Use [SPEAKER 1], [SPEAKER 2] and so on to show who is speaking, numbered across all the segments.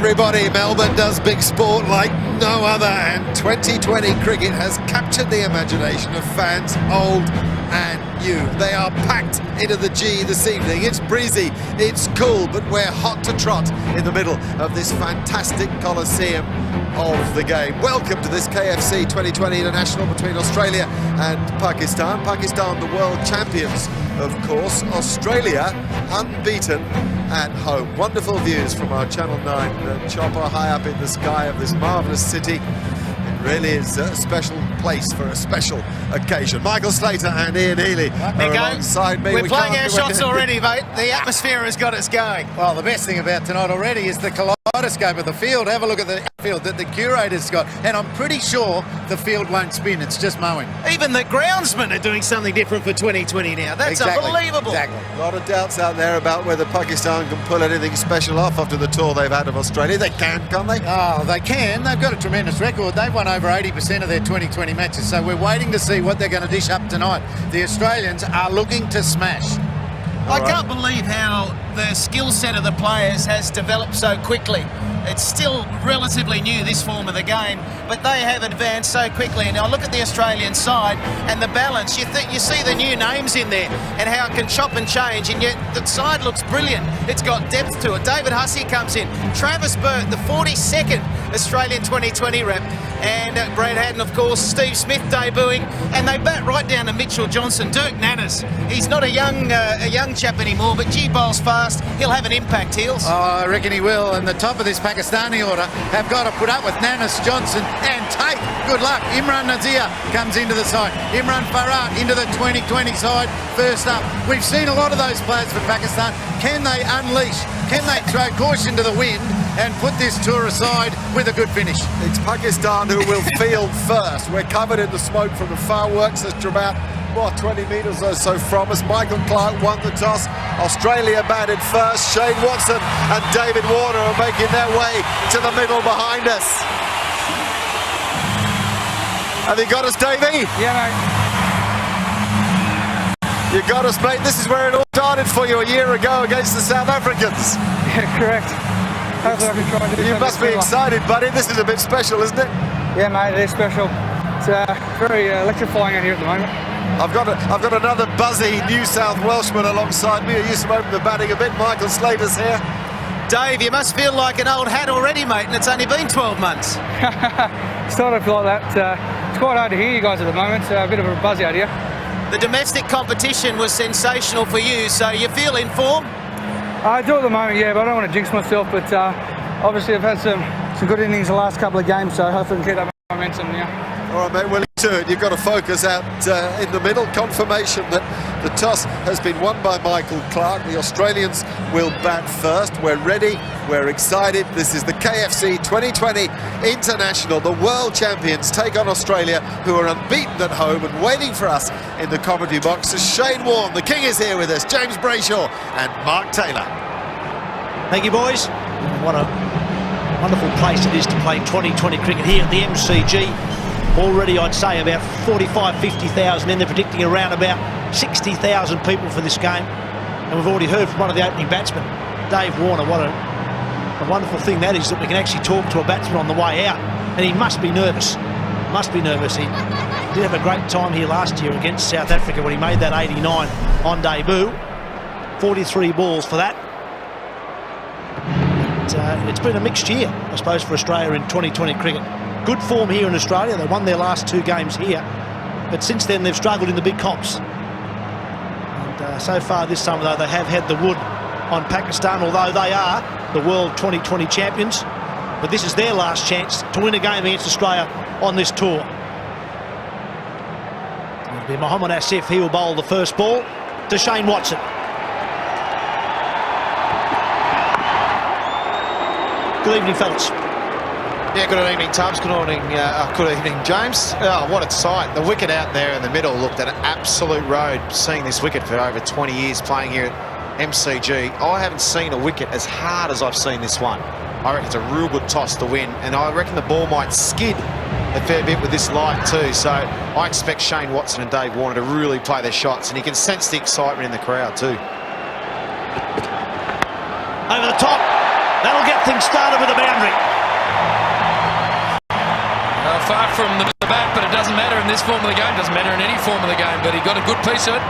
[SPEAKER 1] everybody. Melbourne does big sport like no other, and 2020 cricket has captured the imagination of fans old and new. They are packed into the G this evening. It's breezy, it's cool, but we're hot to trot in the middle of this fantastic coliseum of the game. Welcome to this KFC 2020 International between Australia and Pakistan. Pakistan, the world champions, of course. Australia, unbeaten at home. Wonderful views from our Channel 9 chopper high up in the sky of this marvellous city. It really is a special place for a special occasion. Michael Slater and Ian Healy are alongside me.
[SPEAKER 2] We're playing our shots already, mate. The atmosphere has got us going.
[SPEAKER 3] Well, the best thing about tonight already is the kaleidoscope of the field. Have a look at the field that the curator's got, and I'm pretty sure the field won't spin. It's just mowing.
[SPEAKER 2] Even the groundsmen are doing something different for 2020 now. That's unbelievable.
[SPEAKER 3] Exactly.
[SPEAKER 1] A lot of doubts out there about whether Pakistan can pull anything special off after the tour they've had of Australia. They can, can't they?
[SPEAKER 3] Oh, they can. They've got a tremendous record. They've won over 80% of their 2020 matches, so we're waiting to see what they're going to dish up tonight. The Australians are looking to smash.
[SPEAKER 2] I can't believe how the skill set of the players has developed so quickly. It's still relatively new, this form of the game, but they have advanced so quickly. And I look at the Australian side and the balance. You see the new names in there and how it can chop and change, and yet the side looks brilliant. It's got depth to it. David Hussey comes in. Travis Burt, the 42nd Australian 2020 rep. And Brad Haddon, of course, Steve Smith debuting, and they bat right down to Mitchell Johnson. Dirk Nannes, he's not a young chap anymore, but gee, bowls fast. He'll have an impact, Heels.
[SPEAKER 3] Oh, I reckon he will. And the top of this Pakistani order have got to put up with Nannes, Johnson and Tate. Good luck. Imran Nazir comes into the side. Imran Farhat into the 2020 side. First up, we've seen a lot of those players for Pakistan. Can they unleash? Can they throw caution to the wind and put this tour aside with a good finish?
[SPEAKER 1] It's Pakistan who will field first. We're covered in the smoke from the fireworks. It's about 20 metres or so from us. Michael Clarke won the toss. Australia batted first. Shane Watson and David Warner are making their way to the middle behind us. Have you got us, Davey?
[SPEAKER 4] Yeah, mate.
[SPEAKER 1] You got us, mate. This is where it all started for you a year ago against the South Africans.
[SPEAKER 4] Yeah, correct. Hopefully I can try and do
[SPEAKER 1] You must be excited, buddy. This is a bit special, isn't it?
[SPEAKER 4] Yeah, mate, it is special. It's very electrifying out here at the moment.
[SPEAKER 1] I've got another buzzy New South Welshman alongside me. Are you smoking the batting a bit? Michael Slater's here.
[SPEAKER 2] Dave, you must feel like an old hat already, mate, and it's only been 12 months.
[SPEAKER 4] Sort of like that. It's quite hard to hear you guys at the moment. It's a bit of a buzz out here.
[SPEAKER 2] The domestic competition was sensational for you, so you feel in form?
[SPEAKER 4] I do at the moment, yeah, but I don't want to jinx myself. But obviously I've had some good innings the last couple of games, so hopefully I can keep that momentum now.
[SPEAKER 1] All right, mate, well, to it. You've got to focus out in the middle. Confirmation that the toss has been won by Michael Clarke. The Australians will bat first. We're ready. We're excited. This is the KFC 2020 International. The world champions take on Australia, who are unbeaten at home, and waiting for us in the commentary box is Shane Warne. The King is here with us, James Brayshaw and Mark Taylor.
[SPEAKER 5] Thank you, boys. What a wonderful place it is to play 2020 cricket here at the MCG. Already, I'd say, about 45, 50,000 in. They're predicting around about 60,000 people for this game. And we've already heard from one of the opening batsmen, Dave Warner. What a wonderful thing that is, that we can actually talk to a batsman on the way out. And he must be nervous. Must be nervous. He did have a great time here last year against South Africa when he made that 89 on debut. 43 balls for that. It's been a mixed year, I suppose, for Australia in 2020 cricket. Good form here in Australia. They won their last 2 games here, but since then they've struggled in the big comps. And so far this summer, though, they have had the wood on Pakistan, although they are the world 2020 champions. But this is their last chance to win a game against Australia on this tour. It'll be Mohammad Asif. He will bowl the first ball to Shane Watson. Good evening, fellas.
[SPEAKER 6] Yeah, good evening, Tubbs. Good evening, James. Oh, what a sight. The wicket out there in the middle looked at an absolute road. Seeing this wicket for over 20 years playing here at MCG, I haven't seen a wicket as hard as I've seen this one. I reckon it's a real good toss to win, and I reckon the ball might skid a fair bit with this light too. So I expect Shane Watson and Dave Warner to really play their shots, and you can sense the excitement in the crowd too.
[SPEAKER 5] Over the top. That'll get things and started with a boundary.
[SPEAKER 7] Far from the bat, but it doesn't matter in this form of the game. Doesn't matter in any form of the game, but he got a good piece of it.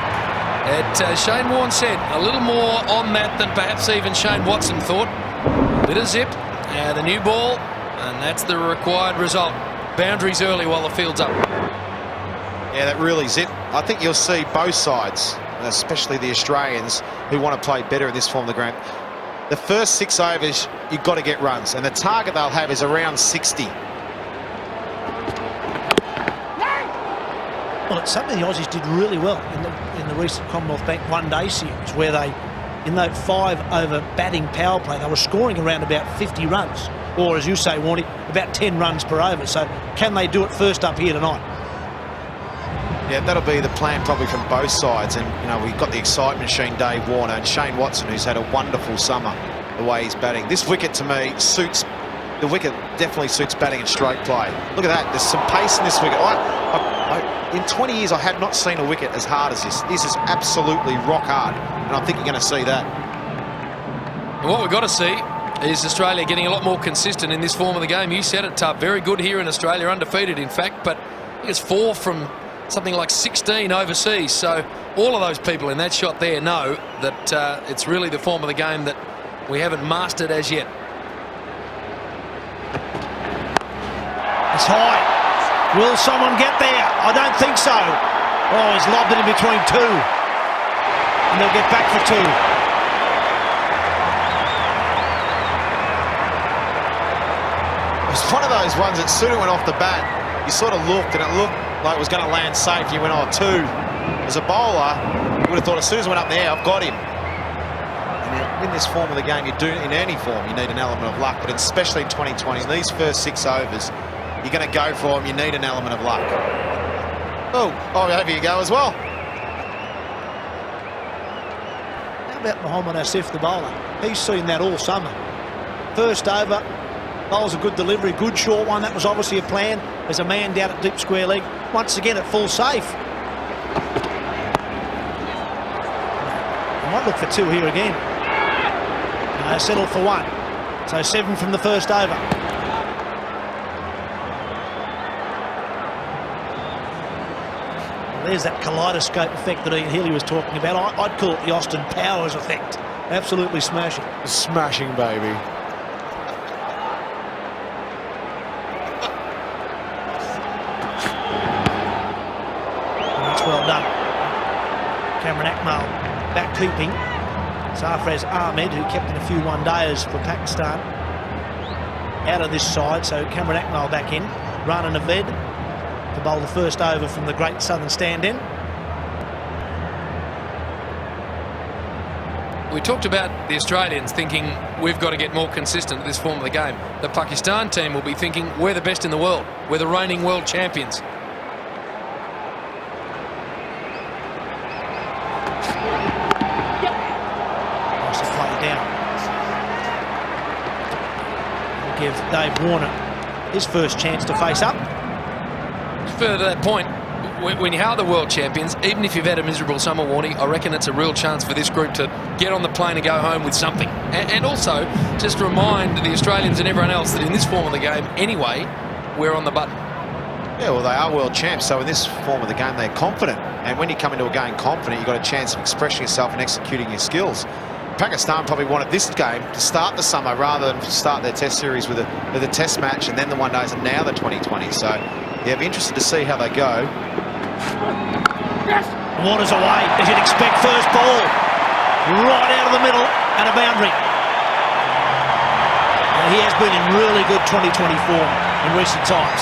[SPEAKER 7] Shane Warne said a little more on that than perhaps even Shane Watson thought. Bit of zip, the new ball, and that's the required result. Boundaries early while the field's up.
[SPEAKER 6] Yeah, that really zip. I think you'll see both sides, especially the Australians, who want to play better in this form of the game. The first 6 overs, you've got to get runs, and the target they'll have is around 60.
[SPEAKER 5] Well, it's something the Aussies did really well in the recent Commonwealth Bank one-day series, where they, in that 5-over batting power play, they were scoring around about 50 runs, or as you say, Warnie, about 10 runs per over. So can they do it first up here tonight?
[SPEAKER 6] Yeah, that'll be the plan probably from both sides. And, you know, we've got the excitement machine, Dave Warner, and Shane Watson, who's had a wonderful summer, the way he's batting. This wicket, to me, suits... The wicket definitely suits batting and straight play. Look at that. There's some pace in this wicket. In 20 years, I have not seen a wicket as hard as this. This is absolutely rock hard, and I think you're going to see that.
[SPEAKER 7] And what we've got to see is Australia getting a lot more consistent in this form of the game. You said it, Tub. Very good here in Australia, undefeated, in fact, but I think it's 4 from something like 16 overseas. So all of those people in that shot there know that it's really the form of the game that we haven't mastered as yet.
[SPEAKER 5] It's high. Will someone get there? I don't think so. Oh, he's lobbed it in between 2. And they'll get back for 2.
[SPEAKER 6] It's one of those ones that soon it went off the bat. You sort of looked, and it looked like it was going to land safe. You went, oh, 2. As a bowler, you would have thought as soon as it went up there, I've got him. And in this form of the game, you do, in any form, you need an element of luck, but especially in 2020, in these first 6 overs, you're going to go for them, you need an element of luck. Oh, over you go as well.
[SPEAKER 5] How about Mohammad Asif, the bowler? He's seen that all summer. First over, bowls a good delivery, good short one. That was obviously a plan. There's a man down at deep square leg. Once again, at full safe. I might look for 2 here again. No, settle for 1. So 7 from the first over. There's that kaleidoscope effect that Ian Healy was talking about. I'd call it the Austin Powers effect. Absolutely smashing.
[SPEAKER 6] Smashing, baby.
[SPEAKER 5] That's well done. Cameron Akmal back keeping. Sarfraz Ahmed, who kept in a few one-dayers for Pakistan, out of this side. So Cameron Akmal back in. Rana Naved to bowl the first over from the great southern stand-in.
[SPEAKER 7] We talked about the Australians thinking we've got to get more consistent at this form of the game. The Pakistan team will be thinking we're the best in the world. We're the reigning world champions.
[SPEAKER 5] Nice to play down. We'll give Dave Warner his first chance to face up.
[SPEAKER 7] Further to that point, when you are the world champions, even if you've had a miserable summer, Warnie, I reckon it's a real chance for this group to get on the plane and go home with something. And also, just remind the Australians and everyone else that in this form of the game, anyway, we're on the button.
[SPEAKER 6] Yeah, well, they are world champs, so in this form of the game, they're confident. And when you come into a game confident, you've got a chance of expressing yourself and executing your skills. Pakistan probably wanted this game to start the summer rather than start their test series with a test match and then the one days and now the 2020. So, yeah, be interested to see how they go.
[SPEAKER 5] Warner's away, as you'd expect. First ball, right out of the middle, and a boundary. And he has been in really good 2020 form in recent times.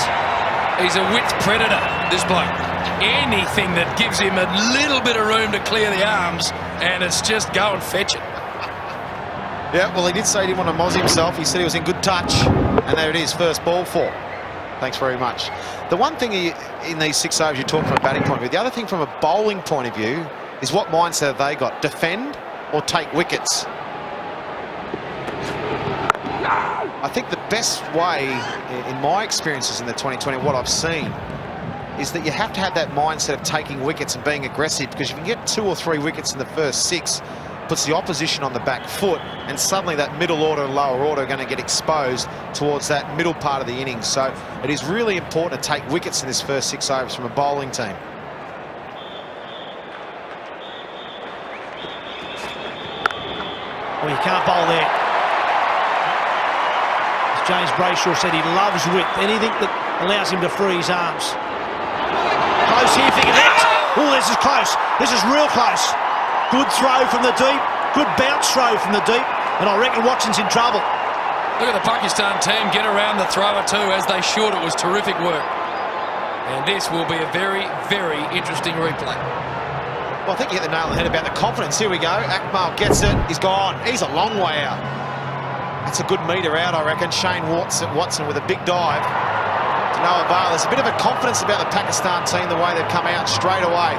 [SPEAKER 7] He's a width predator, this bloke. Anything that gives him a little bit of room to clear the arms, and it's just go and fetch it.
[SPEAKER 6] Yeah, well, he did say he didn't want to moz himself. He said he was in good touch, and there it is, first ball 4. Thanks very much. The one thing in these 6 overs you talk from a batting point of view, the other thing from a bowling point of view is what mindset have they got? Defend or take wickets? I think the best way, in my experiences in the 2020, what I've seen, is that you have to have that mindset of taking wickets and being aggressive, because if you can get 2 or 3 wickets in the first 6, puts the opposition on the back foot, and suddenly that middle order and lower order are going to get exposed towards that middle part of the innings. So it is really important to take wickets in this first 6 overs from a bowling team.
[SPEAKER 5] Well, you can't bowl there. As James Brayshaw said, he loves width, anything that allows him to free his arms. Close here, finger left. Oh, this is close. This is real close. Good throw from the deep. Good bounce throw from the deep. And I reckon Watson's in trouble.
[SPEAKER 7] Look at the Pakistan team get around the thrower too, as they should. It was terrific work. And this will be a very, very interesting replay.
[SPEAKER 6] Well, I think you hit the nail on the head about the confidence. Here we go. Akmal gets it. He's gone. He's a long way out. That's a good metre out, I reckon. Shane Watson with a big dive. To no avail. There's a bit of a confidence about the Pakistan team, the way they've come out straight away.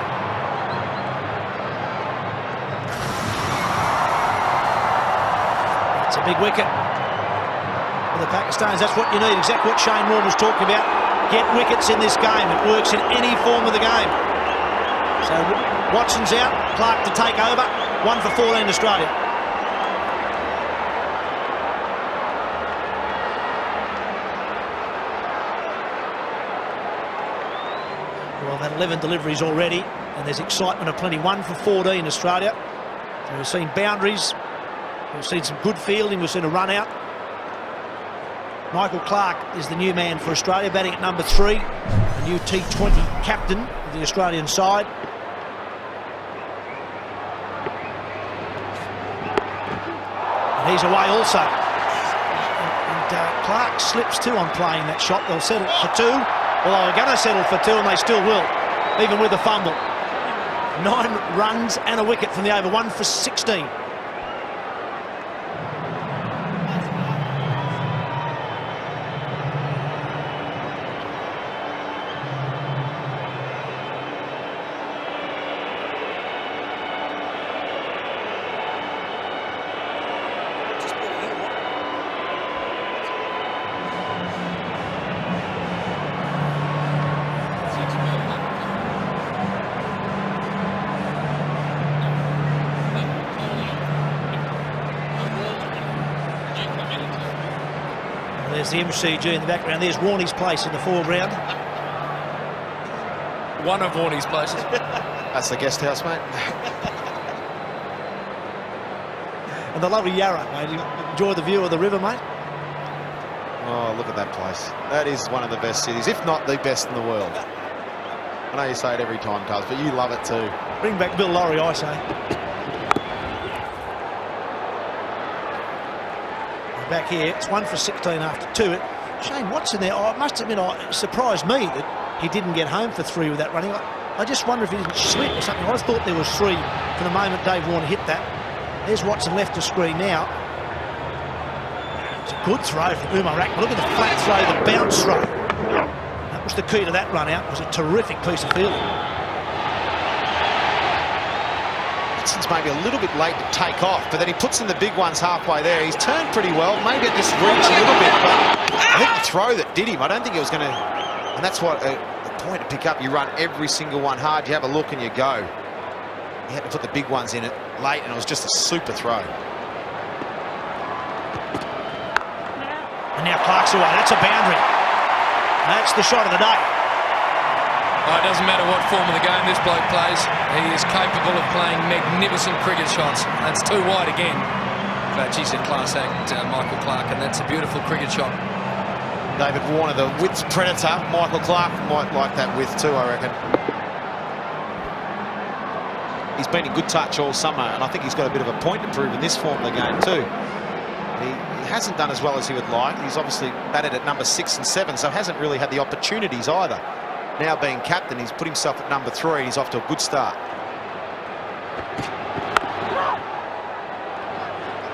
[SPEAKER 5] It's a big wicket for the Pakistanis. That's what you need. Exactly what Shane Warne was talking about. Get wickets in this game. It works in any form of the game. So Watson's out. Clarke to take over. 1 for 14 Australia. Well, they've had 11 deliveries already, and there's excitement of plenty. 1 for 14 Australia. So we've seen boundaries. We've seen some good fielding. We've seen a run out. Michael Clarke is the new man for Australia, batting at number 3, the new T20 captain of the Australian side. And he's away also. And Clarke slips too on playing that shot. They'll settle for 2. Well, they're going to settle for 2, and they still will, even with a fumble. 9 runs and a wicket from the over. 1 for 16. There's the MCG in the background. There's Warney's place in the foreground.
[SPEAKER 7] One of Warney's places.
[SPEAKER 6] That's the guest house, mate.
[SPEAKER 5] And the lovely Yarra, mate. You enjoy the view of the river, mate?
[SPEAKER 6] Oh, look at that place. That is one of the best cities, if not the best in the world. I know you say it every time, Cuz, but you love it too.
[SPEAKER 5] Bring back Bill Laurie, I say. Back here, it's 1 for 16 after 2. Shane Watson there, I must admit, it surprised me that he didn't get home for 3 with that running. I just wonder if he didn't slip or something. I thought there was 3 from the moment Dave Warner hit that. There's Watson left the screen now. It's a good throw from Umarak. Look at the flat throw, the bounce throw. That was the key to that run out. It was a terrific piece of fielding.
[SPEAKER 6] Watson's maybe a little bit late to take off, but then he puts in the big ones halfway there. He's turned pretty well. Maybe it just reached a little bit, but I think the throw that did him, I don't think it was going to... And that's what the point to pick up. You run every single one hard. You have a look and you go. He had to put the big ones in it late, and it was just a super throw.
[SPEAKER 5] And now Clarke's away. That's a boundary. That's the shot of the day.
[SPEAKER 7] Oh, it doesn't matter what form of the game this bloke plays. He is capable of playing magnificent cricket shots. That's 2 wide again. But geez, in class act, Michael Clarke, and that's a beautiful cricket shot.
[SPEAKER 6] David Warner, the width predator. Michael Clarke might like that width too, I reckon. He's been in good touch all summer, and I think he's got a bit of a point to prove in this form of the game too. He hasn't done as well as he would like. He's obviously batted at number 6 and 7, so hasn't really had the opportunities either. Now being captain, he's put himself at number 3. He's off to a good start.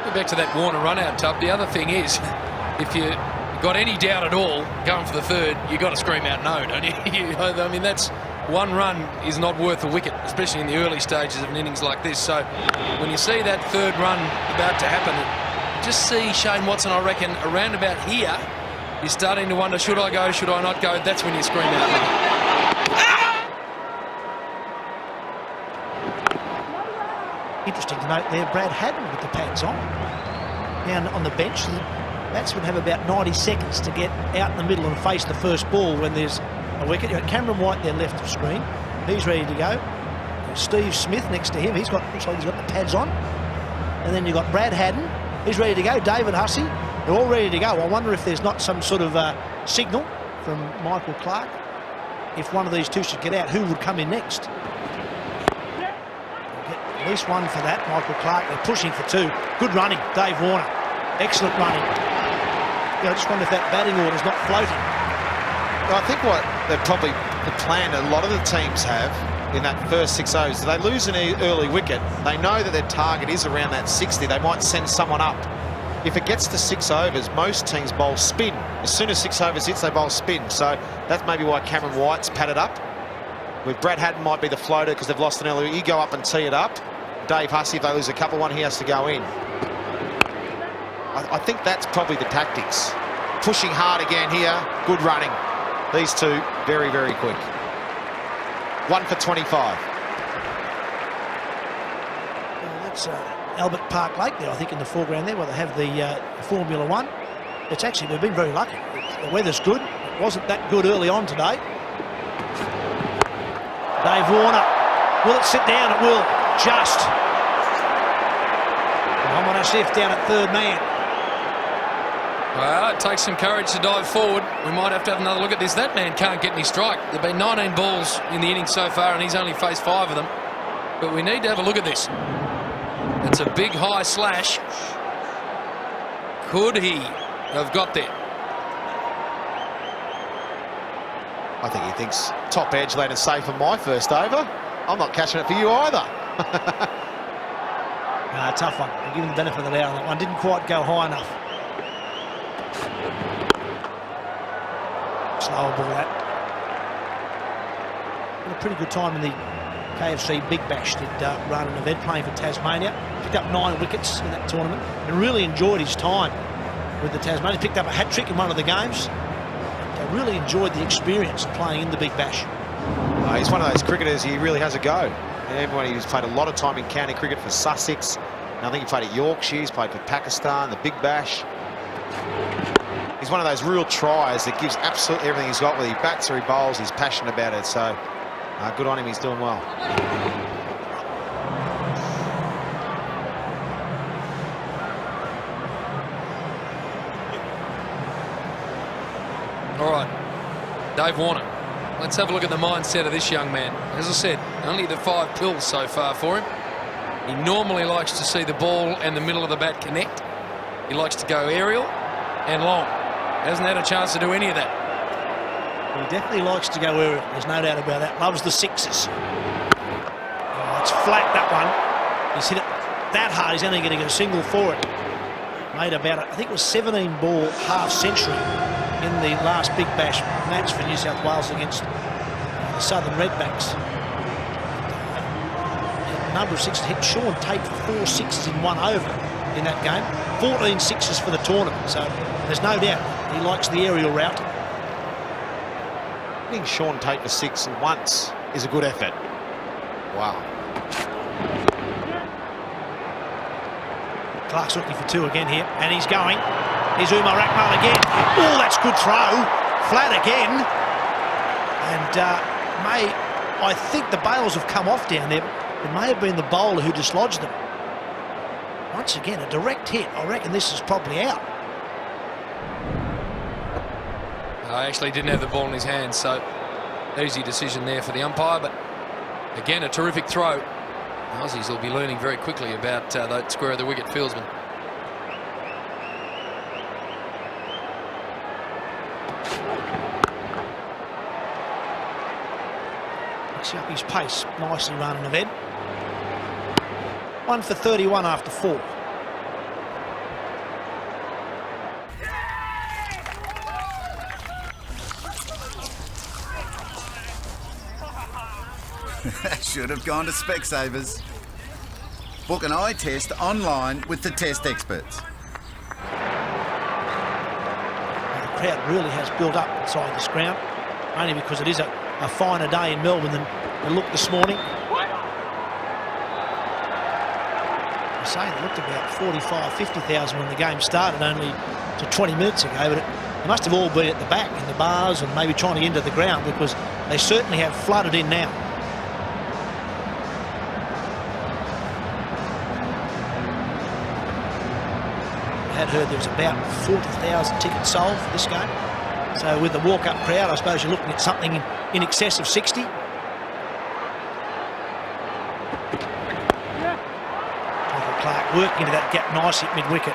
[SPEAKER 7] Go back to that Warner run-out, Tub. The other thing is, if you got any doubt at all going for the 3rd, you got to scream out no, don't you? I mean, that's 1 run is not worth a wicket, especially in the early stages of an innings like this. So when you see that 3rd run about to happen, just see Shane Watson, I reckon, around about here. You're starting to wonder, should I go, should I not go? That's when you scream out no.
[SPEAKER 5] Interesting to note there, Brad Haddon with the pads on. Down on the bench, the batsmen have about 90 seconds to get out in the middle and face the first ball when there's a wicket. You've got Cameron White there left of screen. He's ready to go. Steve Smith next to him. Looks like he's got the pads on. And then you've got Brad Haddon. He's ready to go. David Hussey. They're all ready to go. I wonder if there's not some sort of signal from Michael Clarke. If one of these two should get out, who would come in next? At least one for that, Michael Clarke. They're pushing for two. Good running, Dave Warner. Excellent running. I just wonder if that batting order's not floating.
[SPEAKER 6] Well, I think what they're probably the plan a lot of the teams have in that first 6 overs, if they lose an early wicket, they know that their target is around that 60. They might send someone up. If it gets to 6 overs, most teams bowl spin. As soon as 6 overs hits, they bowl spin. So that's maybe why Cameron White's padded up. With Brad Haddon might be the floater because they've lost an early. You go up and tee it up. Dave Hussey, if they lose a couple one, he has to go in. I think that's probably the tactics. Pushing hard again here. Good running. These two, very, very quick. 1 for 25.
[SPEAKER 5] Well, that's Albert Park Lake there, I think, in the foreground there, where they have the Formula One. It's actually, we've been very lucky. The weather's good. It wasn't that good early on today. Dave Warner. Will it sit down? It will. Just. Mohammad Asif down at third man.
[SPEAKER 7] Well, it takes some courage to dive forward. We might have to have another look at this. That man can't get any strike. There have been 19 balls in the innings so far, and he's only faced 5 of them. But we need to have a look at this. It's a big high slash. Could he have got there?
[SPEAKER 6] I think he thinks top edge landed safe on my first over. I'm not catching it for you either.
[SPEAKER 5] Tough one. I'll give him the benefit of the doubt on that one. Didn't quite go high enough. Slower ball that. Had a pretty good time in the KFC Big Bash, did Rana Naved, playing for Tasmania. Picked up 9 wickets in that tournament and really enjoyed his time with the Tasmania. Picked up a hat-trick in one of the games. I really enjoyed the experience of playing in the Big Bash.
[SPEAKER 6] He's one of those cricketers, he really has a go. And everybody who's played a lot of time in county cricket for Sussex. And I think he played at Yorkshire, he's played for Pakistan, the Big Bash. He's one of those real tries that gives absolutely everything he's got, whether he bats or he bowls, he's passionate about it. So good on him, he's doing well.
[SPEAKER 7] All right, Dave Warner. Let's have a look at the mindset of this young man. As I said, only the 5 pills so far for him. He normally likes to see the ball and the middle of the bat connect. He likes to go aerial and long. Hasn't had a chance to do any of that.
[SPEAKER 5] He definitely likes to go aerial. There's no doubt about that. Loves the 6s. Oh, it's flat, that one. He's hit it that hard. He's only going to get a single for it. Made about, I think it was 17-ball half-century in the last Big Bash match for New South Wales against the Southern Redbacks. A number of 6s hit. Sean Tate for 4 6s in 1 over in that game. 14 6s for the tournament. So there's no doubt he likes the aerial route.
[SPEAKER 6] Hitting Sean Tate for 6 once is a good effort. Wow.
[SPEAKER 5] Clarke's looking for 2 again here, and he's going. Here's Umar Akmal again. Oh, that's good throw. Flat again. And I think the bails have come off down there. It may have been the bowler who dislodged them. Once again, a direct hit. I reckon this is probably out.
[SPEAKER 7] I actually didn't have the ball in his hands, so easy decision there for the umpire. But again, a terrific throw. Aussies will be learning very quickly about that square of the wicket fieldsman.
[SPEAKER 5] Mixing up his pace nicely, running Naved. 1 for 31 after 4.
[SPEAKER 8] Should have gone to Specsavers. Book an eye test online with the test experts.
[SPEAKER 5] The crowd really has built up inside this ground, only because it is a finer day in Melbourne than it looked this morning. I say it looked about 45, 50,000 when the game started, only to 20 minutes ago, but they must have all been at the back in the bars and maybe trying to get into the ground, because they certainly have flooded in now. I had heard there was about 40,000 tickets sold for this game. So with the walk-up crowd, I suppose you're looking at something in excess of 60. Michael Clarke working into that gap nicely at mid-wicket.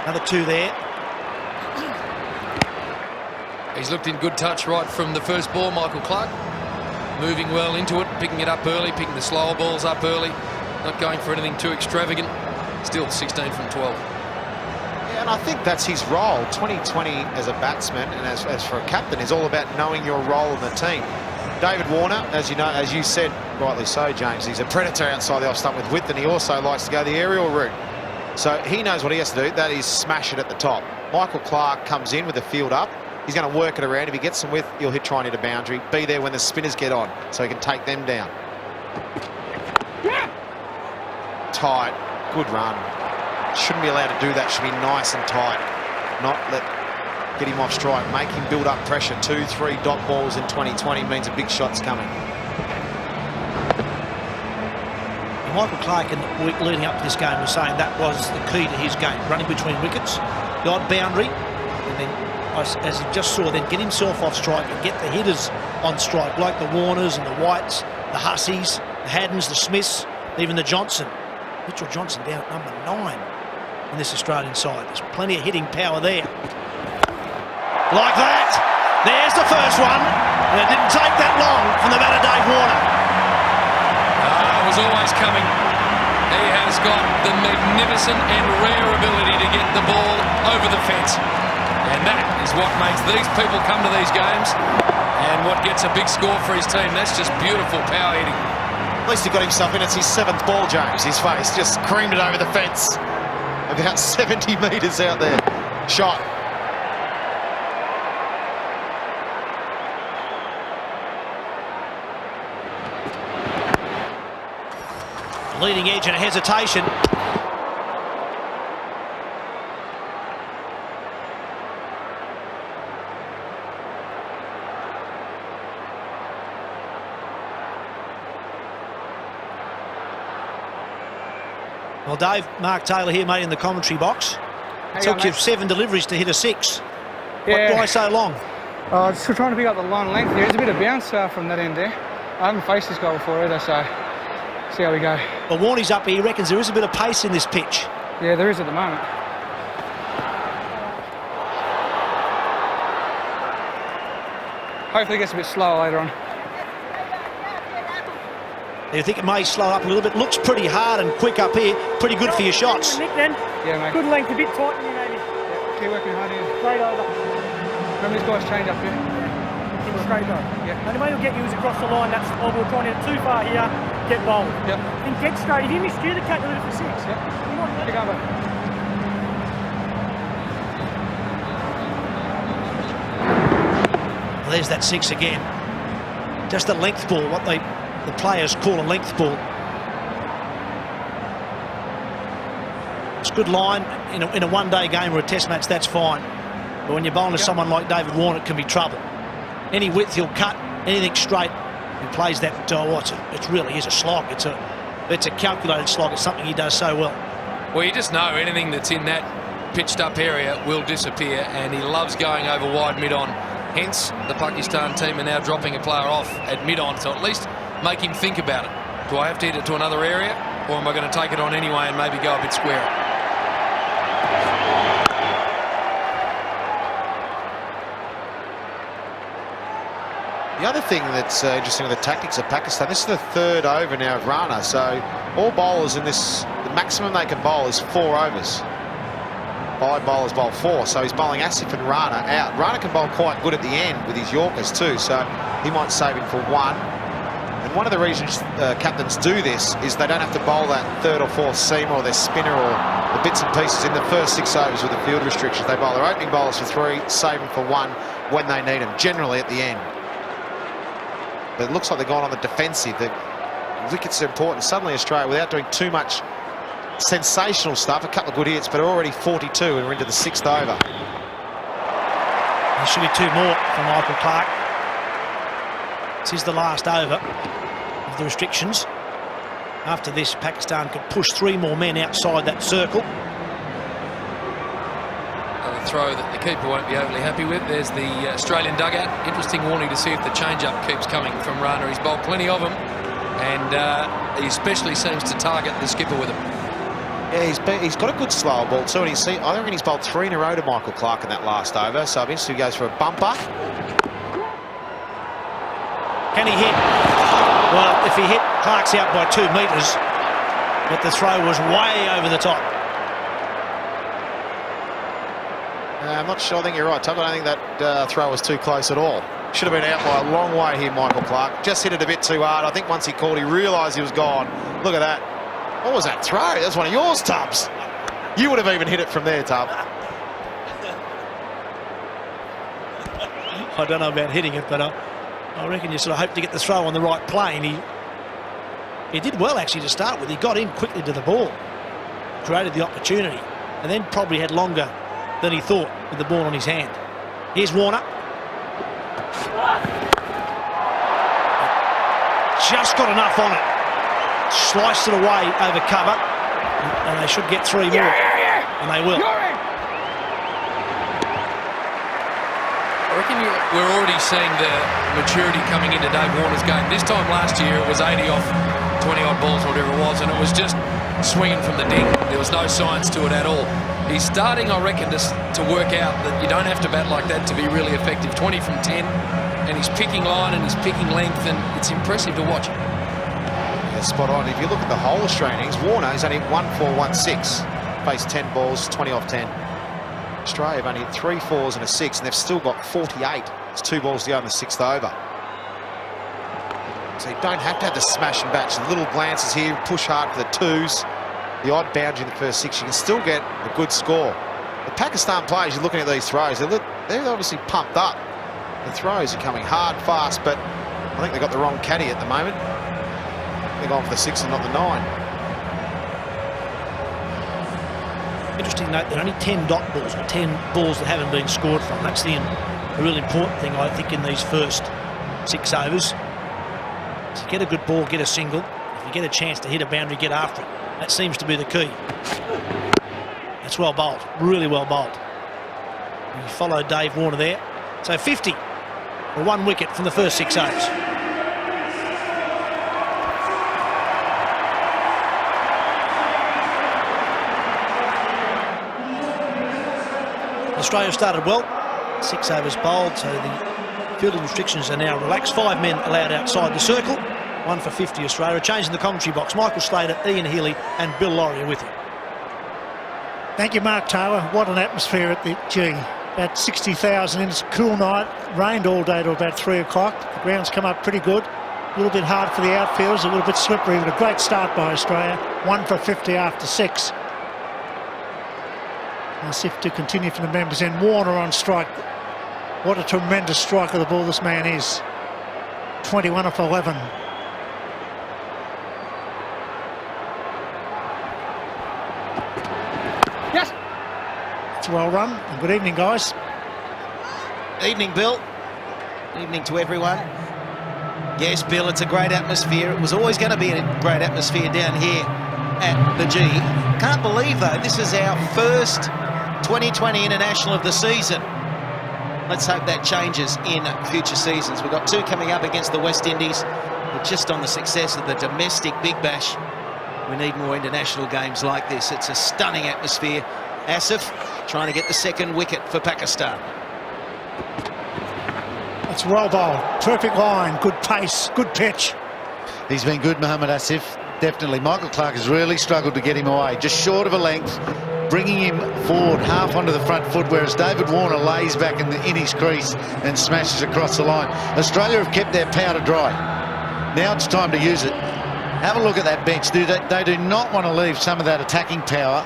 [SPEAKER 5] Another two there.
[SPEAKER 7] He's looked in good touch right from the first ball, Michael Clarke. Moving well into it, picking it up early, picking the slower balls up early. Not going for anything too extravagant. Still 16 from 12.
[SPEAKER 6] Yeah, and I think that's his role. 2020 as a batsman and as for a captain is all about knowing your role in the team. David Warner, as you know, as you said, rightly so, James, he's a predator outside the off stump with width, and he also likes to go the aerial route. So he knows what he has to do, that is smash it at the top. Michael Clarke comes in with the field up. He's going to work it around. If he gets some width, he'll hit try and hit a boundary. Be there when the spinners get on, so he can take them down. Tight, good run. Shouldn't be allowed to do that. Should be nice and tight. Not get him off strike. Make him build up pressure. 2-3 dot balls in 2020 means a big shot's coming.
[SPEAKER 5] Michael Clarke in the week leading up to this game was saying that was the key to his game. Running between wickets, the odd boundary, and then, as he just saw, then get himself off strike and get the hitters on strike, like the Warners and the Whites, the Husseys, the Haddens, the Smiths, even the Johnson. Mitchell Johnson down at number 9 in this Australian side. There's plenty of hitting power there. Like that. There's the first one. And it didn't take that long from the batter, Dave Warner.
[SPEAKER 7] It was always coming. He has got the magnificent and rare ability to get the ball over the fence. And that is what makes these people come to these games, and what gets a big score for his team. That's just beautiful power hitting.
[SPEAKER 6] At least he got himself in. It's his 7th ball, James. His face just creamed it over the fence. About 70 metres out there. Shot.
[SPEAKER 5] Leading edge and hesitation. Well, Dave, Mark Taylor here, mate, in the commentary box. Took you 7 deliveries to hit a 6.
[SPEAKER 4] Yeah.
[SPEAKER 5] Why so long?
[SPEAKER 4] Just trying to pick up the line length. There's a bit of bounce from that end there. I haven't faced this guy before either, so see how we go.
[SPEAKER 5] Well, Warney's up here. He reckons there is a bit of pace in this pitch.
[SPEAKER 4] Yeah, there is at the moment. Hopefully it gets a bit slower later on.
[SPEAKER 5] You think it may slow up a little bit. Looks pretty hard and quick up here. Pretty good for your shots.
[SPEAKER 9] Nick, then.
[SPEAKER 4] Yeah, mate.
[SPEAKER 9] Good length, a bit tight, maybe.
[SPEAKER 4] Yeah, keep working hard here.
[SPEAKER 9] Straight over.
[SPEAKER 4] Remember these guys change up here?
[SPEAKER 9] Keep it straight over.
[SPEAKER 4] Yeah.
[SPEAKER 9] And the way you'll get you is across the line. That's we're trying to get too far here, get bowled.
[SPEAKER 4] Yep.
[SPEAKER 9] Then get straight. If you miscue the cat, you'll do it for 6.
[SPEAKER 4] Yep.
[SPEAKER 9] You might
[SPEAKER 4] Pick over.
[SPEAKER 5] Well, there's that 6 again. Just a length ball, what the players call a length ball. It's a good line in a one-day game or a test match, that's fine. But when you're bowling to someone like David Warner, it can be trouble. Any width he'll cut, anything straight, he plays that. It really is a slog. It's a calculated slog. It's something he does so well.
[SPEAKER 7] Well, you just know anything that's in that pitched up area will disappear, and he loves going over wide mid-on. Hence, the Pakistan team are now dropping a player off at mid-on, so at least make him think about it. Do I have to hit it to another area, or am I going to take it on anyway and maybe go a bit square?
[SPEAKER 6] The other thing that's interesting with the tactics of Pakistan, this is the 3rd over now of Rana, so all bowlers in this, the maximum they can bowl is 4 overs. 5 bowlers bowl 4, so he's bowling Asif and Rana out. Rana can bowl quite good at the end with his Yorkers too, so he might save him for 1. And one of the reasons captains do this is they don't have to bowl that 3rd or 4th seamer or their spinner or the bits and pieces in the first 6 overs with the field restrictions. They bowl their opening bowlers for 3, save them for 1 when they need them, generally at the end. But it looks like they're going on the defensive. The wickets are important. Suddenly Australia, without doing too much sensational stuff, a couple of good hits, but already 42 and we're into the 6th over.
[SPEAKER 5] There should be 2 more for Michael Clarke. This is the last over of the restrictions. After this, Pakistan could push 3 more men outside that circle.
[SPEAKER 7] A throw that the keeper won't be overly happy with. There's the Australian dugout. Interesting warning to see if the change-up keeps coming from Rana. He's bowled plenty of them, and he especially seems to target the skipper with them.
[SPEAKER 6] Yeah, he's got a good slower ball too, and I reckon he's bowled 3 in a row to Michael Clarke in that last over, so I'm interested if he goes for a bumper.
[SPEAKER 5] Can he hit? Well, if he hit, Clarke's out by 2 metres, but the throw was way over the top.
[SPEAKER 6] I'm not sure. I think you're right, Tub. I don't think that throw was too close at all. Should have been out by a long way here, Michael Clarke. Just hit it a bit too hard. I think once he called, he realised he was gone. Look at that. What was that throw? That's one of yours, Tubbs. You would have even hit it from there, Tub.
[SPEAKER 5] I don't know about hitting it, but I reckon you sort of hope to get the throw on the right plane. He did well, actually, to start with. He got in quickly to the ball, created the opportunity, and then probably had longer than he thought with the ball in his hand. Here's Warner. Just got enough on it. Sliced it away over cover, and they should get 3 more, and they will.
[SPEAKER 7] I reckon we're already seeing the maturity coming into Dave Warner's game. This time last year it was 80 off 20-odd balls, whatever it was, and it was just swinging from the ding. There was no science to it at all. He's starting, I reckon, to work out that you don't have to bat like that to be really effective. 20 from 10, and he's picking line and he's picking length, and it's impressive to watch.
[SPEAKER 6] Yeah, spot on. If you look at the whole Australian innings, Warner is only 1-4-1-6. Faced 10 balls, 20 off 10. Australia have only hit 3 4s and a 6, and they've still got 48. It's 2 balls to go in the 6th over. So you don't have to have the smash and batch. Little glances here, push hard for the 2s. The odd boundary in the first 6, you can still get a good score. The Pakistan players, you're looking at these throws, they're obviously pumped up. The throws are coming hard, fast, but I think they've got the wrong caddy at the moment. They're going for the 6 and not the 9.
[SPEAKER 5] Interesting note, there are only 10 dot balls, or 10 balls that haven't been scored from. That's the real important thing, I think, in these first 6 overs. To get a good ball, get a single. If you get a chance to hit a boundary, get after it. That seems to be the key. That's well bowled, really well bowled. You follow Dave Warner there. So 50 for 1 wicket from the first 6 overs. Australia started well, 6 overs bowled, so the fielding restrictions are now relaxed. 5 men allowed outside the circle, 1 for 50 Australia. A change in the commentary box. Michael Slater, Ian Healy and Bill Laurie are with you.
[SPEAKER 10] Thank you, Mark Taylor. What an atmosphere at the G. About 60,000 in. It's a cool night. Rained all day till about 3 o'clock. The ground's come up pretty good. A little bit hard for the outfielders, a little bit slippery, but a great start by Australia. 1 for 50 after 6. Asif to continue for the members, and Warner on strike. What a tremendous striker the ball this man is. 21 off 11.
[SPEAKER 2] Yes.
[SPEAKER 10] It's well run, and good evening, guys.
[SPEAKER 2] Evening, Bill. Evening to everyone. Yes, Bill, it's a great atmosphere. It was always going to be a great atmosphere down here at the G. Can't believe, though, this is our first 2020 international of the season. Let's hope that changes in future seasons. We've got 2 coming up against the West Indies, but just on the success of the domestic Big Bash, we need more international games like this. It's a stunning atmosphere. Asif trying to get the 2nd wicket for Pakistan.
[SPEAKER 10] It's well bowled. Perfect line, good pace, good pitch.
[SPEAKER 3] He's been good, Mohammad Asif. Definitely. Michael Clarke has really struggled to get him away. Just short of a length, bringing him forward half onto the front foot, whereas David Warner lays back in his crease and smashes across the line. Australia have kept their powder dry. Now it's time to use it. Have a look at that bench. They do not want to leave some of that attacking power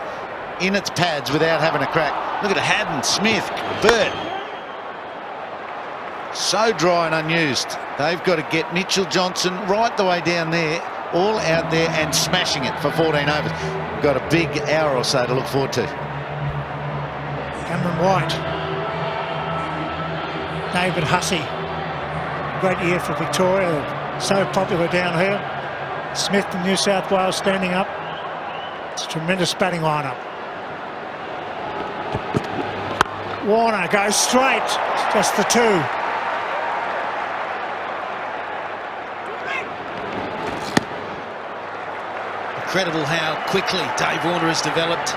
[SPEAKER 3] in its pads without having a crack. Look at Haddon, Smith, Burt. So dry and unused. They've got to get Mitchell Johnson right the way down there all out there and smashing it for 14 overs. We've got a big hour or so to look forward to.
[SPEAKER 10] Cameron White. David Hussey. Great year for Victoria. So popular down here. Smith from New South Wales standing up. It's a tremendous batting lineup. Warner goes straight. Just the two.
[SPEAKER 2] Incredible how quickly Dave Warner has developed.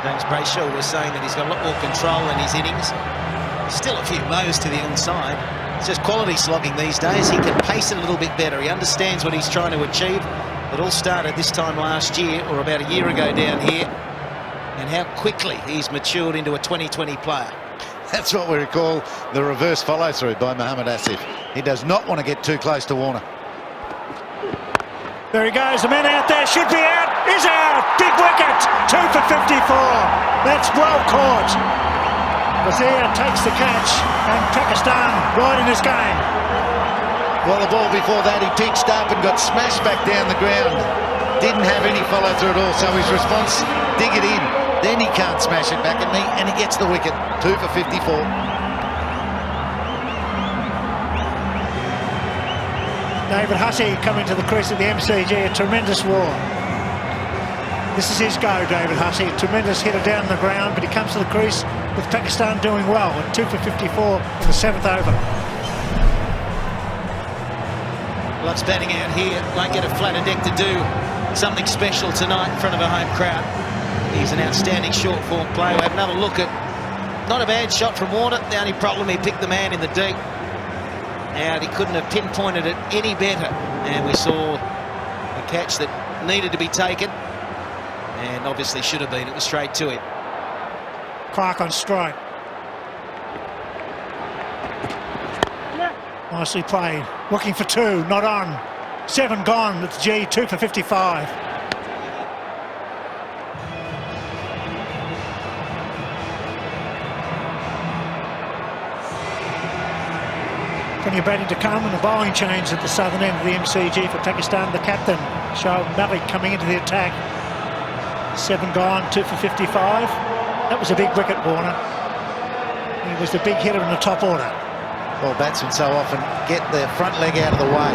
[SPEAKER 2] James Brayshaw was saying that he's got a lot more control in his innings. Still a few mows to the onside. It's just quality slogging these days. He can pace it a little bit better. He understands what he's trying to achieve. It all started this time last year, or about a year ago down here, and how quickly he's matured into a 2020 player.
[SPEAKER 3] That's what we call the reverse follow-through by Mohammad Asif. He does not want to get too close to Warner.
[SPEAKER 10] There he goes, the man out there should be out, is out! Big wicket, 2 for 54. That's well caught. Wazir takes the catch, and Pakistan right in his game.
[SPEAKER 3] Well, the ball before that, he pitched up and got smashed back down the ground. Didn't have any follow-through at all, so his response, dig it in. Then he can't smash it back at me, and he gets the wicket, 2 for 54.
[SPEAKER 10] David Hussey coming to the crease of the MCG, a tremendous war. This is his go, David Hussey. A tremendous hitter down the ground, but he comes to the crease with Pakistan doing well at 2 for 54 in the 7th over.
[SPEAKER 2] Luck's batting out here. Won't get a flatter deck to do something special tonight in front of a home crowd. He's an outstanding short form player. We'll have another look at, not a bad shot from Warner. The only problem, he picked the man in the deep. And he couldn't have pinpointed it any better. And we saw a catch that needed to be taken. And obviously should have been. It was straight to him.
[SPEAKER 10] Clarke on strike. Nicely played. Looking for 2, not on. 7 gone with G, 2 for 55. Plenty of batting to come, and a bowling change at the southern end of the MCG for Pakistan. The captain, Shoaib Malik, coming into the attack. 7 gone, 2 for 55. That was a big wicket, Warner. He was the big hitter in the top order.
[SPEAKER 3] Well, batsmen so often get their front leg out of the way,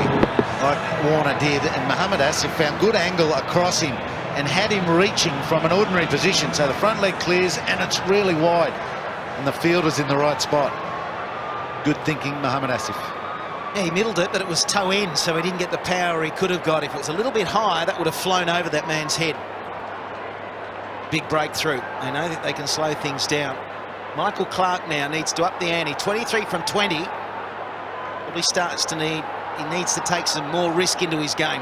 [SPEAKER 3] like Warner did, and Mohammad Asif found good angle across him and had him reaching from an ordinary position. So the front leg clears, and it's really wide, and the fielder's in the right spot. Good thinking, Mohammad Asif.
[SPEAKER 2] Yeah, he middled it, but it was toe in, so he didn't get the power he could have got. If it was a little bit higher, that would have flown over that man's head. Big breakthrough. They know that they can slow things down. Michael Clarke now needs to up the ante. 23 from 20. Probably starts to need, he needs to take some more risk into his game.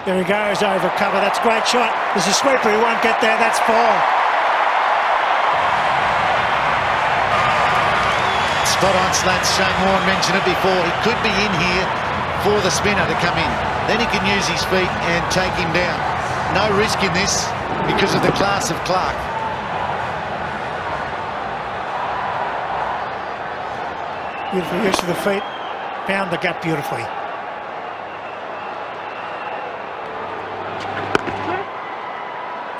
[SPEAKER 10] There he goes, over cover. That's a great shot. There's a sweeper, he won't get there. That's 4.
[SPEAKER 3] Spot on, Slats. Shane Warne mentioned it before. He could be in here for the spinner to come in. Then he can use his feet and take him down. No risk in this because of the class of Clarke.
[SPEAKER 10] Beautiful use of the feet. Found the gap beautifully.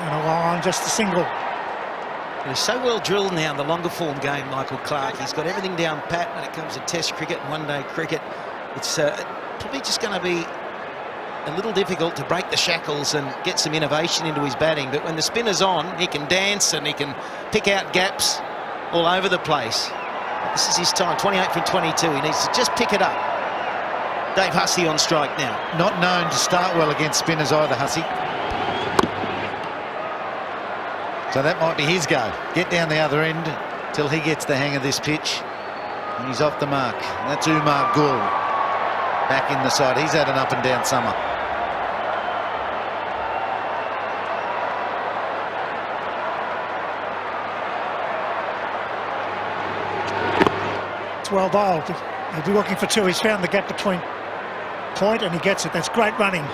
[SPEAKER 10] And a line, just a single.
[SPEAKER 2] He's so well drilled now in the longer form game, Michael Clarke. He's got everything down pat when it comes to Test cricket and one-day cricket. It's probably just going to be a little difficult to break the shackles and get some innovation into his batting. But when the spinner's on, he can dance and he can pick out gaps all over the place. This is his time, 28 from 22. He needs to just pick it up. Dave Hussey on strike now.
[SPEAKER 3] Not known to start well against spinners either, Hussey. So that might be his go. Get down the other end till he gets the hang of this pitch. And he's off the mark. That's Umar Gul back in the side. He's had an up and down summer.
[SPEAKER 10] It's well bowled. He'll be looking for 2. He's found the gap between point and he gets it. That's great running.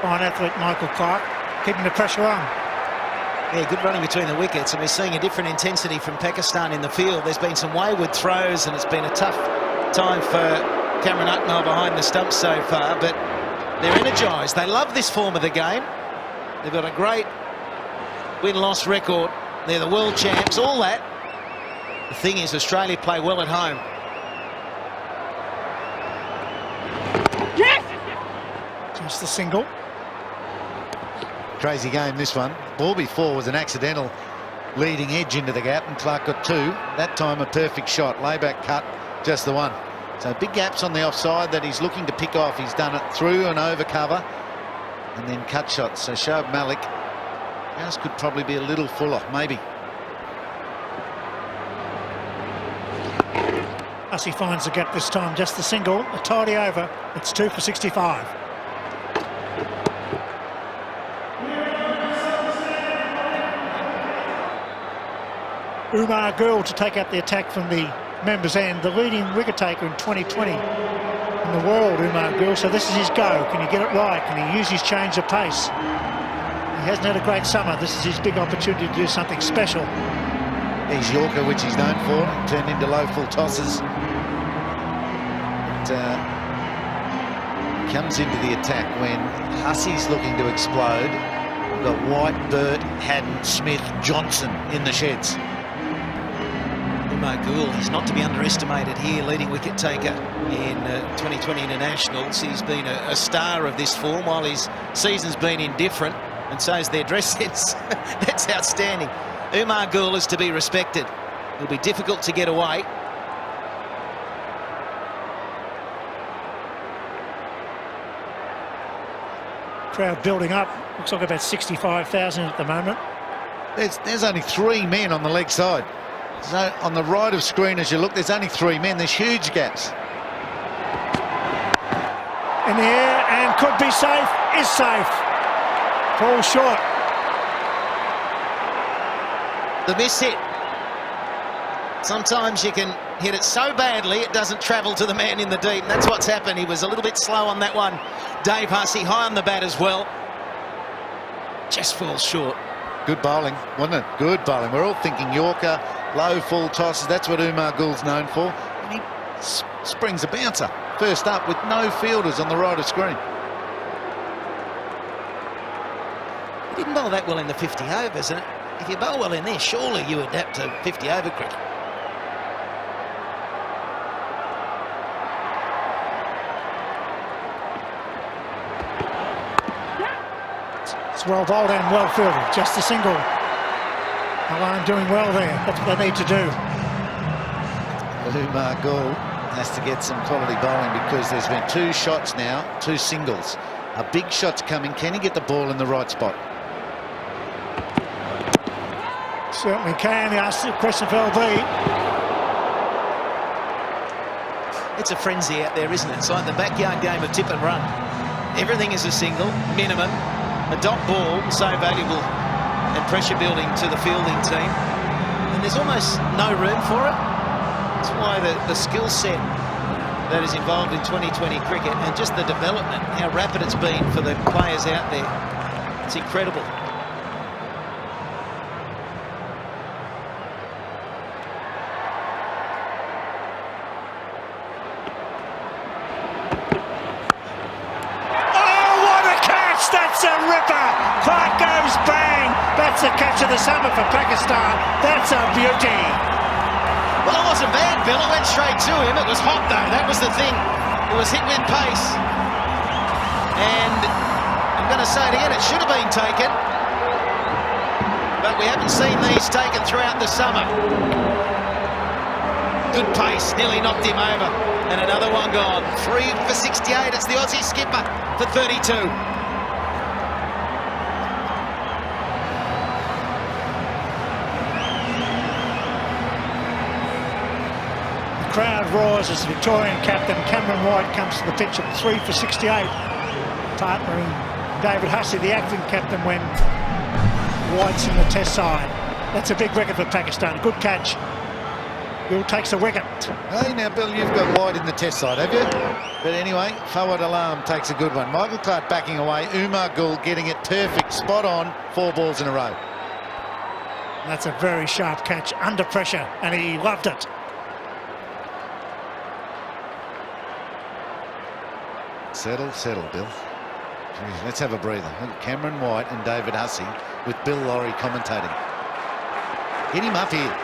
[SPEAKER 10] Fine athlete Michael Clarke, keeping the pressure on.
[SPEAKER 2] Yeah, good running between the wickets, and we're seeing a different intensity from Pakistan in the field. There's been some wayward throws, and it's been a tough time for Cameron Akmal behind the stumps so far, but they're energised. They love this form of the game. They've got a great win-loss record. They're the world champs, all that. The thing is, Australia play well at home.
[SPEAKER 10] Yes! Just a single.
[SPEAKER 3] Crazy game, this one. Ball before was an accidental leading edge into the gap, and Clarke got two. That time a perfect shot. Layback cut, just the one. So big gaps on the offside that he's looking to pick off. He's done it through and over cover, and then cut shots. So Shoaib Malik, ours could probably be a little fuller, maybe.
[SPEAKER 10] Hussey finds the gap this time, just the single, a tidy over. It's 2 for 65. Umar Gul to take up the attack from the members' end, the leading wicket taker in 2020 in the world, Umar Gul. So this is his go. Can he get it right? Can he use his change of pace? He hasn't had a great summer. This is his big opportunity to do something special.
[SPEAKER 3] He's Yorker, which he's known for, turned into low full tosses. But, comes into the attack when Hussey's looking to explode. We've got White, Burt, Haddon, Smith, Johnson in the sheds.
[SPEAKER 2] Umar Gul, he's not to be underestimated here, leading wicket taker in 2020 internationals. He's been a star of this form while his season's been indifferent, and so is their dress sense. That's outstanding. Umar Gul is to be respected. It'll be difficult to get away.
[SPEAKER 10] Crowd building up. Looks like about 65,000 at the moment.
[SPEAKER 3] There's only 3 men on the leg side. So on the right of screen as you look, there's only 3 men. There's huge gaps.
[SPEAKER 10] In the air, and could be safe. Is safe. Falls short.
[SPEAKER 2] The miss hit. Sometimes you can hit it so badly it doesn't travel to the man in the deep. And that's what's happened. He was a little bit slow on that one. Dave Hussey high on the bat as well. Just falls short.
[SPEAKER 3] Good bowling, wasn't it? Good bowling. We're all thinking Yorker, low full tosses. That's what Umar Gul's known for. And he springs a bouncer first up with no fielders on the right of screen.
[SPEAKER 2] He didn't bowl that well in the 50 overs. And if you bowl well in there, surely you adapt to 50 over cricket.
[SPEAKER 10] It's well bowled and well fielded. Just a single. Alarm doing well there. That's what they need to do.
[SPEAKER 3] Umar Gul has to get some quality bowling because there's been 2 shots now, 2 singles. A big shot's coming. Can he get the ball in the right spot?
[SPEAKER 10] Certainly can. Ask the question for LB.
[SPEAKER 2] It's a frenzy out there, isn't it? It's like the backyard game of tip and run. Everything is a single, minimum. A dot ball, so valuable and pressure building to the fielding team. And there's almost no room for it. That's why the skill set that is involved in 2020 cricket and just the development, how rapid it's been for the players out there. It's incredible.
[SPEAKER 10] That's a ripper. Clarke goes bang. That's the catch of the summer for Pakistan. That's a beauty.
[SPEAKER 2] Well, it wasn't bad, Bill. It went straight to him. It was hot, though. That was the thing. It was hit with pace. And I'm going to say it again, it should have been taken. But we haven't seen these taken throughout the summer. Good pace. Nearly knocked him over. And another one gone. 3 for 68. It's the Aussie skipper for 32.
[SPEAKER 10] Crowd roars as Victorian captain Cameron White comes to the pitch at 3 for 68, partnering David Hussey, the acting captain, when White's in the test side. That's a big record for Pakistan. Good catch. Bill takes a wicket.
[SPEAKER 3] Hey, now, Bill, you've got White in the test side, have you? But anyway, Fawad Alam takes a good one. Michael Clarke backing away. Umar Gul getting it perfect, spot on, 4 balls in a row.
[SPEAKER 10] And that's a very sharp catch under pressure, and he loved it.
[SPEAKER 3] Settle, settle, Bill. Jeez, let's have a breather. Cameron White and David Hussey with Bill Laurie commentating. Hit him up here.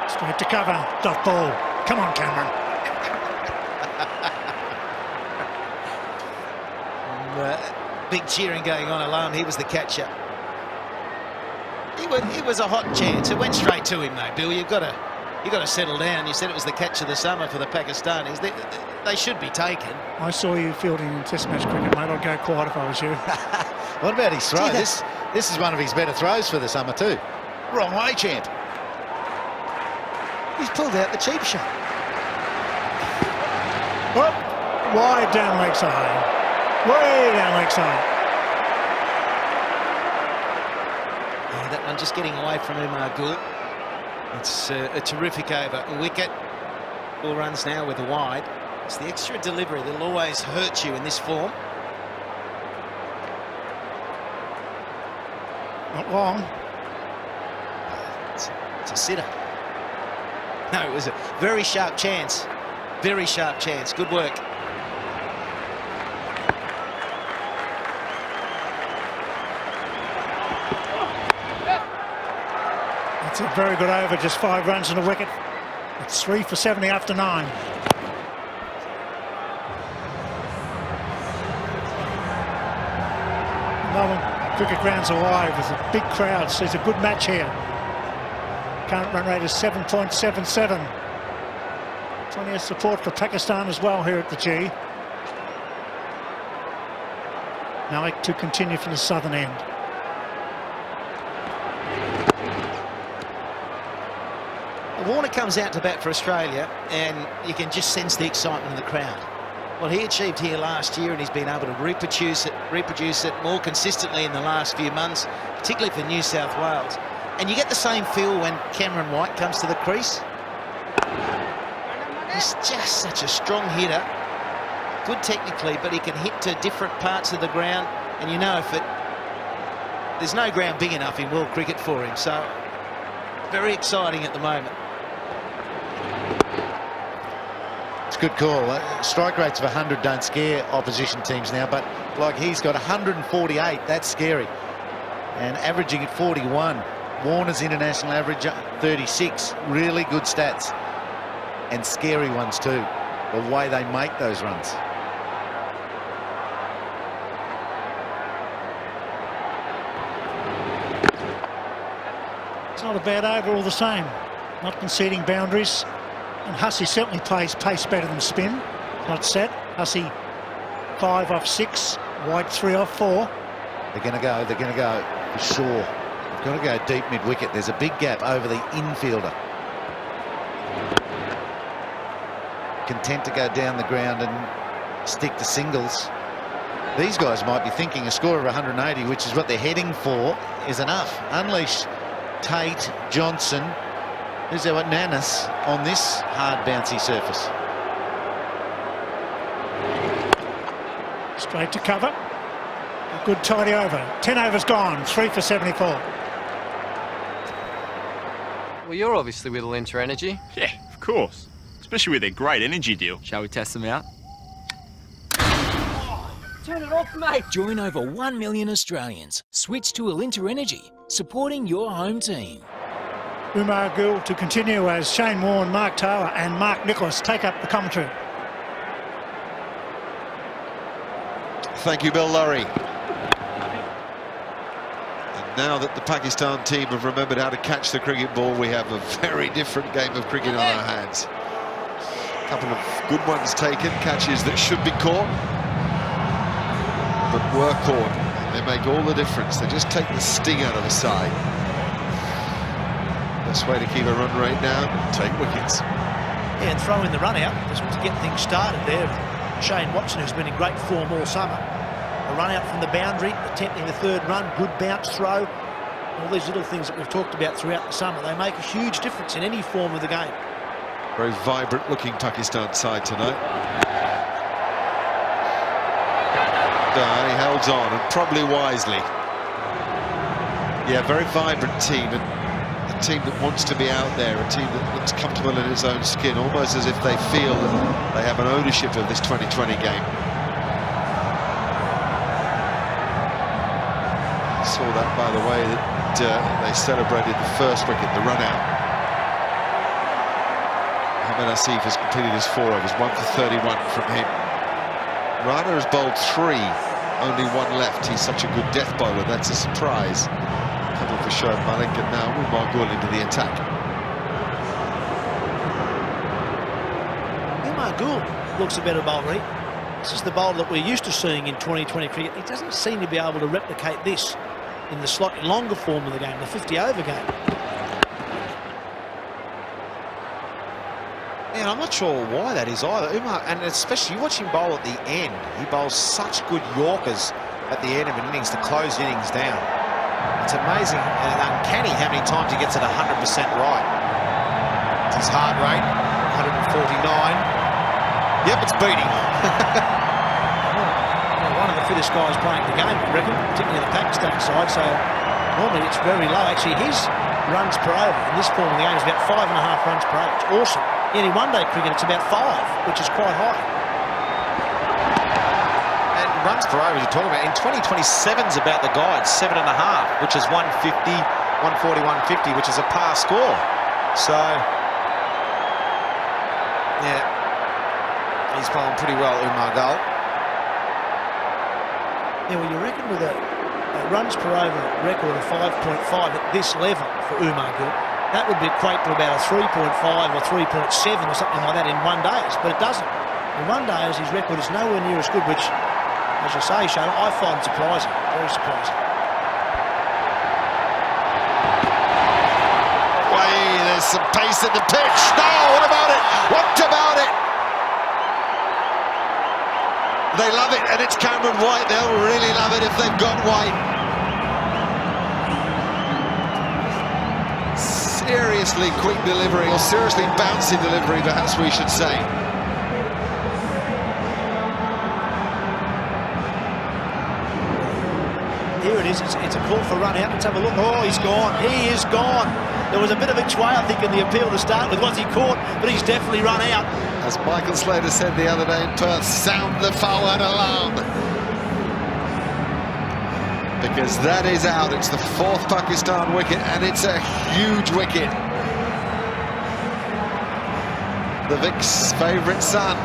[SPEAKER 10] Straight to cover. Dot ball. Come on, Cameron.
[SPEAKER 2] Big cheering going on. Alarm. He was the catcher. It was a hot chance. It went straight to him, though. Bill, you've got to settle down. You said it was the catch of the summer for the Pakistanis. They should be taken.
[SPEAKER 10] I saw you fielding in Test match cricket, mate. I'd go quiet if I was you.
[SPEAKER 3] What about his throw? This is one of his better throws for the summer too. Wrong way, champ.
[SPEAKER 2] He's pulled out the cheap shot.
[SPEAKER 10] Oh, wide down leg side. Way down leg side.
[SPEAKER 2] Oh, that one just getting away from Umar Gul. It's a terrific over. A wicket. 4 runs now with a wide. It's the extra delivery that'll always hurt you in this form.
[SPEAKER 10] Not long.
[SPEAKER 2] It's a sitter. No, it was a very sharp chance. Very sharp chance. Good work.
[SPEAKER 10] That's a very good over. Just 5 runs and a wicket. It's 3 for 70 after 9. Melbourne Cricket Ground's alive. There's a big crowd, so it's a good match here. Current run rate is 7.77. Plenty of support for Pakistan as well here at the G. Malik to continue from the southern end.
[SPEAKER 2] Warner comes out to bat for Australia, and you can just sense the excitement in the crowd. What he achieved here last year, and he's been able to reproduce it more consistently in the last few months, particularly for New South Wales. And you get the same feel when Cameron White comes to the crease. He's just such a strong hitter. Good technically, but he can hit to different parts of the ground. And you know, there's no ground big enough in world cricket for him. So, very exciting at the moment.
[SPEAKER 3] It's a good call. Strike rates of 100 don't scare opposition teams now, but like he's got 148, that's scary. And averaging at 41. Warner's international average 36. Really good stats. And scary ones too. The way they make those runs.
[SPEAKER 10] It's not a bad over all the same. Not conceding boundaries. And Hussey certainly plays pace better than spin. Not set. Hussey 5 off 6. White 3 off 4.
[SPEAKER 3] They're going to go for sure. They've got to go deep mid-wicket. There's a big gap over the infielder. Content to go down the ground and stick to singles. These guys might be thinking a score of 180, which is what they're heading for, is enough. Unleash Tate, Johnson, who's our Nanas on this hard bouncy surface.
[SPEAKER 10] Straight to cover. A good tidy over. 10 overs gone. 3 for 74.
[SPEAKER 11] Well, you're obviously with Alinta Energy.
[SPEAKER 12] Yeah, of course. Especially with their great energy deal.
[SPEAKER 11] Shall we test them out?
[SPEAKER 13] Turn it off, mate. Join over 1 million Australians. Switch to Alinta Energy, supporting your home team.
[SPEAKER 10] Umar Gul to continue as Shane Warne, Mark Taylor and Mark Nicholas take up the commentary.
[SPEAKER 14] Thank you, Bill Laurie. And now that the Pakistan team have remembered how to catch the cricket ball, we have a very different game of cricket on our hands. A couple of good ones taken, catches that should be caught, but were caught. They make all the difference. They just take the sting out of the side. Best way to keep a run rate down, take wickets.
[SPEAKER 5] Yeah, and throw in the run out just to get things started there. Shane Watson, who's been in great form all summer. A run out from the boundary, attempting the 3rd run, good bounce throw. All these little things that we've talked about throughout the summer, they make a huge difference in any form of the game.
[SPEAKER 14] Very vibrant looking Pakistan side tonight. He holds on, and probably wisely. Yeah, very vibrant team, and a team that wants to be out there, a team that looks comfortable in its own skin, almost as if they feel that they have an ownership of this 2020 game. I saw that by the way that they celebrated the first wicket, the run out. Mohamed Asif has completed his 4 overs, 1 for 31 from him. Rana has bowled 3, only 1 left. He's such a good death bowler, that's a surprise. Coming for Shoaib Malik, and now Umar Gul into the attack.
[SPEAKER 5] Umar Gul looks a better bowler. This is the bowler that we're used to seeing in 2020 cricket. He doesn't seem to be able to replicate this in the slightly longer form of the game, the 50-over game.
[SPEAKER 6] Yeah, I'm not sure why that is either. Umar, and especially you watch him bowl at the end. He bowls such good Yorkers at the end of an innings to close innings down. It's amazing and uncanny how many times he gets it 100% right. His heart rate, 149. Yep, it's beating.
[SPEAKER 5] One of the fittest guys playing the game, I reckon, particularly the Pakistan side, so normally it's very low. Actually, his runs per over in this form of the game is about 5.5 runs per over. It's awesome. In one-day cricket, it's about 5, which is quite high.
[SPEAKER 6] And runs per over you're talking about, in 2027's about the guide, 7.5, which is 150, 140, 150, which is a par score. So, yeah, he's playing pretty well, Umar Gul.
[SPEAKER 5] Yeah, well, you reckon with a runs per over record of 5.5 at this level for Umar Gul, that would equate to about a 3.5 or 3.7 or something like that in 1 days, but it doesn't. In 1 days, his record is nowhere near as good, which, as you say, Shane, I find surprising, very surprising.
[SPEAKER 14] There's some pace in the pitch. No, what about it? What about it? They love it, and it's Cameron White. They'll really love it if they've got White. Seriously quick delivery, or seriously bouncy delivery, perhaps we should say.
[SPEAKER 5] Here it is, it's a call for run out. Let's have a look. Oh, he's gone. He is gone. There was a bit of each way, I think, in the appeal to start with. Was he caught? But he's definitely run out.
[SPEAKER 14] As Michael Slater said the other day in Perth, sound the forward alarm. Because that is out. It's the 4th Pakistan wicket, and it's a huge wicket. The Vic's favourite son.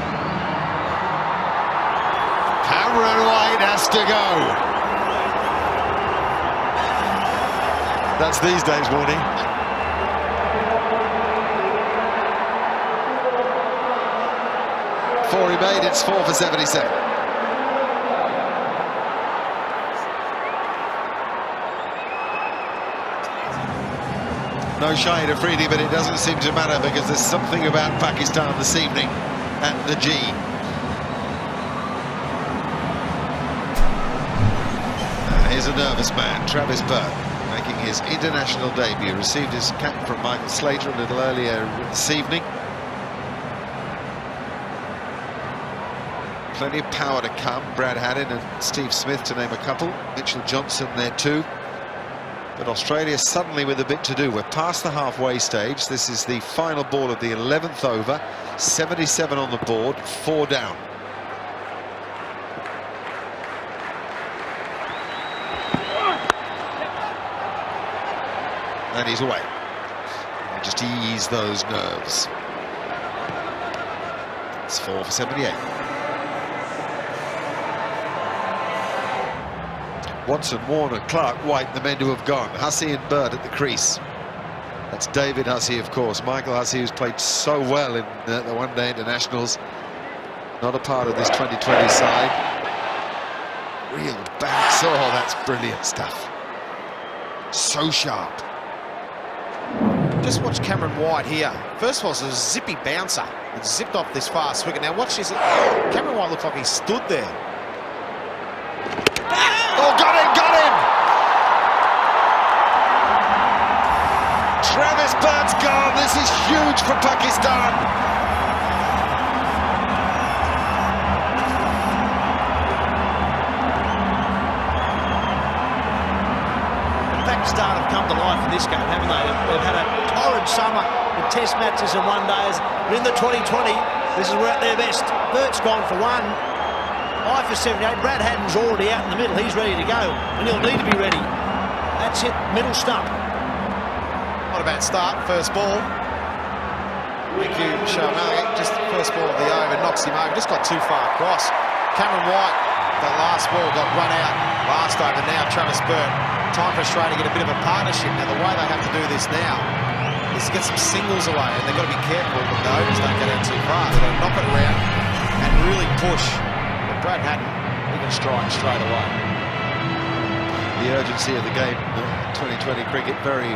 [SPEAKER 14] Cameron White has to go. That's these days, Warnie. Four he made, it's 4 for 77. No shade of Afridi, but it doesn't seem to matter because there's something about Pakistan this evening at the G. Here's a nervous man, Travis Burt, making his international debut. Received his cap from Michael Slater a little earlier this evening. Plenty of power to come. Brad Haddin and Steve Smith, to name a couple. Mitchell Johnson there too. But Australia suddenly with a bit to do. We're past the halfway stage. This is the final ball of the 11th over. 77 on the board, 4 down. And he's away. And just ease those nerves. It's 4 for 78. Watson, Warner, Clarke, White, the men who have gone. Hussey and Bird at the crease. That's David Hussey, of course. Michael Hussey, who's played so well in the one-day internationals. Not a part of this 2020 side. Real backs. Oh, that's brilliant stuff. So sharp.
[SPEAKER 6] Just watch Cameron White here. First of all, it's a zippy bouncer. It zipped off this fast wicket. Now watch this. Cameron White looked like he stood there. Oh, got him, got him!
[SPEAKER 14] Travis Burt's gone. This is huge for Pakistan.
[SPEAKER 5] Pakistan this game, haven't they? They've had a torrid summer with test matches and one-days. But in the 2020, this is where at their best. Burt's gone for 1. 5 for 78. Brad Haddin's already out in the middle. He's ready to go, and he'll need to be ready. That's it, middle stump.
[SPEAKER 6] Not a bad start, first ball. Thank you, Sean. Just the first ball of the over, knocks him over. Just got too far across. Cameron White, the last ball, got run out last over. Now Travis Burt. Time for Australia to get a bit of a partnership. Now the way they have to do this now is to get some singles away, and they've got to be careful that the overs don't get out too far. They've got to knock it around and really push. But Brad Haddin, he can strike straight away.
[SPEAKER 14] The urgency of the game, 2020 cricket, very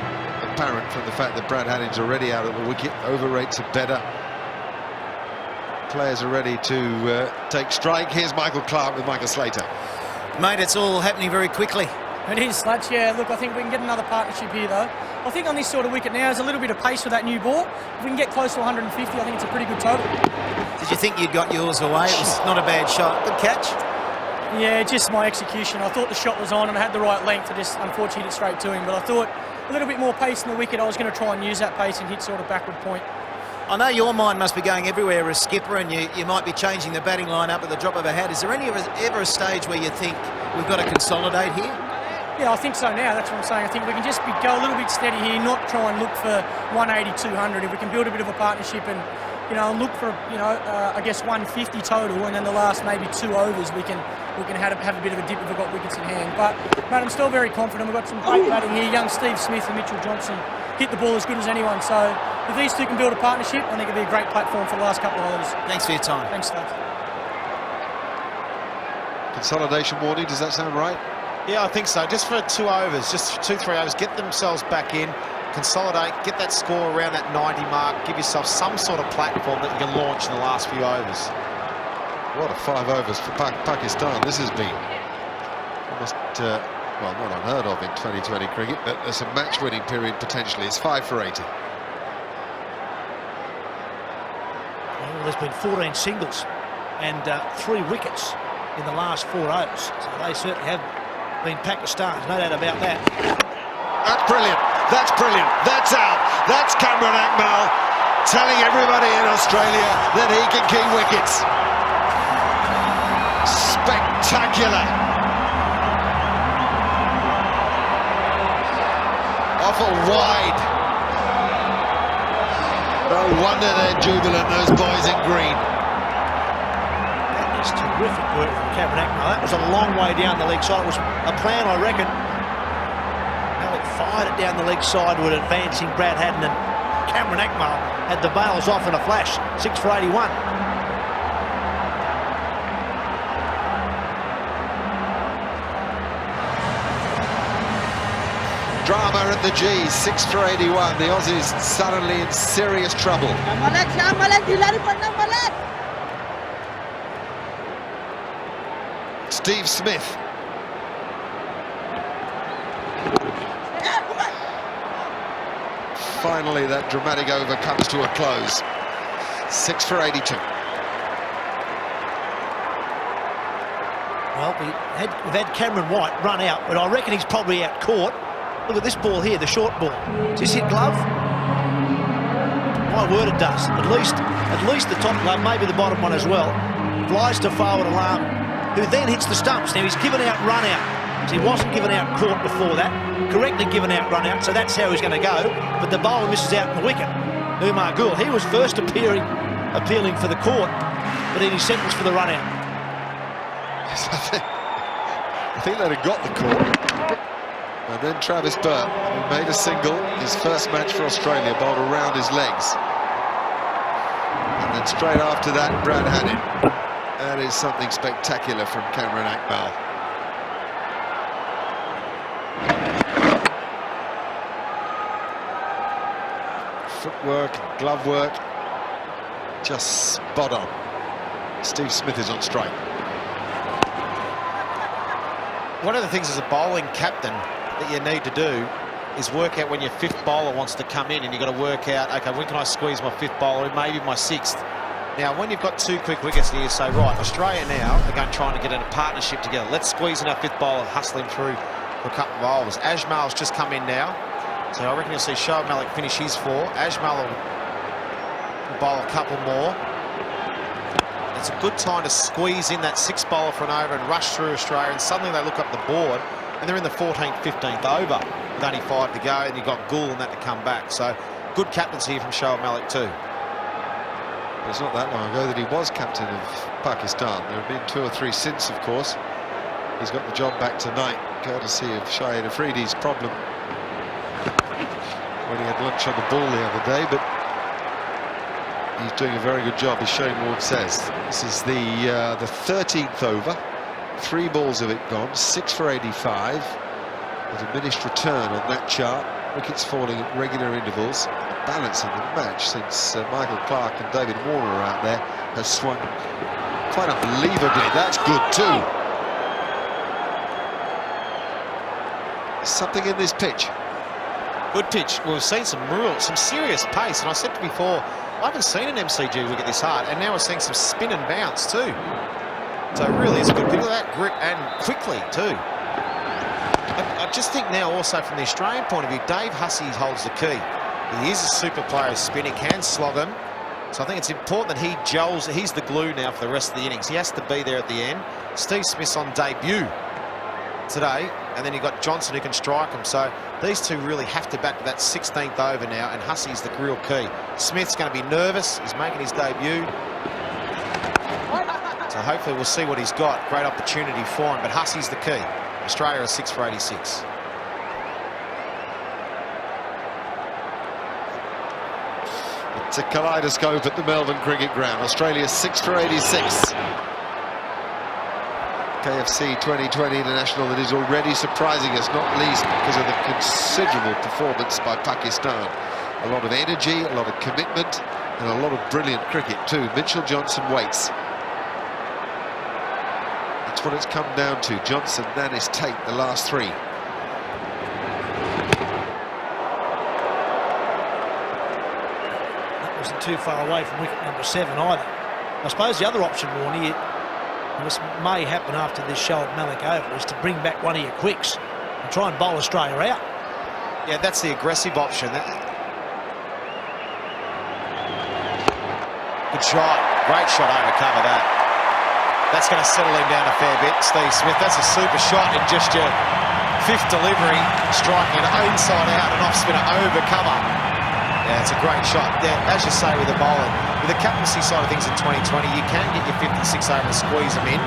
[SPEAKER 14] apparent from the fact that Brad Haddin's already out of the wicket. Over rates are better. Players are ready to take strike. Here's Michael Clarke with Michael Slater.
[SPEAKER 2] Mate, it's all happening very quickly.
[SPEAKER 9] It is, Sludge, yeah. Look, I think we can get another partnership here, though. I think on this sort of wicket now, there's a little bit of pace with that new ball. If we can get close to 150, I think it's a pretty good total.
[SPEAKER 2] Did you think you'd got yours away? It was not a bad shot. Good catch.
[SPEAKER 9] Yeah, just my execution. I thought the shot was on and I had the right length. I just unfortunately hit it straight to him. But I thought a little bit more pace in the wicket. I was going to try and use that pace and hit sort of backward point.
[SPEAKER 2] I know your mind must be going everywhere as skipper, and you might be changing the batting line up at the drop of a hat. Is there ever a stage where you think we've got to consolidate here?
[SPEAKER 9] Yeah, I think so now. That's what I'm saying. I think we can just go a little bit steady here, not try and look for 180, 200. If we can build a bit of a partnership and, look for, I guess 150 total, and then the last maybe 2 overs we can have a bit of a dip if we've got wickets in hand. But, mate, I'm still very confident. We've got some great batting here. Young Steve Smith and Mitchell Johnson hit the ball as good as anyone. So if these two can build a partnership, I think it'll be a great platform for the last couple of overs.
[SPEAKER 2] Thanks for your time.
[SPEAKER 9] Thanks, Steve.
[SPEAKER 14] Consolidation warning, does that sound right?
[SPEAKER 6] Yeah, I think so. Just for 2 overs, just 2-3 overs, get themselves back in, consolidate, get that score around that 90 mark, give yourself some sort of platform that you can launch in the last few overs.
[SPEAKER 14] What a 5 overs for Pakistan this has been. Almost, well, not unheard of in 2020 cricket, but there's a match-winning period potentially. It's 5 for 80.
[SPEAKER 5] Well, there's been 14 singles and 3 wickets in the last 4 overs. So they certainly have been Pakistan's, no doubt about that.
[SPEAKER 14] That's brilliant. That's brilliant. That's out. That's Cameron Akmal telling everybody in Australia that he can keep wickets. Spectacular. Off a wide. No wonder they're jubilant, those boys in green.
[SPEAKER 5] That is terrific work from Cameron Akmal. That was a long way down the leg side. It was a plan, I reckon. Malik fired it down the leg side with advancing Brad Haddin, and Cameron Akmal had the bails off in a flash. 6 for 81.
[SPEAKER 14] Drama at the G, 6 for 81. The Aussies suddenly in serious trouble. Steve Smith. Finally, that dramatic over comes to a close. 6 for 82.
[SPEAKER 5] Well, we've had Cameron White run out, but I reckon he's probably out caught. Look at this ball here, the short ball. Does this hit glove? My word, it does. At least the top glove, maybe the bottom one as well. Flies to forward alarm, who then hits the stumps. Now he's given out run out. So he wasn't given out caught before that. Correctly given out run out, so that's how he's going to go. But the bowler misses out in the wicket. Umar Gul, he was first appealing for the caught, but then he sentenced for the run out.
[SPEAKER 14] I think they'd have got the caught. And then Travis Burt, who made a single, his first match for Australia, bowled around his legs. And then straight after that, Brad Haddin. That is something spectacular from Cameron Akmal. Footwork, glove work, just spot on. Steve Smith is on strike.
[SPEAKER 6] One of the things as a bowling captain that you need to do is work out when your 5th bowler wants to come in, and you've got to work out, okay, when can I squeeze my 5th bowler in, maybe my 6th. Now, when you've got 2 quick wickets, you say, right, Australia now are going trying to get in a partnership together. Let's squeeze in our 5th bowler, hustle him through for a couple of overs. Ajmal's just come in now. So I reckon you'll see Shoaib Malik finish his 4. Ajmal will bowl a couple more. It's a good time to squeeze in that 6th bowler for an over and rush through Australia, and suddenly they look up the board and they're in the 14th, 15th over with only 5 to go, and you've got Gould and that to come back. So good captaincy here from Shoaib Malik too.
[SPEAKER 14] It's not that long ago that he was captain of Pakistan. There have been 2 or 3 since, of course. He's got the job back tonight, courtesy of Shahid Afridi's problem when he had lunch on the ball the other day, but he's doing a very good job, as Shane Warne says. This is the 13th over. 3 balls of it gone, 6 for 85. A diminished return on that chart. Wickets falling at regular intervals. Balance in the match since Michael Clarke and David Warner are out there has swung quite unbelievably. That's good too. Something in this pitch.
[SPEAKER 6] Good pitch. Well, we've seen some serious pace, and I said before, I haven't seen an MCG wicket this hard, and now we're seeing some spin and bounce too. So it really is a good pitch. Look at that grip, and quickly too. I just think now also from the Australian point of view, Dave Hussey holds the key. He is a super player of spin, he can slog him. So I think it's important that he gels. He's the glue now for the rest of the innings. He has to be there at the end. Steve Smith's on debut today, and then you've got Johnson who can strike him. So these two really have to bat to that 16th over now, and Hussey's the real key. Smith's going to be nervous. He's making his debut. So hopefully we'll see what he's got. Great opportunity for him, but Hussey's the key. Australia are 6 for 86.
[SPEAKER 14] It's a kaleidoscope at the Melbourne Cricket Ground. Australia 6 for 86. KFC 2020 International that is already surprising us, not least because of the considerable performance by Pakistan. A lot of energy, a lot of commitment, and a lot of brilliant cricket too. Mitchell Johnson waits. That's what it's come down to. Johnson, Nanis, Tate, the last 3.
[SPEAKER 5] Wasn't too far away from wicket number 7 either. I suppose the other option, Warnie, and this may happen after this Shoaib Malik over, is to bring back one of your quicks and try and bowl Australia out.
[SPEAKER 6] Yeah, that's the aggressive option. Good shot. Great shot over cover that. That's going to settle him down a fair bit, Steve Smith. That's a super shot in just your 5th delivery, striking it inside out and off spinner over cover. Yeah, it's a great shot. Yeah, as you say with the bowling, with the captaincy side of things in 2020, you can get your 5th and 6th over and squeeze them in.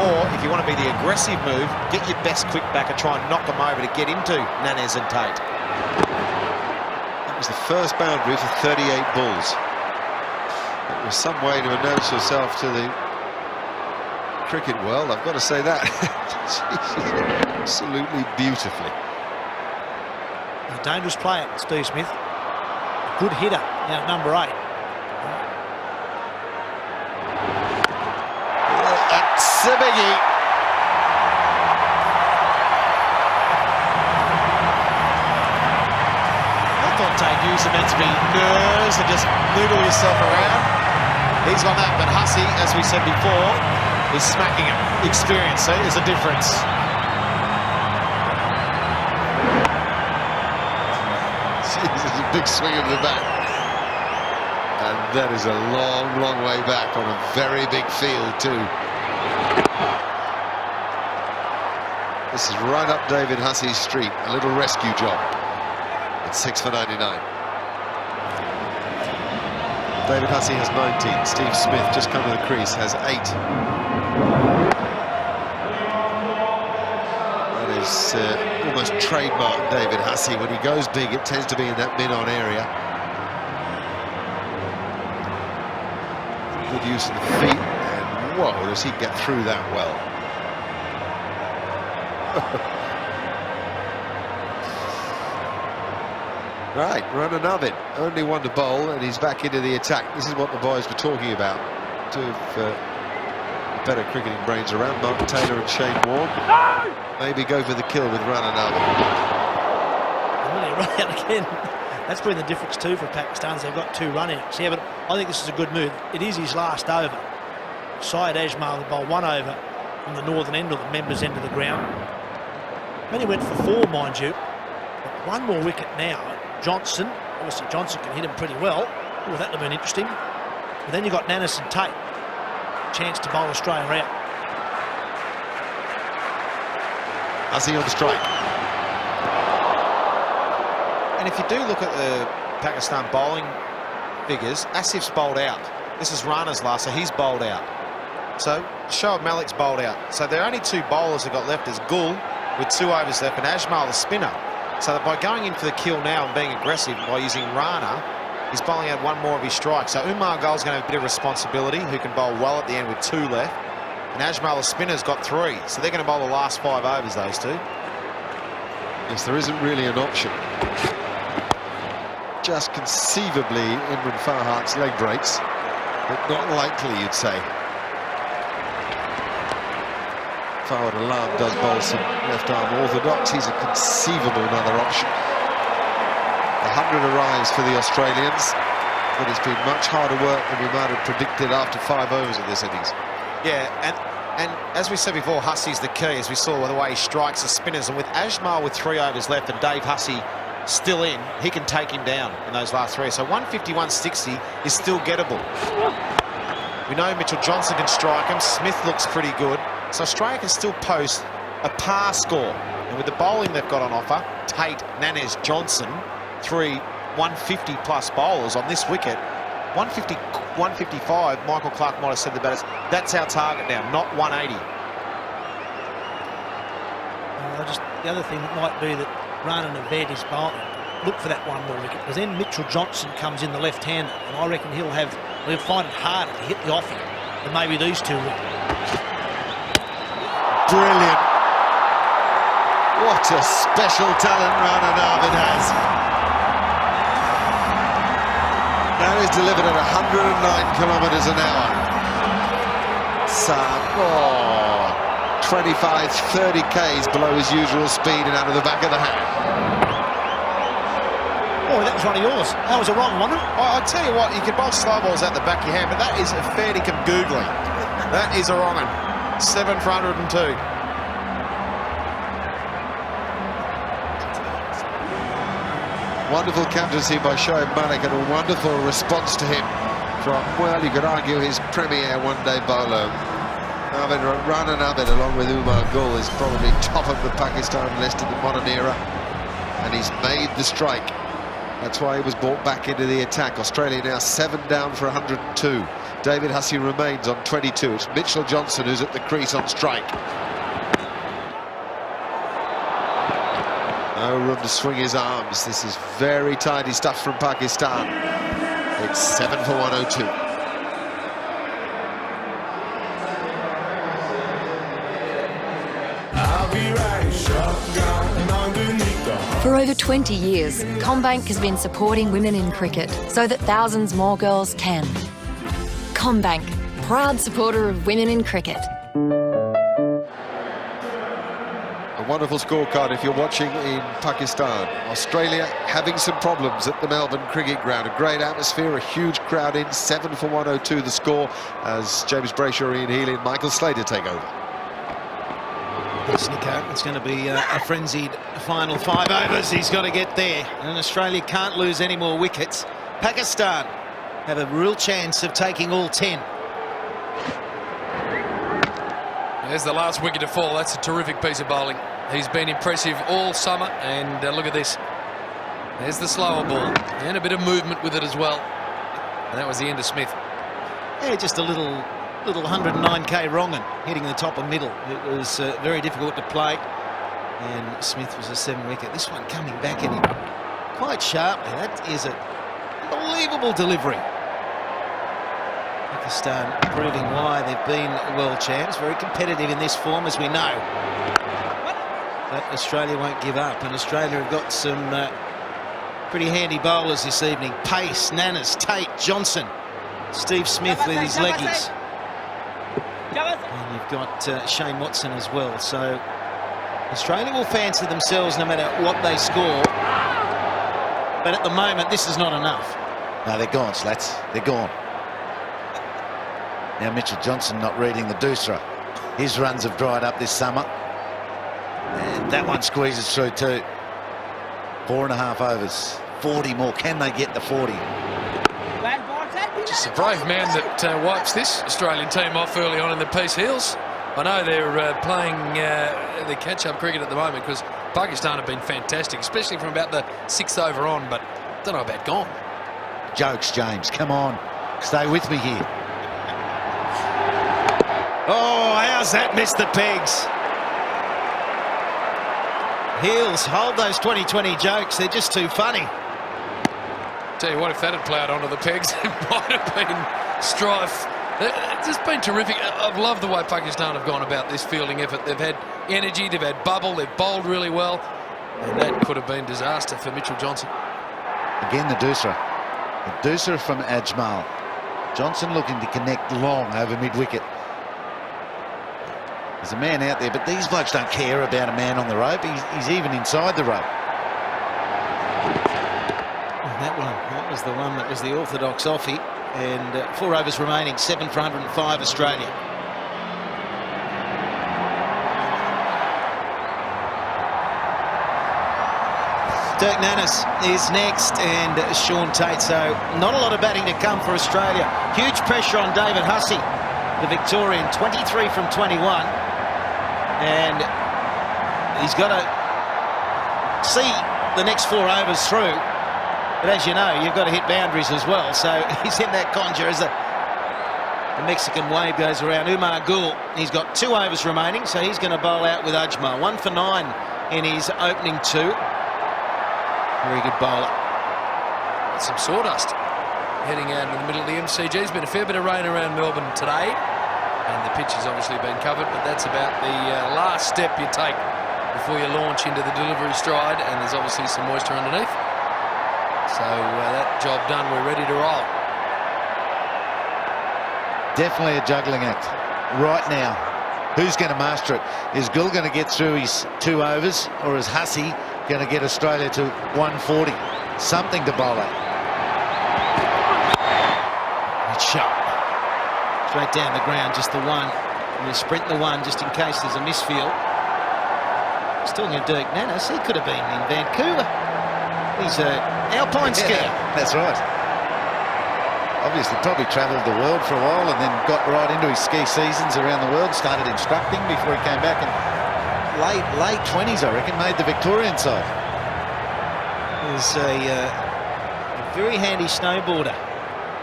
[SPEAKER 6] Or, if you want to be the aggressive move, get your best quick back and try and knock them over to get into Nanes and Tate.
[SPEAKER 14] That was the first boundary for 38 balls. It was some way to announce yourself to the cricket world, I've got to say that. Absolutely beautifully.
[SPEAKER 5] A dangerous player, Steve Smith. Good hitter now at number 8.
[SPEAKER 14] That's a biggie.
[SPEAKER 6] I thought debuts are meant to be nerves and just noodle yourself around. He's on that, but Hussey, as we said before, is smacking him. Experience, see, there's a difference.
[SPEAKER 14] This is a big swing of the bat. And that is a long, long way back on a very big field too. This is right up David Hussey's street. A little rescue job. It's 6 for 99. David Hussey has 19. Steve Smith, just come to the crease, has 8. That is almost trademark David Hussey. When he goes big, it tends to be in that mid-on area. Good use of the feet, and whoa, does he get through that well. Right, run another. Only 1 to bowl, and he's back into the attack. This is what the boys were talking about. 2 of better cricketing brains around, Mark Taylor and Shane Warne. Maybe go for the kill with run another.
[SPEAKER 5] Really, run out again. That's been the difference too for Pakistan. They've got 2 run-outs. Yeah, but I think this is a good move. It is his last over. Syed Ajmal will bowl 1 over from the northern end or the members' end of the ground. When he went for 4, mind you, One more wicket now. Johnson. Obviously, Johnson can hit him pretty well. Oh, that would have been interesting. But then you've got Nannis and Tate. Chance to bowl Australia out.
[SPEAKER 14] Hussey on strike.
[SPEAKER 6] And if you do look at the Pakistan bowling figures, Asif's bowled out. This is Rana's last, so he's bowled out. So Shoaib Malik's bowled out. So their only two bowlers who've got left is Gul with 2 overs left and Ajmal the spinner. So that by going in for the kill now and being aggressive by using Rana, he's bowling out one more of his strikes. So Umar Gul's going to have a bit of responsibility, who can bowl well at the end with 2 left. And Ajmal the spinner's got 3. So they're going to bowl the last 5 overs, those two.
[SPEAKER 14] Yes, there isn't really an option. Just conceivably Imran Farhat's leg breaks, but not likely, you'd say. Fawad Alam does bowl some left-arm orthodox. He's a conceivable another option. The 100 arrives for the Australians, but it's been much harder work than we might have predicted after 5 overs of this innings.
[SPEAKER 6] Yeah, and as we said before, Hussey's the key, as we saw with the way he strikes the spinners. And with Ajmal with 3 overs left and Dave Hussey still in, he can take him down in those last 3. So 150, 160 is still gettable. We know Mitchell Johnson can strike him. Smith looks pretty good. So Australia can still post a par score. And with the bowling they've got on offer, Tate, Nannes, Johnson, 3 150-plus bowlers on this wicket. 150, 155, Michael Clarke might have said the batters. That's our target now, not 180.
[SPEAKER 5] The other thing that might be that Rana Naved is bowling. Look for that one more wicket, because then Mitchell Johnson comes in the left-hander, and I reckon he'll find it harder to hit the offing than maybe these two will.
[SPEAKER 14] Brilliant. What a special talent Rana Naved has. Now he's delivered at 109 kilometres an hour. Some 25, 30 k's below his usual speed and out of the back of the hand.
[SPEAKER 5] Oh, that was one of yours. That was a wrong one.
[SPEAKER 6] I tell you what, you can bowl slow balls out the back of your hand, but that is a fair dinkum googly. That is a wrong one. 7 for 102.
[SPEAKER 14] Wonderful captaincy by Shoaib Malik and a wonderful response to him from, well, you could argue his premier one-day bowler. Rana Naved, along with Umar Gul, is probably top of the Pakistan list in the modern era, and he's made the strike. That's why he was brought back into the attack. Australia now 7 down for 102. David Hussey remains on 22. It's Mitchell Johnson who's at the crease on strike. No room to swing his arms. This is very tidy stuff from Pakistan. It's 7 for 102.
[SPEAKER 15] For over 20 years, CommBank has been supporting women in cricket so that thousands more girls can. CommBank, proud supporter of women in cricket.
[SPEAKER 14] A wonderful scorecard if you're watching in Pakistan. Australia having some problems at the Melbourne Cricket Ground. A great atmosphere, a huge crowd in. 7 for 102 the score as James Brayshaw, Ian Healy and Michael Slater take over.
[SPEAKER 2] Yes, Nico, it's going to be a frenzied final 5 overs. He's got to get there, and Australia can't lose any more wickets. Pakistan have a real chance of taking all 10.
[SPEAKER 7] There's the last wicket to fall. That's a terrific piece of bowling. He's been impressive all summer, and look at this. There's the slower ball, and a bit of movement with it as well. And that was the end of Smith.
[SPEAKER 2] Yeah, just a little 109k wrong and hitting the top and middle. It was very difficult to play, and Smith was a 7 wicket. This one coming back at him quite sharply. That is an unbelievable delivery. Pakistan proving why they've been world champs. Very competitive in this form, as we know. But Australia won't give up, and Australia have got some pretty handy bowlers this evening. Pace, Nannes, Tate, Johnson, Steve Smith with his leggies. And you've got Shane Watson as well. So Australia will fancy themselves no matter what they score. But at the moment, this is not enough.
[SPEAKER 16] No, they're gone, Slats. They're gone. Now Mitchell Johnson not reading the doosra. His runs have dried up this summer. And that one squeezes through too. 4.5 overs, 40 more. Can they get the 40?
[SPEAKER 7] Just a brave man that wipes this Australian team off early on in the piece. Heels, I know they're playing the catch-up cricket at the moment because Pakistan have been fantastic, especially from about the 6th over on, but I don't know about gone.
[SPEAKER 16] Jokes, James. Come on. Stay with me here.
[SPEAKER 5] Oh, how's that missed the pegs? Heels, hold those 2020 jokes. They're just too funny.
[SPEAKER 7] Tell you what, if that had ploughed onto the pegs, it might have been strife. It's just been terrific. I've loved the way Pakistan have gone about this fielding effort. They've had energy, they've had bubble, they've bowled really well. And that could have been disaster for Mitchell Johnson.
[SPEAKER 16] Again, the Dusra. The Dusra from Ajmal. Johnson looking to connect long over mid-wicket. There's a man out there, but these blokes don't care about a man on the rope. He's even inside the rope.
[SPEAKER 5] That was the one that was the orthodox offie, and 4 overs remaining, 7 for 105 Australia. Dirk Nannes is next, and Sean Tate, so not a lot of batting to come for Australia. Huge pressure on David Hussey, the Victorian, 23 from 21, and he's got to see the next 4 overs through. But as you know, you've got to hit boundaries as well. So he's in that conjure as the Mexican wave goes around. Umar Gul, he's got 2 overs remaining, so he's going to bowl out with Ajmal. 1 for 9 in his opening 2. Very good bowler.
[SPEAKER 7] Some sawdust heading out in the middle of the MCG. There's been a fair bit of rain around Melbourne today, and the pitch has obviously been covered, but that's about the last step you take before you launch into the delivery stride, and there's obviously some moisture underneath. So that job done, we're ready to roll.
[SPEAKER 16] Definitely a juggling act right now. Who's going to master it? Is Gul going to get through his 2 overs, or is Hussey going to get Australia to 140? Something to bowl at.
[SPEAKER 5] Good shot. Straight down the ground, just the one. And you sprint the one just in case there's a misfield. Still in Dirk Nannes, he could have been in Vancouver. He's an alpine skier.
[SPEAKER 16] That's right. Obviously probably travelled the world for a while and then got right into his ski seasons around the world, started instructing before he came back, and late 20s, I reckon, made the Victorian side.
[SPEAKER 5] He's a very handy snowboarder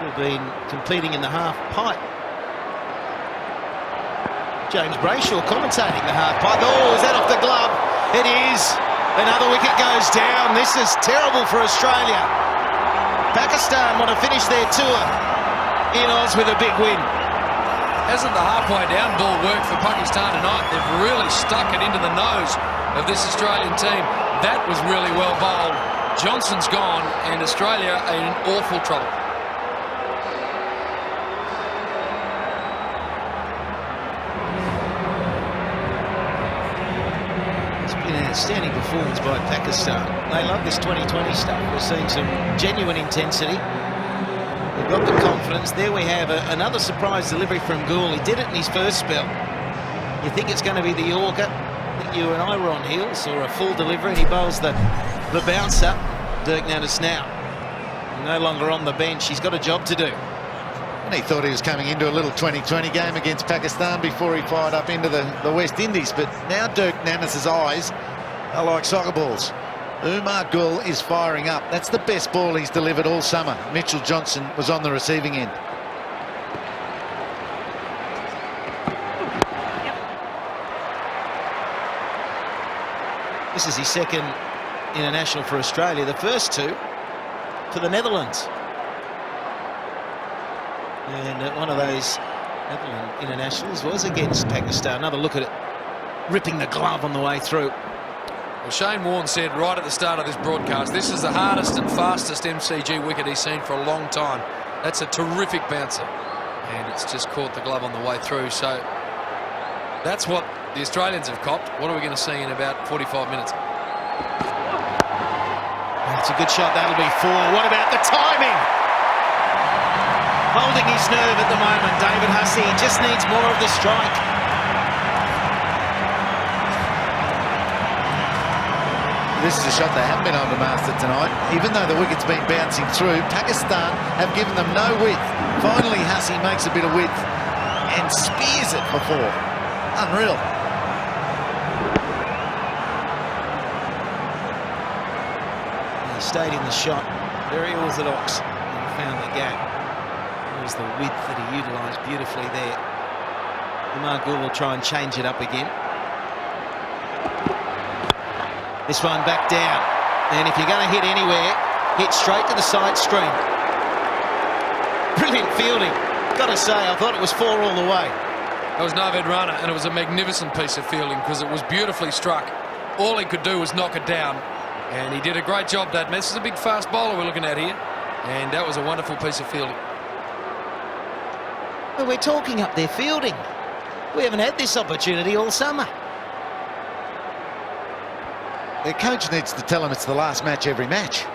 [SPEAKER 5] who's been competing in the half pipe. James Brayshaw commentating the half pipe. Oh, is that off the glove? It is. Another wicket goes down. This is terrible for Australia. Pakistan want to finish their tour in Oz with a big win.
[SPEAKER 7] Hasn't the halfway down ball worked for Pakistan tonight? They've really stuck it into the nose of this Australian team. That was really well bowled. Johnson's gone, and Australia are in awful trouble.
[SPEAKER 5] Outstanding performance by Pakistan. They love this 2020 stuff. We're seeing some genuine intensity. They've got the confidence. There we have another surprise delivery from Gul. He did it in his first spell. You think it's going to be the Yorker? I think you and I were on heels, or a full delivery, and he bowls the bouncer. Dirk Nannes now no longer on the bench. He's got a job to do.
[SPEAKER 16] And he thought he was coming into a little 2020 game against Pakistan before he fired up into the West Indies. But now Dirk Nannes' eyes are like soccer balls. Umar Gul is firing up. That's the best ball he's delivered all summer. Mitchell Johnson was on the receiving end.
[SPEAKER 5] This is his second international for Australia. The first 2 for the Netherlands. And one of those Netherlands internationals was against Pakistan. Another look at it, ripping the glove on the way through.
[SPEAKER 7] Well, Shane Warne said right at the start of this broadcast, this is the hardest and fastest MCG wicket he's seen for a long time. That's a terrific bouncer. And it's just caught the glove on the way through. So that's what the Australians have copped. What are we going to see in about 45 minutes?
[SPEAKER 5] That's a good shot. That'll be 4. What about the timing? Holding his nerve at the moment, David Hussey. He just needs more of the strike.
[SPEAKER 16] this is a shot they haven't been able to master tonight. Even though the wicket's been bouncing through, Pakistan have given them no width. Finally, Hussey makes a bit of width and spears it for 4. Unreal.
[SPEAKER 5] He stayed in the shot, very orthodox, and found the gap. It was the width that he utilised beautifully there. Umar Gul will try and change it up again. This one back down, and if you're going to hit anywhere, hit straight to the side screen. Brilliant fielding. Got to say, I thought it was 4 all the way.
[SPEAKER 7] It was Naveed Rana, and it was a magnificent piece of fielding because it was beautifully struck. All he could do was knock it down, and he did a great job. This is a big fast bowler we're looking at here, and that was a wonderful piece of fielding.
[SPEAKER 5] Well, we're talking up their fielding. We haven't had this opportunity all summer.
[SPEAKER 16] Their coach needs to tell them it's the last match every match.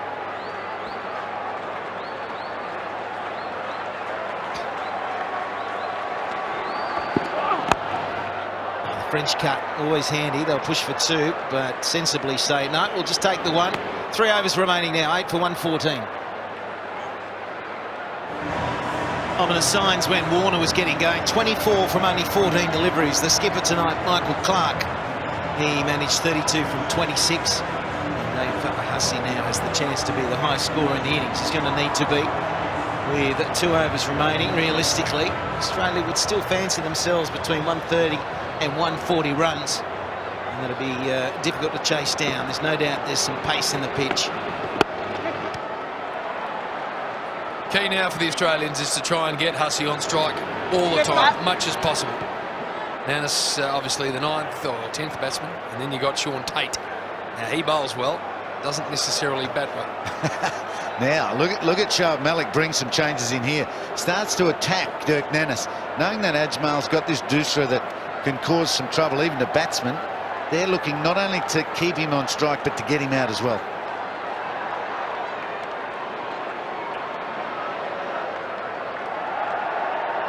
[SPEAKER 5] French cut, always handy. They'll push for 2, but sensibly say, no, we'll just take the 1. 3 overs remaining now, 8 for 114. Ominous signs when Warner was getting going. 24 from only 14 deliveries. The skipper tonight, Michael Clarke, he managed 32 from 26. And Hussey now has the chance to be the highest scorer in the innings. He's going to need to be. With 2 overs remaining, realistically, Australia would still fancy themselves between 130 and 140 runs, and that'll be difficult to chase down. There's no doubt there's some pace in the pitch.
[SPEAKER 7] Key now for the Australians is to try and get Hussey on strike all the time, much as possible. Nannis, obviously the 9th or 10th batsman, and then you got Sean Tate. Now he bowls well, doesn't necessarily bat well.
[SPEAKER 16] Now, look at Shoaib Malik bring some changes in here. Starts to attack Dirk Nannis. Knowing that Ajmal's got this doosra that can cause some trouble even to batsmen, they're looking not only to keep him on strike but to get him out as well.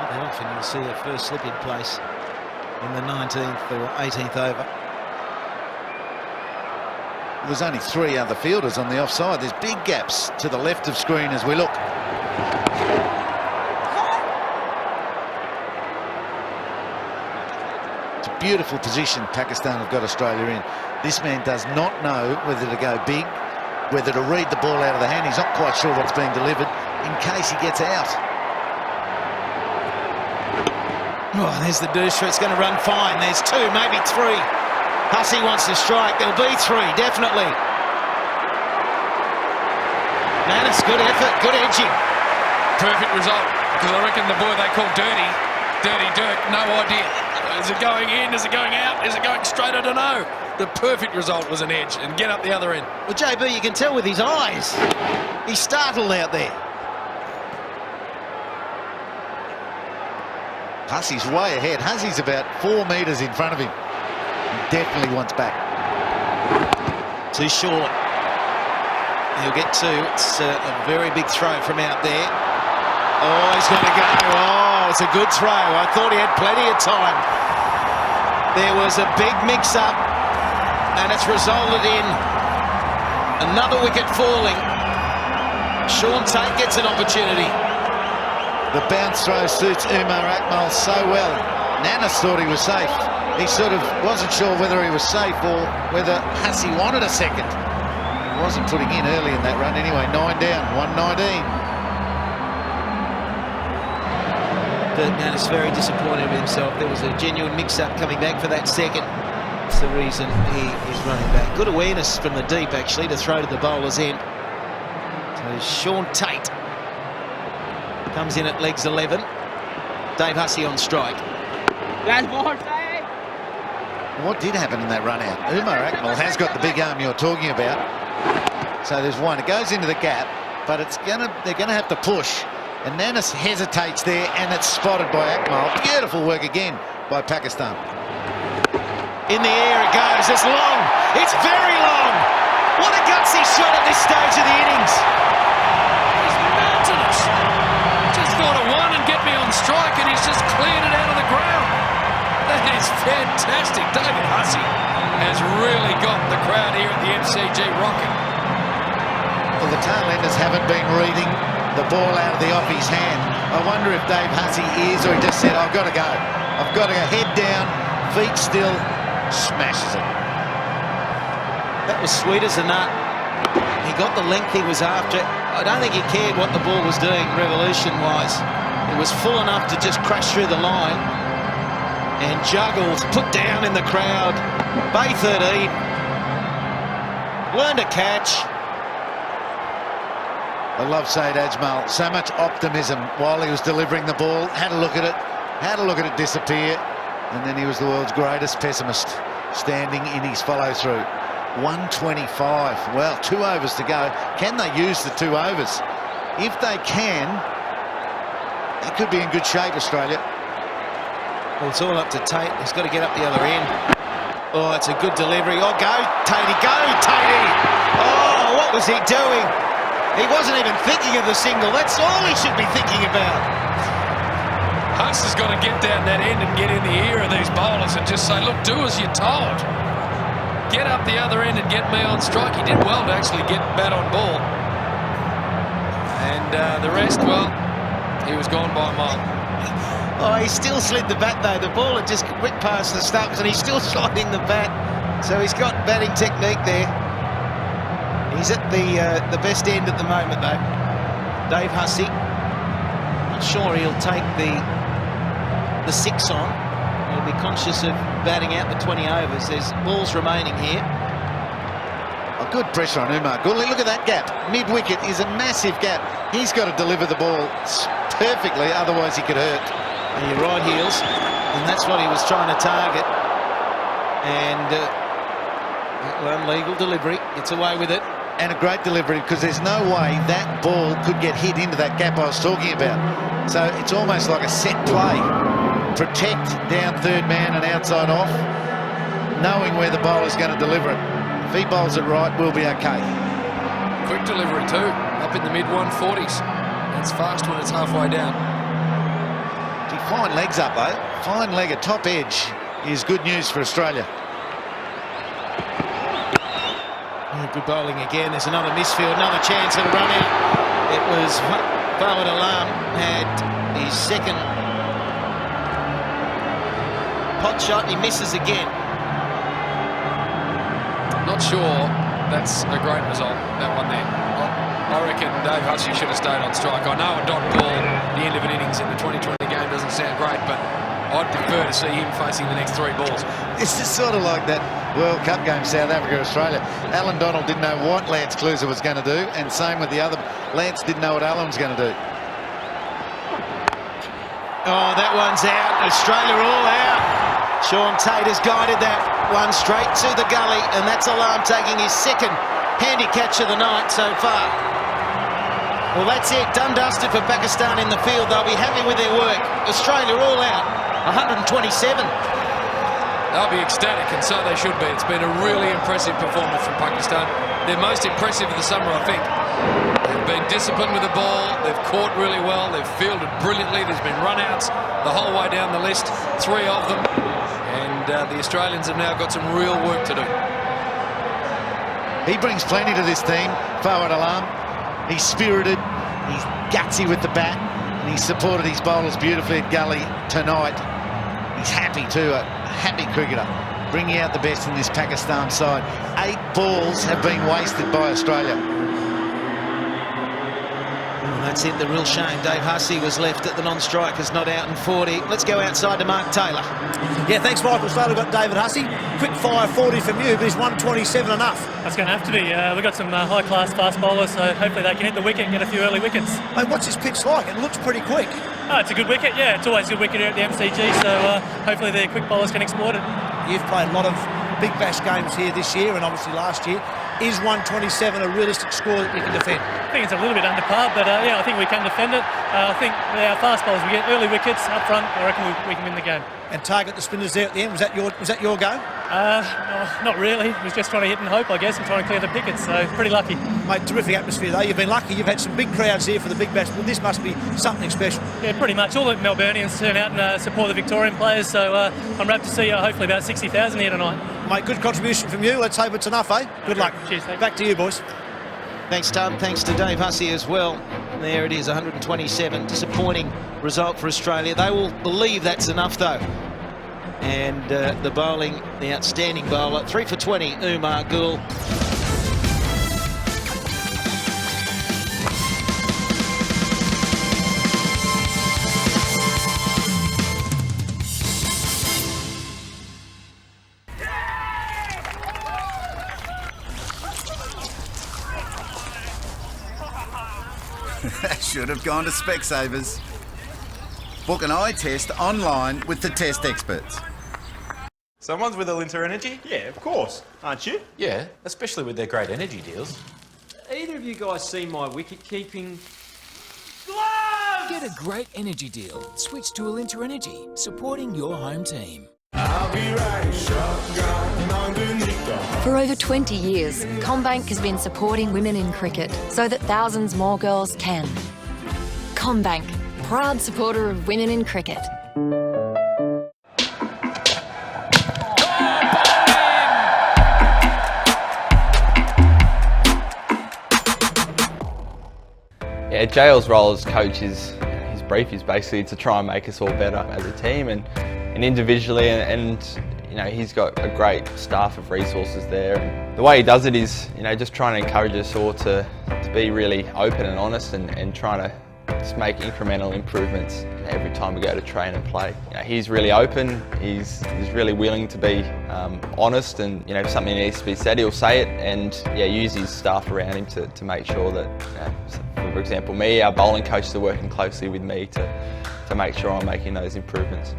[SPEAKER 5] Not that often you'll see a first slip in place in the 19th or 18th over.
[SPEAKER 16] There's only 3 other fielders on the offside. There's big gaps to the left of screen as we look. It's a beautiful position Pakistan have got Australia in. This man does not know whether to go big, whether to read the ball out of the hand. He's not quite sure what's being delivered in case he gets out.
[SPEAKER 5] Oh, there's the doosra. It's going to run fine. There's 2, maybe 3. Hussey wants to strike. There'll be 3, definitely. Nannis, good effort, good edging.
[SPEAKER 7] Perfect result, because I reckon the boy they call Dirty Dirk, no idea. Is it going in? Is it going out? Is it going straight? I don't know. The perfect result was an edge and get up the other end.
[SPEAKER 5] Well, JB, you can tell with his eyes. He's startled out there.
[SPEAKER 16] Hussey's way ahead. Hussey's about 4 metres in front of him. He definitely wants back.
[SPEAKER 5] Too short. He'll get 2. It's a very big throw from out there. Oh, he's going to go. Oh, it's a good throw. I thought he had plenty of time. There was a big mix-up, and it's resulted in another wicket falling. Sean Tate gets an opportunity.
[SPEAKER 16] The bounce throw suits Umar Akmal so well. Nannis thought he was safe. He sort of wasn't sure whether he was safe or whether Hussey wanted a second. He wasn't putting in early in that run anyway. 9 down, 119.
[SPEAKER 5] But Nannis very disappointed with himself. There was a genuine mix-up coming back for that second. That's the reason he is running back. Good awareness from the deep, actually, to throw to the bowler's end. So Sean Tate comes in at legs 11. Dave Hussey on strike.
[SPEAKER 16] What did happen in that run out? Umar Akmal has got the big arm you're talking about. So there's 1. It goes into the gap, but they're gonna have to push. And Nannis hesitates there, and it's spotted by Akmal. Beautiful work again by Pakistan.
[SPEAKER 5] In the air it goes. It's long. It's very long. What a gutsy shot at this stage of the innings.
[SPEAKER 7] He's mountainous. Just got a 1 and get me on strike, and he's just cleared it out of the ground. That is fantastic. David Hussey has really got the crowd here at the MCG rocket.
[SPEAKER 16] Well, the tailenders haven't been reading the ball out of the off his hand. I wonder if Dave Hussey is, or he just said, I've got to go. I've got to go. Head down, feet still, smashes it.
[SPEAKER 5] That was sweet as a nut. He got the length he was after. I don't think he cared what the ball was doing revolution-wise. It was full enough to just crash through the line and juggled, put down in the crowd. Bay 13. Learned to catch.
[SPEAKER 16] I love Saeed Ajmal. So much optimism while he was delivering the ball. Had a look at it. Had a look at it disappear. And then he was the world's greatest pessimist, standing in his follow-through. 125. Well, 2 overs to go. Can they use the 2 overs? If they can, they could be in good shape, Australia.
[SPEAKER 5] Well, it's all up to Tate. He's got to get up the other end. Oh, it's a good delivery. Oh, go, Tatey, go, Tatey. Oh, what was he doing? He wasn't even thinking of the single. That's all he should be thinking about.
[SPEAKER 7] Huss has got to get down that end and get in the ear of these bowlers and just say, look, do as you're told. Get up the other end and get me on strike. He did well to actually get bat on ball. And the rest, well, he was gone by a mile.
[SPEAKER 5] Oh, he still slid the bat, though. The ball had just whipped past the stumps, and he's still sliding the bat. So he's got batting technique there. He's at the best end at the moment, though. Dave Hussey. Not sure he'll take the 6 on. He'll be conscious of batting out the 20 overs. There's balls remaining here.
[SPEAKER 16] A good pressure on Umar Gully. Look at that gap. Mid-wicket is a massive gap. He's got to deliver the ball perfectly, otherwise he could hurt.
[SPEAKER 5] And your right heels, and that's what he was trying to target. And illegal delivery, gets away with it.
[SPEAKER 16] And a great delivery, because there's no way that ball could get hit into that gap I was talking about. So it's almost like a set play. Protect down third man and outside off, knowing where the bowler's going to deliver it. If he bowls it right, we'll be okay.
[SPEAKER 7] Quick delivery too, up in the mid-140s. That's fast when it's halfway down.
[SPEAKER 16] Fine legs up though. Fine leg at top edge is good news for Australia.
[SPEAKER 5] Oh, good bowling again. There's another misfield, another chance at a run out. It was Fawad Alam had his second pot shot. He misses again.
[SPEAKER 7] Not sure that's a great result, that one there. I reckon Dave Hussey should have stayed on strike. I know a dot ball, the end of an innings in the 2020 game doesn't sound great, but I'd prefer to see him facing the next 3 balls.
[SPEAKER 16] It's just sort of like that World Cup game, South Africa-Australia. Alan Donald didn't know what Lance Kluser was going to do, and same with the other. Lance didn't know what Alan was going to do.
[SPEAKER 5] Oh, that one's out. Australia all out. Sean Tate has guided that one straight to the gully, and that's Alam taking his second handy catch of the night so far. Well, that's it. Done dusted for Pakistan in the field. They'll be happy with their work. Australia all out. 127.
[SPEAKER 7] They'll be ecstatic, and so they should be. It's been a really impressive performance from Pakistan. Their most impressive of the summer, I think. They've been disciplined with the ball. They've caught really well. They've fielded brilliantly. There's been run-outs the whole way down the list, 3 of them. And the Australians have now got some real work to do.
[SPEAKER 16] He brings plenty to this team, Fawad Alam. He's spirited, he's gutsy with the bat, and he's supported his bowlers beautifully at gully tonight. He's happy too, a happy cricketer, bringing out the best in this Pakistan side. 8 balls have been wasted by Australia.
[SPEAKER 5] Well, that's it, the real shame. Dave Hussey was left at the non-strikers, not out in 40. Let's go outside to Mark Taylor.
[SPEAKER 17] Yeah, thanks, Michael. Australia got David Hussey. Quick fire 40 from you, but is 127 enough?
[SPEAKER 18] That's going to have to be. We've got some high-class fast bowlers, so hopefully they can hit the wicket and get a few early wickets.
[SPEAKER 17] Mate, what's this pitch like? It looks pretty quick.
[SPEAKER 18] Oh, it's a good wicket, yeah. It's always a good wicket here at the MCG, so hopefully the quick bowlers can exploit it.
[SPEAKER 17] You've played a lot of Big Bash games here this year and obviously last year. Is 127 a realistic score that you can defend?
[SPEAKER 18] I think it's a little bit under par, but yeah, I think we can defend it. I think our fast bowlers, we get early wickets up front, I reckon we can win the game.
[SPEAKER 17] And target the spinners there at the end, was that your go?
[SPEAKER 18] No, not really. It was just trying to hit and hope, I guess, and trying to clear the pickets, so pretty lucky.
[SPEAKER 17] Mate, terrific atmosphere though. You've been lucky. You've had some big crowds here for the Big Bash, but this must be something special.
[SPEAKER 18] Yeah, pretty much. All the Melburnians turn out and support the Victorian players, so I'm rapt to see hopefully about 60,000 here tonight.
[SPEAKER 17] Mate, good contribution from you. Let's hope it's enough, eh? Good luck.
[SPEAKER 18] Cheers, thanks.
[SPEAKER 17] Back to you, boys.
[SPEAKER 2] Thanks, Tub. Thanks to Dave Hussey as well. There it is, 127. Disappointing result for Australia. They will believe that's enough, though. And the bowling, the outstanding bowler, 3 for 20, Umar Gul.
[SPEAKER 8] That should have gone to Specsavers. Book an eye test online with the test experts.
[SPEAKER 19] Someone's with Alinta Energy? Yeah, of course. Aren't you?
[SPEAKER 20] Yeah, especially with their great energy deals.
[SPEAKER 21] Either of you guys see my wicket keeping?
[SPEAKER 13] Gloves! Get a great energy deal. Switch to Alinta Energy, supporting your home team.
[SPEAKER 22] I'll be riding shotgun underneath the...
[SPEAKER 15] For over 20 years, CommBank has been supporting women in cricket so that thousands more girls can. CommBank, proud supporter of women in cricket.
[SPEAKER 11] Yeah, JL's role as coach is, his brief is basically to try and make us all better as a team and individually, and you know, he's got a great staff of resources there. And the way he does it is, you know, just trying to encourage us all to be really open and honest and trying to just make incremental improvements every time we go to train and play. You know, he's really open, he's really willing to be honest, and you know, if something needs to be said, he'll say it, and yeah, use his staff around him to make sure that, you know, for example, me, our bowling coaches are working closely with me to make sure I'm making those improvements.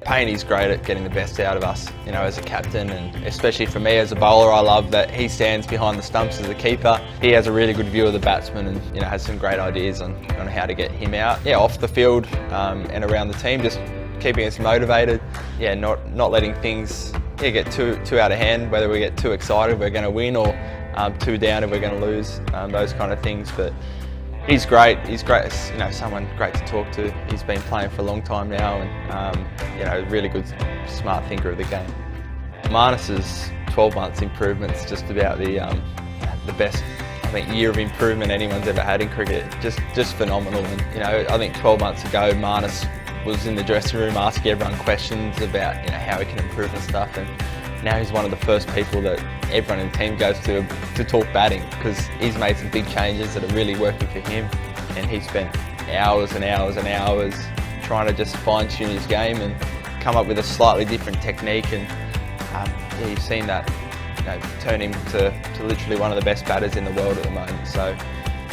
[SPEAKER 11] Payne's great at getting the best out of us, you know, as a captain, and especially for me as a bowler, I love that he stands behind the stumps as a keeper. He has a really good view of the batsman and, you know, has some great ideas on how to get him out. Yeah, off the field and around the team, just keeping us motivated. Yeah, not letting things get too out of hand, whether we get too excited we're going to win or too down if we're going to lose, those kind of things. But he's great, you know, someone great to talk to. He's been playing for a long time now and, you know, really good, smart thinker of the game. Marnus's 12 months improvement's just about the best, I think, year of improvement anyone's ever had in cricket. Just phenomenal. And, you know, I think 12 months ago, Marnus was in the dressing room asking everyone questions about, you know, how he can improve and stuff. And now he's one of the first people that everyone in the team goes to talk batting, because he's made some big changes that are really working for him, and he spent hours and hours and hours trying to just fine-tune his game and come up with a slightly different technique, and yeah, you've seen that, you know, turn him to literally one of the best batters in the world at the moment. So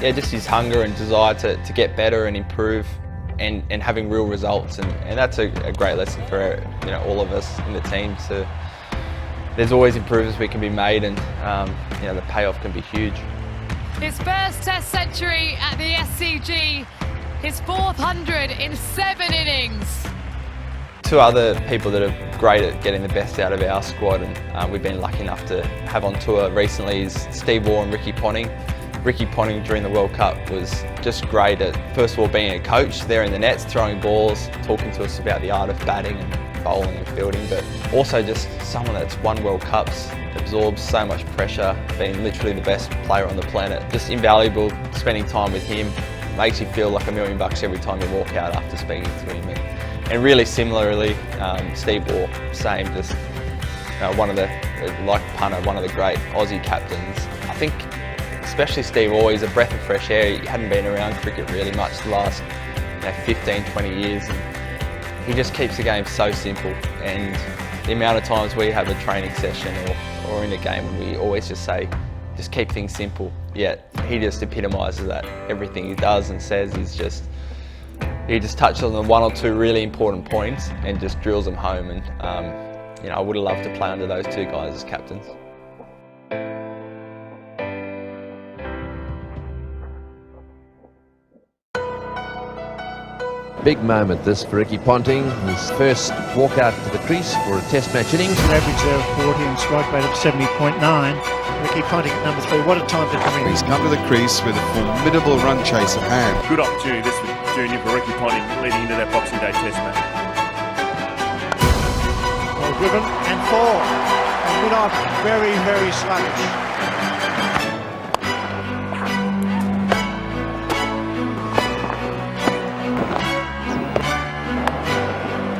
[SPEAKER 11] yeah, just his hunger and desire to get better and improve and having real results, and that's a great lesson for, you know, all of us in the team. There's always improvements we can be made, and you know, the payoff can be huge.
[SPEAKER 23] His first Test century at the SCG, his 400 in 7 innings.
[SPEAKER 11] Two other people that are great at getting the best out of our squad, and we've been lucky enough to have on tour recently, is Steve Waugh and Ricky Ponting. Ricky Ponting during the World Cup was just great at, first of all, being a coach there in the nets, throwing balls, talking to us about the art of batting and bowling and fielding, but also just someone that's won World Cups, absorbs so much pressure, being literally the best player on the planet. Just invaluable spending time with him, makes you feel like $1 million every time you walk out after speaking to him. And really similarly, Steve Waugh, same, just one of the, like Punter, one of the great Aussie captains. I think especially Steve Waugh, he's a breath of fresh air. He hadn't been around cricket really much the last 15, 20 years. And he just keeps the game so simple. And the amount of times we have a training session or in a game, and we always just say, just keep things simple. Yet he just epitomises that. Everything he does and says is just, he just touches on the one or two really important points and just drills them home. And you know, I would have loved to play under those two guys as captains.
[SPEAKER 24] Big moment this for Ricky Ponting, his first walk out to the crease for a Test match innings.
[SPEAKER 10] An average there of 40 and strike rate of 70.9. Ricky Ponting at number 3. What a time to come in.
[SPEAKER 14] He's come to the crease with a formidable run chase at hand.
[SPEAKER 19] Good opportunity this with
[SPEAKER 1] junior for Ricky Ponting leading into that Boxing Day Test match.
[SPEAKER 10] Well driven and 4. And we're not very, very sluggish.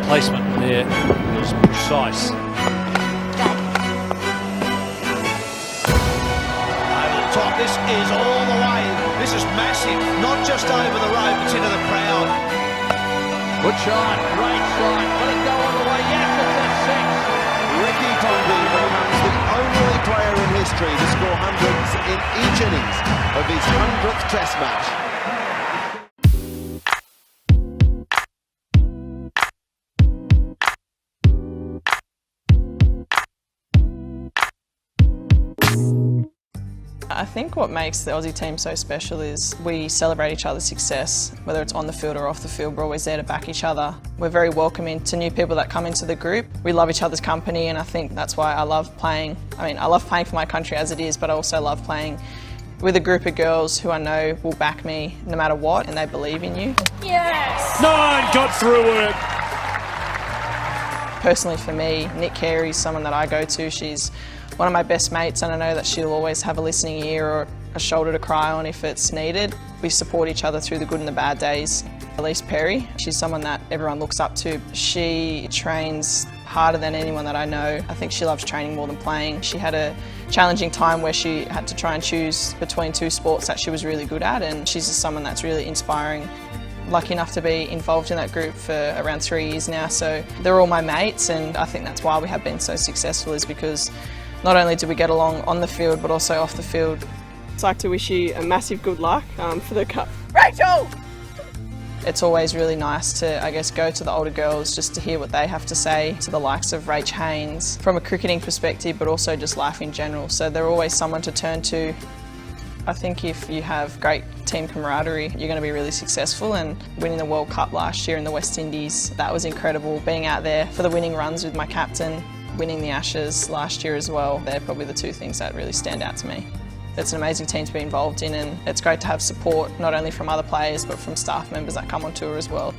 [SPEAKER 5] Placement there was precise. Over the top, this is all the way. This is massive, not just over the road, it's into the crowd. Good shot, great shot, let it go all the way, yes, it's a 6.
[SPEAKER 3] Ricky Ponting becomes the only player in history to score hundreds in each innings of his 100th Test match.
[SPEAKER 4] I think what makes the Aussie team so special is we celebrate each other's success, whether it's on the field or off the field. We're always there to back each other. We're very welcoming to new people that come into the group. We love each other's company, and I think that's why I love playing. I mean, I love playing for my country as it is, but I also love playing with a group of girls who I know will back me no matter what, and they believe in you.
[SPEAKER 23] Yes!
[SPEAKER 1] 9 got through it.
[SPEAKER 4] Personally for me, Nick Carey's someone that I go to. She's one of my best mates, and I know that she'll always have a listening ear or a shoulder to cry on if it's needed. We support each other through the good and the bad days. Elise Perry, she's someone that everyone looks up to. She trains harder than anyone that I know. I think she loves training more than playing. She had a challenging time where she had to try and choose between 2 sports that she was really good at, and she's just someone that's really inspiring. Lucky enough to be involved in that group for around 3 years now, so they're all my mates, and I think that's why we have been so successful, is because not only do we get along on the field, but also off the field.
[SPEAKER 12] I'd like to wish you a massive good luck for the cup. Rachel!
[SPEAKER 4] It's always really nice to, I guess, go to the older girls just to hear what they have to say, to the likes of Rach Haynes, from a cricketing perspective, but also just life in general. So they're always someone to turn to. I think if you have great team camaraderie, you're going to be really successful, and winning the World Cup last year in the West Indies, that was incredible. Being out there for the winning runs with my captain, winning the Ashes last year as well, they're probably the 2 things that really stand out to me. It's an amazing team to be involved in, and it's great to have support not only from other players but from staff members that come on tour as well.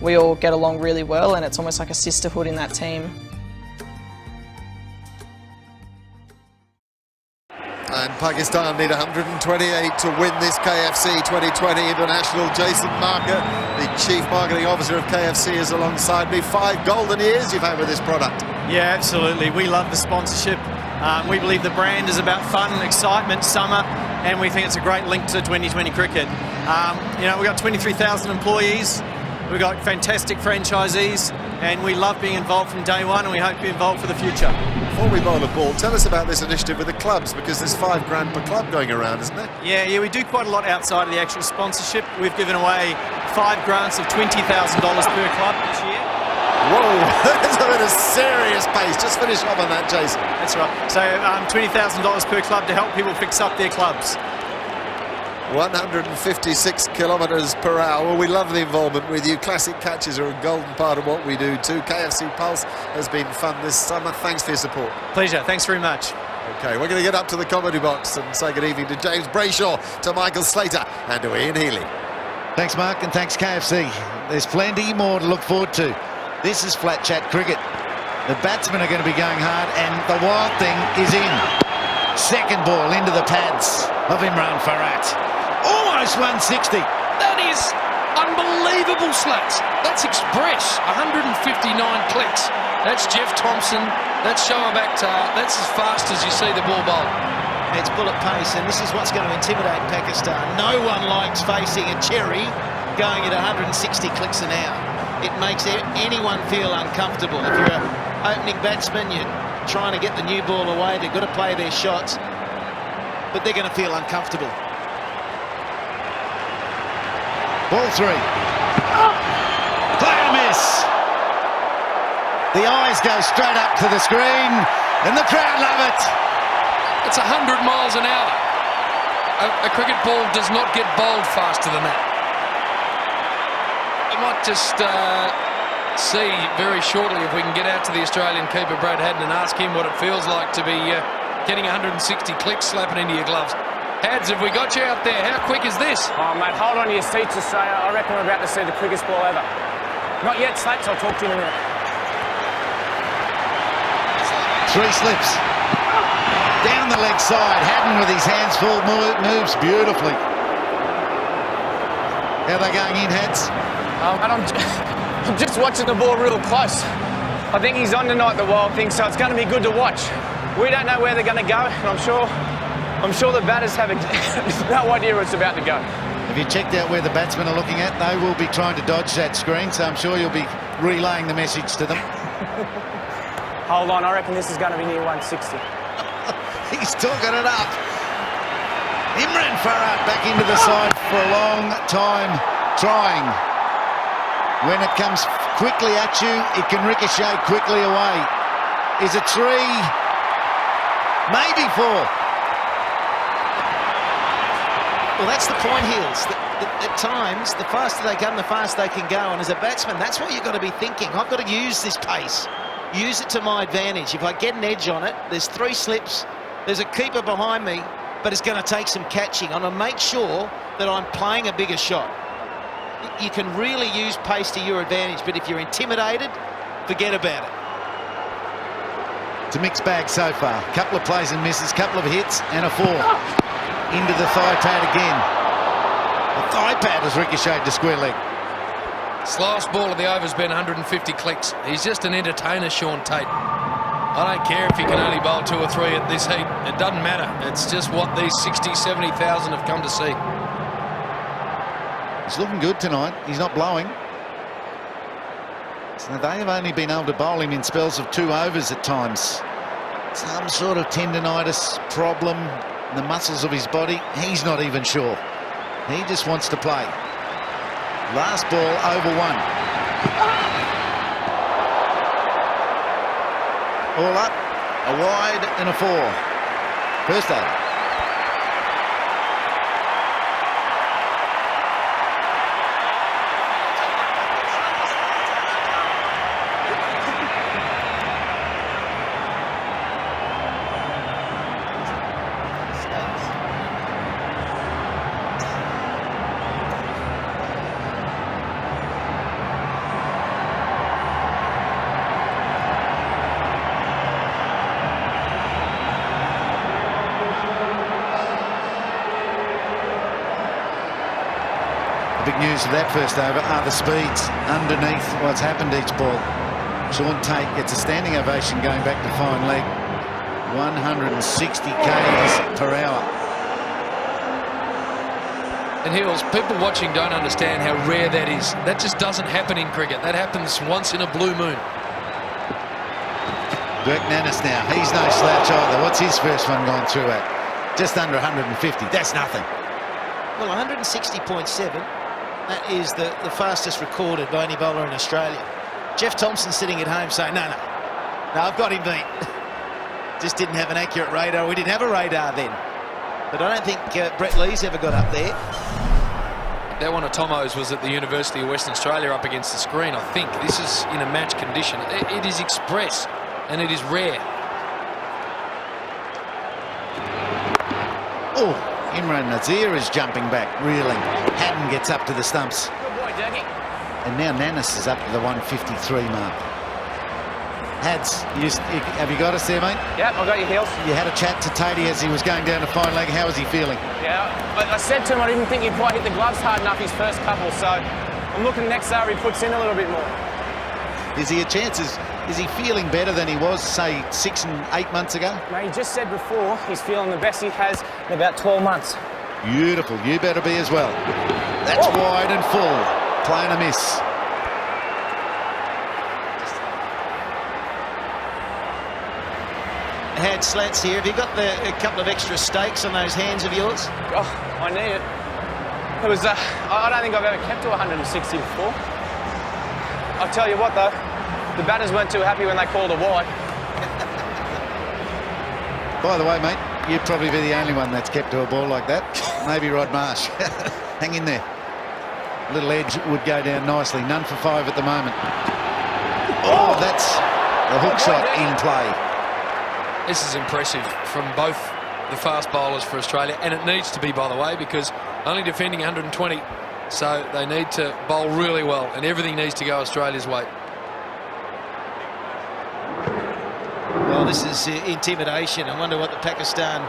[SPEAKER 4] We all get along really well, and it's almost like a sisterhood in that team.
[SPEAKER 14] And Pakistan need 128 to win this KFC 2020 International. Jason Marker, the Chief Marketing Officer of KFC, is alongside me. 5 golden years you've had with this product.
[SPEAKER 25] Yeah, absolutely. We love the sponsorship. We believe the brand is about fun, excitement, summer, and we think it's a great link to 2020 cricket. You know, we've got 23,000 employees. We've got fantastic franchisees, and we love being involved from day one, and we hope to be involved for the future.
[SPEAKER 14] Before we bowl a ball, tell us about this initiative with the clubs, because there's $5 grand per club going around, isn't there?
[SPEAKER 25] Yeah, we do quite a lot outside of the actual sponsorship. We've given away 5 grants of $20,000 per club this year.
[SPEAKER 14] Whoa, that's at a serious pace. Just finish off on that, Jason.
[SPEAKER 25] That's right. So $20,000 per club to help people fix up their clubs.
[SPEAKER 14] 156 kilometres per hour. Well, we love the involvement with you. Classic catches are a golden part of what we do too. KFC Pulse has been fun this summer. Thanks for your support.
[SPEAKER 25] Pleasure. Thanks very much.
[SPEAKER 14] Okay, we're going to get up to the comedy box and say good evening to James Brayshaw, to Michael Slater and to Ian Healy.
[SPEAKER 16] Thanks, Mark, and thanks, KFC. There's plenty more to look forward to. This is flat chat cricket. The batsmen are going to be going hard, and the wild thing is in. Second ball into the pads of Imran Farhat. Almost 160.
[SPEAKER 7] That is unbelievable, Slats. That's express. 159 clicks. That's Jeff Thompson. That's Shoaib Akhtar. That's as fast as you see the ball bowl.
[SPEAKER 5] It's bullet pace, and this is what's going to intimidate Pakistan. No one likes facing a cherry going at 160 clicks an hour. It makes anyone feel uncomfortable. If you're an opening batsman, you're trying to get the new ball away. They've got to play their shots, but they're going to feel uncomfortable.
[SPEAKER 16] Ball 3. Play a miss. The eyes go straight up to the screen, and the crowd love it.
[SPEAKER 7] It's 100 miles an hour. A cricket ball does not get bowled faster than that. I might just see very shortly if we can get out to the Australian keeper, Brad Haddon, and ask him what it feels like to be getting 160 clicks slapping into your gloves. Hads, have we got you out there? How quick is this?
[SPEAKER 2] Oh, mate, hold on to your seats, Australia. I reckon we're about to see the quickest ball ever. Not yet, Slaps. I'll talk to you in a minute.
[SPEAKER 16] 3 slips. Down the leg side. Haddon with his hands full moves beautifully. How are they going in, Hads?
[SPEAKER 2] I'm just watching the ball real close. I think he's on tonight, the Wild thing, so it's going to be good to watch. We don't know where they're going to go, and I'm sure the batters have no idea where it's about to go.
[SPEAKER 16] Have you checked out where the batsmen are looking at? They will be trying to dodge that screen, so I'm sure you'll be relaying the message to them.
[SPEAKER 2] Hold on, I reckon this is going to be near 160.
[SPEAKER 16] He's talking it up. Imran Farah back into the side for a long time, trying. When it comes quickly at you, it can ricochet quickly away. Is it 3? Maybe 4.
[SPEAKER 5] Well, that's the point, Hills. At times, the faster they come, the faster they can go. And as a batsman, that's what you've got to be thinking. I've got to use this pace, use it to my advantage. If I get an edge on it, there's 3 slips, there's a keeper behind me, but it's going to take some catching. I'm going to make sure that I'm playing a bigger shot. You can really use pace to your advantage, but if you're intimidated, forget about it.
[SPEAKER 16] It's a mixed bag so far. Couple of plays and misses, couple of hits and a 4. Into the thigh pad again. The thigh pad has ricocheted to square leg.
[SPEAKER 7] Slowest ball of the over's been 150 clicks. He's just an entertainer, Sean Tate. I don't care if he can only bowl 2 or 3 at this heat. It doesn't matter. It's just what these 60, 70,000 have come to see.
[SPEAKER 16] He's looking good tonight. He's not blowing. So they have only been able to bowl him in spells of 2 overs at times. Some sort of tendinitis problem in the muscles of his body. He's not even sure. He just wants to play. Last ball over 1. All up, a wide and a 4. First over. Big news of that first over are the speeds underneath what's happened each ball. Sean Tate gets a standing ovation going back to fine leg. 160 k's per hour.
[SPEAKER 7] And Hills, people watching don't understand how rare that is. That just doesn't happen in cricket. That happens once in a blue moon.
[SPEAKER 16] Dirk Nannes now, he's no slouch either. What's his first one gone through at? Just under 150. That's nothing.
[SPEAKER 5] Well, 160.7. That is the fastest recorded by any bowler in Australia. Jeff Thompson sitting at home saying, no, I've got him beat. Just didn't have an accurate radar. We didn't have a radar then. But I don't think Brett Lee's ever got up there.
[SPEAKER 7] That one of Tomo's was at the University of Western Australia up against the screen, I think. This is in a match condition. It is express and it is rare.
[SPEAKER 16] Oh. Imran Nazir is jumping back, reeling. Haddon gets up to the stumps.
[SPEAKER 2] Good boy, Dougie.
[SPEAKER 16] And now Nannes is up to the 153 mark. Hads, have you got us there, mate?
[SPEAKER 2] Yep, I got your heels.
[SPEAKER 16] You had a chat to Tatey as he was going down to fine leg. How was he feeling?
[SPEAKER 2] Yeah, I said to him I didn't think he'd quite hit the gloves hard enough his first couple, so I'm looking next over he puts in a little bit more.
[SPEAKER 16] Is he a chance? Is he feeling better than he was, say, 6 and 8 months ago?
[SPEAKER 2] Mate, he just said before he's feeling the best he has in about 12 months.
[SPEAKER 16] Beautiful. You better be as well. That's wide and full. Play and a miss.
[SPEAKER 5] Had slats here. Have you got a couple of extra stakes on those hands of yours?
[SPEAKER 2] Oh, I need it. It was, I don't think I've ever kept to 160 before. I'll tell you what, though. The batters weren't too happy when they called a wide.
[SPEAKER 16] By the way, mate, you'd probably be the only one that's kept to a ball like that. Maybe Rod Marsh. Hang in there. Little edge would go down nicely. None for 5 at the moment. Oh, that's the hook shot in play.
[SPEAKER 7] This is impressive from both the fast bowlers for Australia, and it needs to be, by the way, because only defending 120, so they need to bowl really well, and everything needs to go Australia's way.
[SPEAKER 5] Well, this is intimidation. I wonder what the Pakistan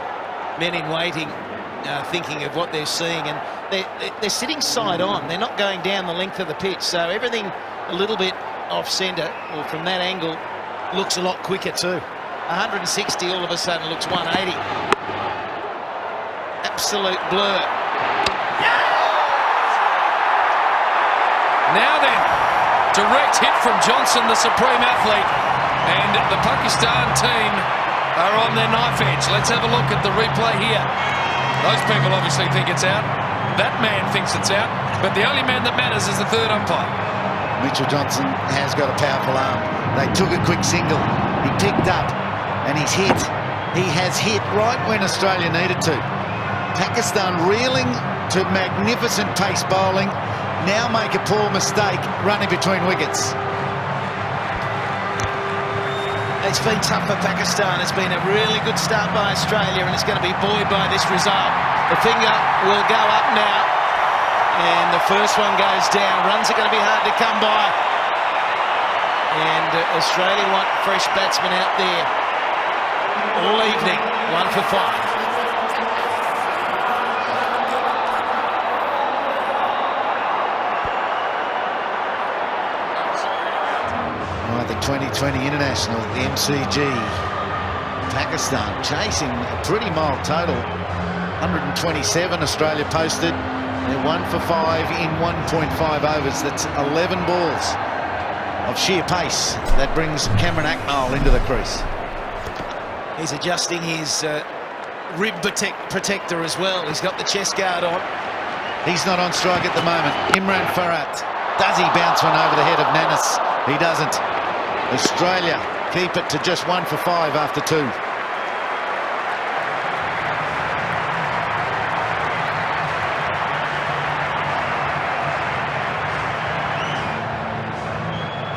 [SPEAKER 5] men in waiting are thinking of what they're seeing, and they're sitting side on. They're not going down the length of the pitch, so everything a little bit off centre, or from that angle, looks a lot quicker too. 160 all of a sudden looks 180. Absolute blur.
[SPEAKER 7] Now then, direct hit from Johnson, the supreme athlete, and the Pakistan team are on their knife edge. Let's have a look at the replay here. Those people obviously think it's out. That man thinks it's out, but the only man that matters is the third umpire.
[SPEAKER 16] Mitchell Johnson has got a powerful arm. They took a quick single. He picked up and he's hit. He has hit right when Australia needed to. Pakistan reeling to magnificent pace bowling. Now make a poor mistake running between wickets.
[SPEAKER 5] It's been tough for Pakistan. It's been a really good start by Australia, and it's going to be buoyed by this result. The finger will go up now, and the first one goes down. Runs are going to be hard to come by, and Australia want fresh batsmen out there all evening. 1 for 5.
[SPEAKER 16] The 2020 International, the MCG. Pakistan chasing a pretty mild total. 127 Australia posted. They're 1 for 5 in 1.5 overs. That's 11 balls of sheer pace. That brings Cameron Akmal into the crease.
[SPEAKER 5] He's adjusting his rib protector as well. He's got the chest guard on.
[SPEAKER 16] He's not on strike at the moment. Imran Farhat. Does he bounce one over the head of Nanis? He doesn't. Australia keep it to just 1 for 5 after 2.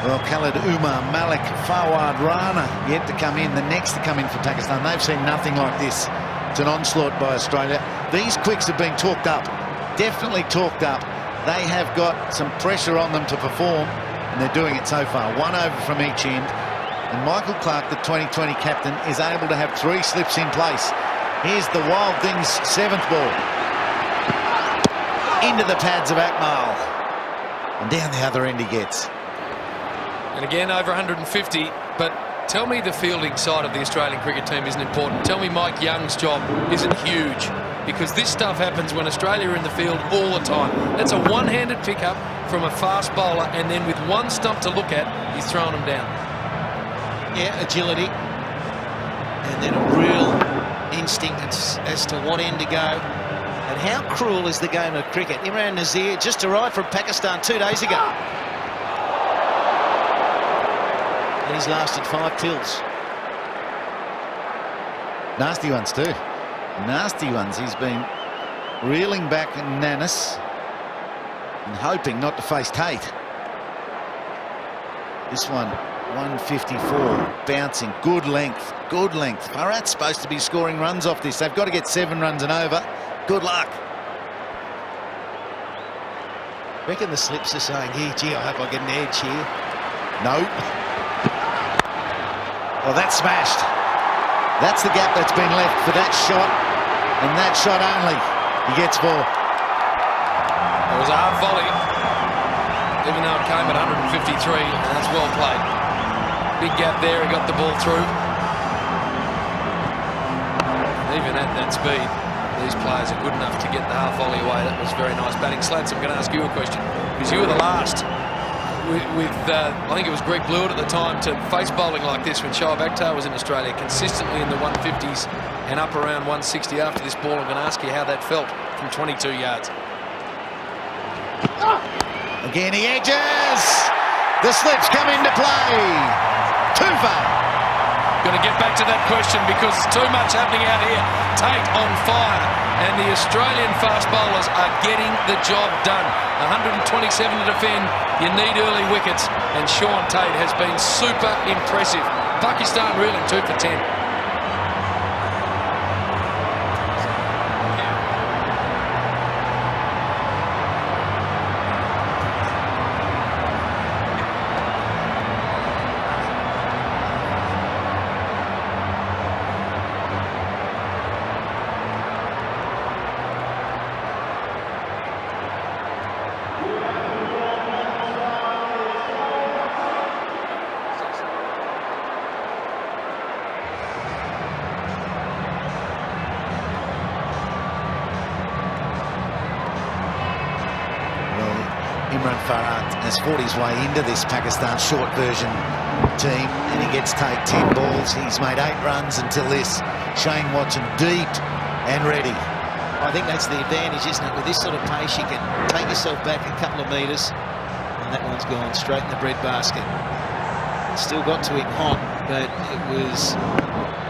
[SPEAKER 16] Well, Khalid Umar, Malik, Fawad Rana yet to come in. The next to come in for Pakistan. They've seen nothing like this. It's an onslaught by Australia. These quicks have been talked up, definitely talked up. They have got some pressure on them to perform, and they're doing it so far. 1 over from each end, and Michael Clarke, the 2020 captain, is able to have 3 slips in place. Here's the Wild Things 7th ball. Into the pads of Akmal, and down the other end he gets.
[SPEAKER 7] And again, over 150, but tell me the fielding side of the Australian cricket team isn't important. Tell me Mike Young's job isn't huge, because this stuff happens when Australia are in the field all the time. That's a one-handed pickup from a fast bowler, and then with one stump to look at, he's throwing them down.
[SPEAKER 5] Yeah, agility, and then a real instinct as to what end to go. And how cruel is the game of cricket? Imran Nazir just arrived from Pakistan 2 days ago, and he's lasted 5 kills.
[SPEAKER 16] Nasty ones too. Nasty ones. He's been reeling back Nanis and hoping not to face Tate. This one, 154, bouncing, good length, good length. Farhat's supposed to be scoring runs off this. They've got to get 7 runs and over. Good luck.
[SPEAKER 5] Reckon the slips are saying, "Here, gee, I hope I get an edge here."
[SPEAKER 16] No. Well, that's smashed. That's the gap that's been left for that shot, and that shot only. He gets 4.
[SPEAKER 7] It was a hard volley, even though it came at 153, and that's well played. Big gap there, he got the ball through. Even at that speed, these players are good enough to get the half volley away. That was very nice batting. Slats, I'm going to ask you a question, because you were the last with I think it was Greg Blewett at the time to face bowling like this when Shoaib Akhtar was in Australia, consistently in the 150s and up around 160 after this ball. I'm going to ask you how that felt from 22 yards.
[SPEAKER 16] Again he edges. The slips come into play. Too far.
[SPEAKER 7] Going to get back to that question because there's too much happening out here. Tate on fire, and the Australian fast bowlers are getting the job done. 127 to defend. You need early wickets, and Sean Tate has been super impressive. Pakistan reeling 2 for 10.
[SPEAKER 16] Imran Farhat has fought his way into this Pakistan short version team, and he gets take 10 balls. He's made 8 runs until this. Shane Watson deep and ready.
[SPEAKER 5] I think that's the advantage, isn't it? With this sort of pace, you can take yourself back a couple of metres, and that one's gone straight in the breadbasket. Still got to him hot, but it was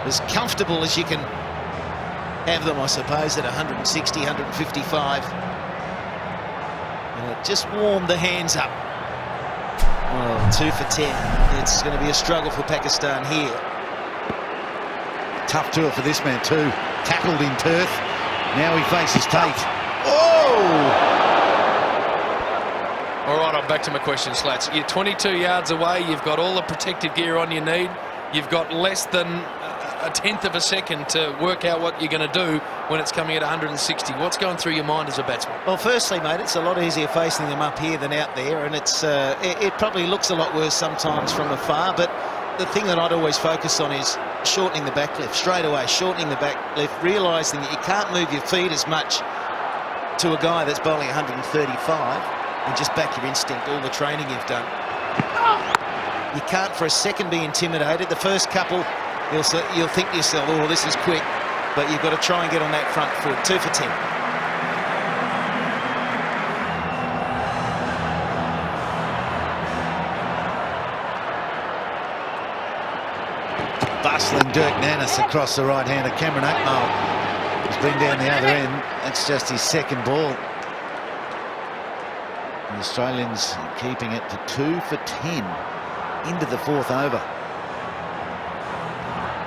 [SPEAKER 5] as comfortable as you can have them, I suppose, at 160, 155. And it just warmed the hands up. Well, 2 for 10. It's going to be a struggle for Pakistan here.
[SPEAKER 16] Tough tour for this man too. Tackled in Perth. Now he faces Tate. Oh!
[SPEAKER 7] All right, I'm back to my question, Slats. You're 22 yards away. You've got all the protective gear on you need. You've got less than a tenth of a second to work out what you're going to do when it's coming at 160. What's going through your mind as a batsman?
[SPEAKER 5] Well, firstly, mate, it's a lot easier facing them up here than out there, and it's it probably looks a lot worse sometimes from afar, but the thing that I'd always focus on is shortening the back lift straight away, shortening the back lift, realising that you can't move your feet as much to a guy that's bowling 135 and just back your instinct, all the training you've done. You can't for a second be intimidated. The first couple, you'll think to yourself, oh, this is quick, but you've got to try and get on that front foot. 2 for 10.
[SPEAKER 16] Bustling Dirk Nannes across the right-hander. Cameron Akmal has been down the other end. That's just his second ball. The Australians keeping it to 2 for 10 into the 4th over.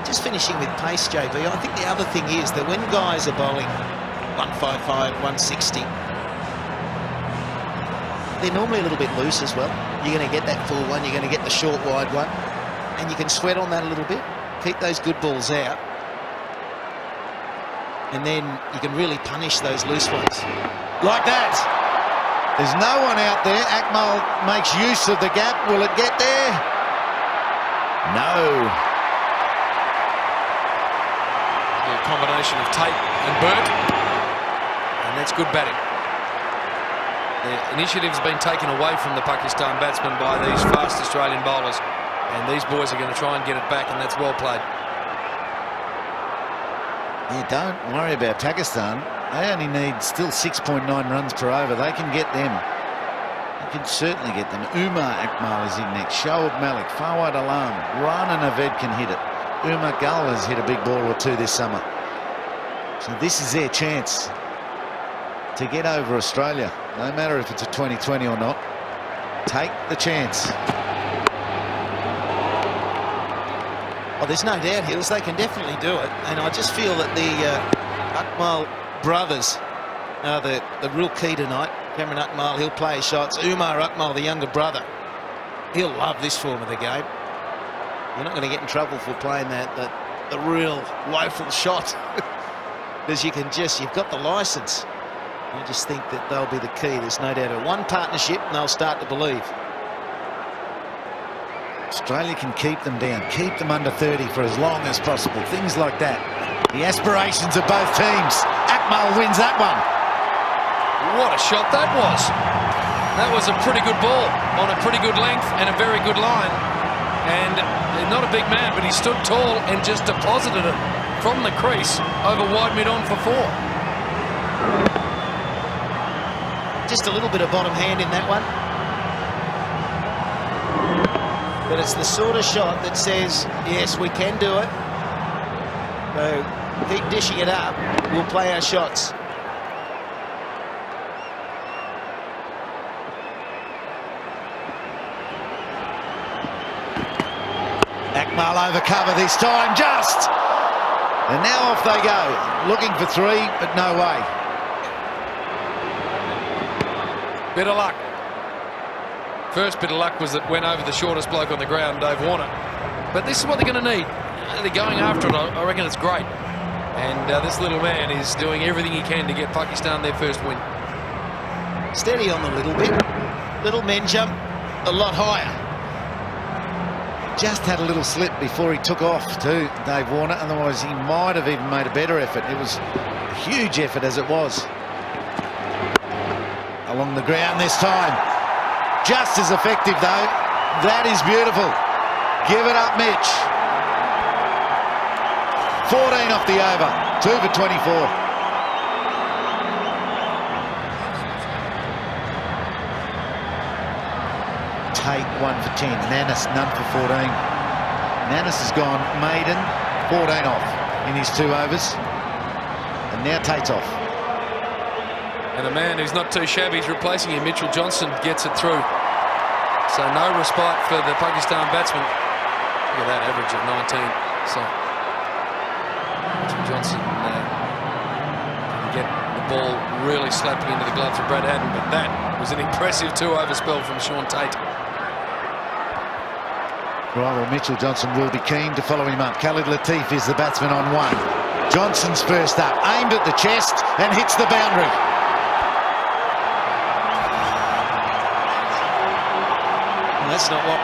[SPEAKER 5] Just finishing with pace, JB, I think the other thing is that when guys are bowling 155, 160, they're normally a little bit loose as well. You're going to get that full one, you're going to get the short wide one, and you can sweat on that a little bit. Keep those good balls out, and then you can really punish those loose ones.
[SPEAKER 16] Like that. There's no one out there. Akmal makes use of the gap. Will it get there? No.
[SPEAKER 7] A combination of Tate and Burt, and that's good batting. The initiative's been taken away from the Pakistan batsmen by these fast Australian bowlers, and these boys are going to try and get it back, and that's well played.
[SPEAKER 16] Yeah, don't worry about Pakistan. They only need still 6.9 runs per over. They can get them. They can certainly get them. Umar Akmal is in next. Shoaib Malik, Fawad Alam, Rana Naved can hit it. Umar Gull has hit a big ball or two this summer. So this is their chance to get over Australia. No matter if it's a 2020 or not. Take the chance.
[SPEAKER 5] Well, there's no doubt, Hills, they can definitely do it. And I just feel that the Akmal brothers are the real key tonight. Cameron Akmal, he'll play his shots. Umar Akmal, the younger brother, he'll love this form of the game. You're not going to get in trouble for playing the real woeful shot. Because you've got the licence. I just think that they'll be the key. There's no doubt. One partnership and they'll start to believe.
[SPEAKER 16] Australia can keep them down, keep them under 30 for as long as possible. Things like that. The aspirations of both teams. Akmal wins that one.
[SPEAKER 7] What a shot that was. That was a pretty good ball on a pretty good length and a very good line. And not a big man, but he stood tall and just deposited it from the crease over wide mid-on for 4.
[SPEAKER 5] Just a little bit of bottom hand in that one. But it's the sort of shot that says, yes, we can do it. So keep dishing it up. We'll play our shots.
[SPEAKER 16] Akmal over cover this time, just. And now off they go. Looking for 3, but no way.
[SPEAKER 7] Bit of luck. First bit of luck was that went over the shortest bloke on the ground, Dave Warner. But this is what they're going to need. They're going after it. I reckon it's great. And this little man is doing everything he can to get Pakistan their first win.
[SPEAKER 5] Steady on the little bit. Little men jump a lot higher.
[SPEAKER 16] Just had a little slip before he took off too, Dave Warner. Otherwise, he might have even made a better effort. It was a huge effort as it was. Along the ground this time. Just as effective, though. That is beautiful. Give it up, Mitch. 14 off the over. 2 for 24. Tate 1 for 10. Nannis none for 14. Nannis has gone maiden, 14 off in his 2 overs. And now Tate's off.
[SPEAKER 7] And a man who's not too shabby is replacing him. Mitchell Johnson gets it through. So no respite for the Pakistan batsman. Look at that average of 19. So Mitchell Johnson can get the ball really slapping into the gloves of Brad Haddon, but that was an impressive 2-over spell from Sean Tate.
[SPEAKER 16] Right, well, Mitchell Johnson will be keen to follow him up. Khalid Latif is the batsman on 1. Johnson's first up, aimed at the chest and hits the boundary.
[SPEAKER 5] That's not what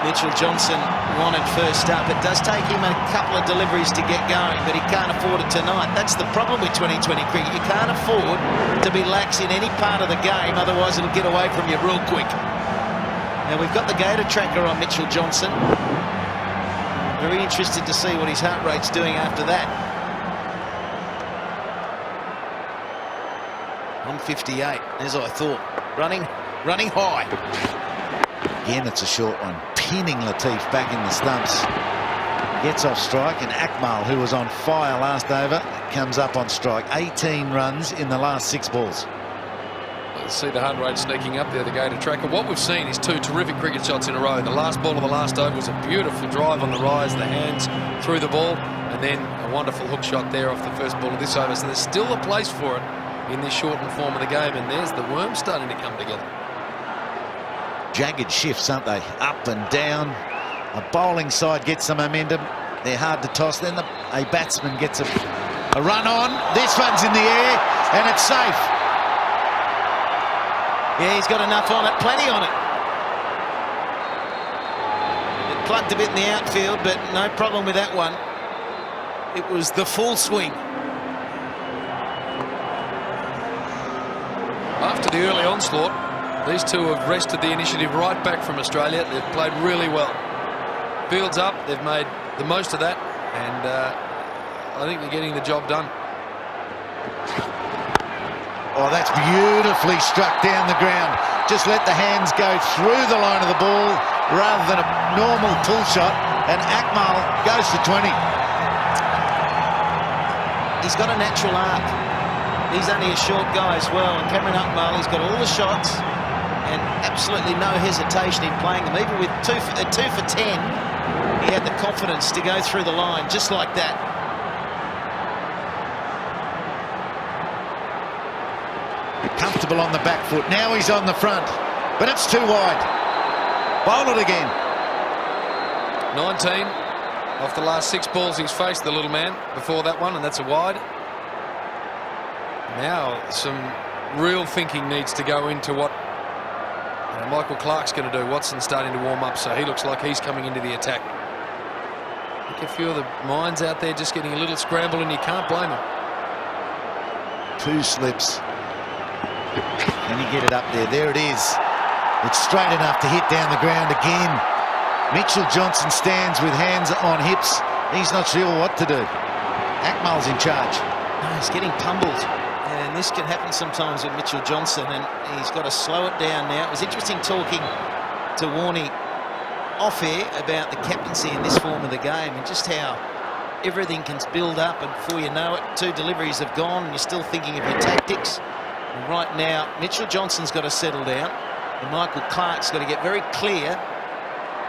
[SPEAKER 5] Mitchell Johnson wanted first up. It does take him a couple of deliveries to get going, but he can't afford it tonight. That's the problem with 2020 cricket. You can't afford to be lax in any part of the game, otherwise it'll get away from you real quick. Now we've got the Gator tracker on Mitchell Johnson. Very interested to see what his heart rate's doing after that. 158, as I thought. Running high. Again, it's a short one. Pinning Latif back in the stumps. Gets off strike, and Akmal, who was on fire last over, comes up on strike. 18 runs in the last 6 balls.
[SPEAKER 7] Let's see the heart rate sneaking up there, the Gator tracker. What we've seen is 2 terrific cricket shots in a row. The last ball of the last over was a beautiful drive on the rise, the hands through the ball, and then a wonderful hook shot there off the first ball of this over. So there's still a place for it in this shortened form of the game, and there's the worm starting to come together.
[SPEAKER 16] Jagged shifts, aren't they? Up and down. A bowling side gets the momentum. They're hard to toss. Then a batsman gets a run on. This one's in the air, and it's safe.
[SPEAKER 5] Yeah, he's got enough on it, plenty on it. It plugged a bit in the outfield, but no problem with that one. It was the full swing.
[SPEAKER 7] After the early onslaught, these two have wrested the initiative right back from Australia. They've played really well. Fields up, they've made the most of that, and I think they're getting the job done.
[SPEAKER 16] Oh, that's beautifully struck down the ground. Just let the hands go through the line of the ball rather than a normal pull shot, and Akmal goes for 20.
[SPEAKER 5] He's got a natural arc. He's only a short guy as well, and Cameron Akmal, he's got all the shots and absolutely no hesitation in playing them. Even with 2 for 10, he had the confidence to go through the line just like that.
[SPEAKER 16] Comfortable on the back foot. Now he's on the front, but it's too wide. Bowl it again.
[SPEAKER 7] 19 off the last 6 balls he's faced, the little man, before that one, and that's a wide. Now some real thinking needs to go into what Michael Clarke's going to do. Watson's starting to warm up, so he looks like he's coming into the attack. I think a few of the minds out there just getting a little scramble, and you can't blame them.
[SPEAKER 16] 2 slips. Can he get it up there? There it is. It's straight enough to hit down the ground again. Mitchell Johnson stands with hands on hips. He's not sure what to do. Akmal's in charge.
[SPEAKER 5] No, he's getting pummeled. And this can happen sometimes with Mitchell Johnson, and he's got to slow it down now. It was interesting talking to Warney off air about the captaincy in this form of the game and just how everything can build up, and before you know it, 2 deliveries have gone and you're still thinking of your tactics. And right now, Mitchell Johnson's got to settle down, and Michael Clarke's got to get very clear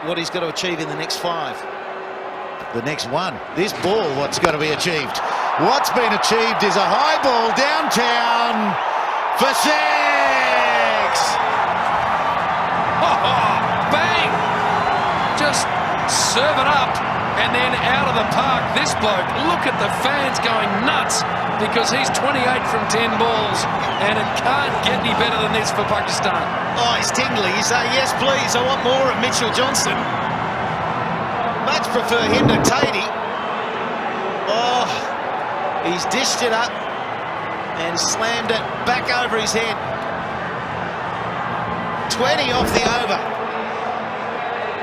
[SPEAKER 5] what he's got to achieve in the next 5.
[SPEAKER 16] The next one. This ball, what's got to be achieved? What's been achieved is a high ball downtown for 6.
[SPEAKER 7] Bang! Just serve it up and then out of the park. This bloke, look at the fans going nuts because he's 28 from 10 balls, and it can't get any better than this for Pakistan.
[SPEAKER 5] Oh, he's tingling. You say, yes, please, I want more of Mitchell Johnson. Much prefer him to Tatey. Oh, he's dished it up and slammed it back over his head.
[SPEAKER 16] 20 off the over.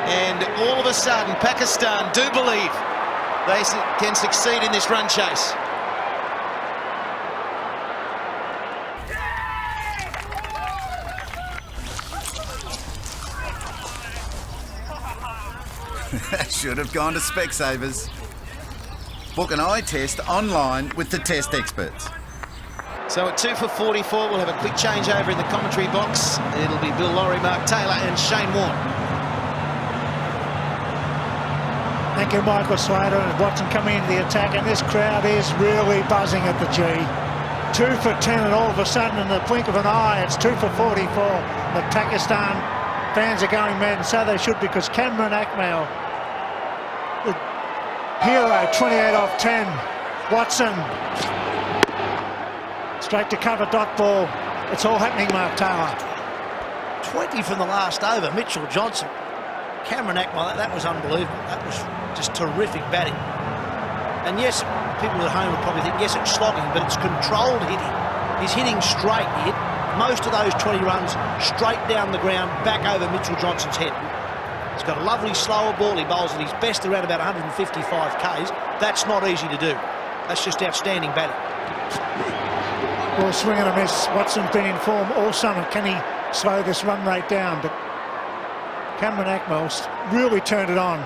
[SPEAKER 16] And all of a sudden, Pakistan do believe they can succeed in this run chase.
[SPEAKER 6] Should have gone to Specsavers. Book an eye test online with the test experts.
[SPEAKER 16] So at 2 for 44, we'll have a quick change over in the commentary box. It'll be Bill Laurie, Mark Taylor and Shane Warne.
[SPEAKER 10] Thank you, Michael Slater and Watson coming into the attack, and this crowd is really buzzing at the G. 2 for 10, and all of a sudden, in the blink of an eye, it's 2 for 44. The Pakistan fans are going mad, and so they should, because Cameron Akmal, the hero, 28 off 10. Watson, straight to cover, dot ball. It's all happening, Mark Taylor.
[SPEAKER 5] 20 from the last over. Mitchell Johnson, Cameron Akmal, that was unbelievable. That was just terrific batting. And yes, people at home would probably think, yes, it's slogging, but it's controlled hitting. He's hitting straight. He hit most of those 20 runs straight down the ground, back over Mitchell Johnson's head. He's got a lovely slower ball. He bowls at his best around about 155 Ks. That's not easy to do. That's just outstanding batting.
[SPEAKER 10] Well, swing and a miss. Watson's been in form all summer. Can he slow this run rate down? But Cameron Akmal's really turned it on.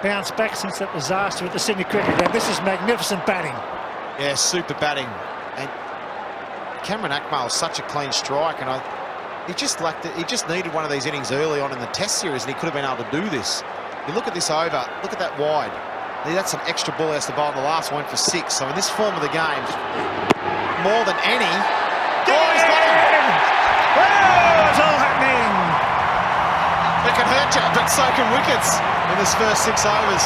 [SPEAKER 10] Bounced back since that disaster at the Sydney Cricket Ground. This is magnificent batting.
[SPEAKER 8] Yeah, super batting. And Cameron Akmal is such a clean strike, and he just lacked it. He just needed one of these innings early on in the Test series, and he could have been able to do this. You look at this over. Look at that wide. That's an extra ball he has to bowl, and the last one for 6. So in this form of the game, more than any. Oh, he's got him!
[SPEAKER 10] Oh, it's all happening!
[SPEAKER 8] It can hurt you, but so can wickets in this first 6 overs.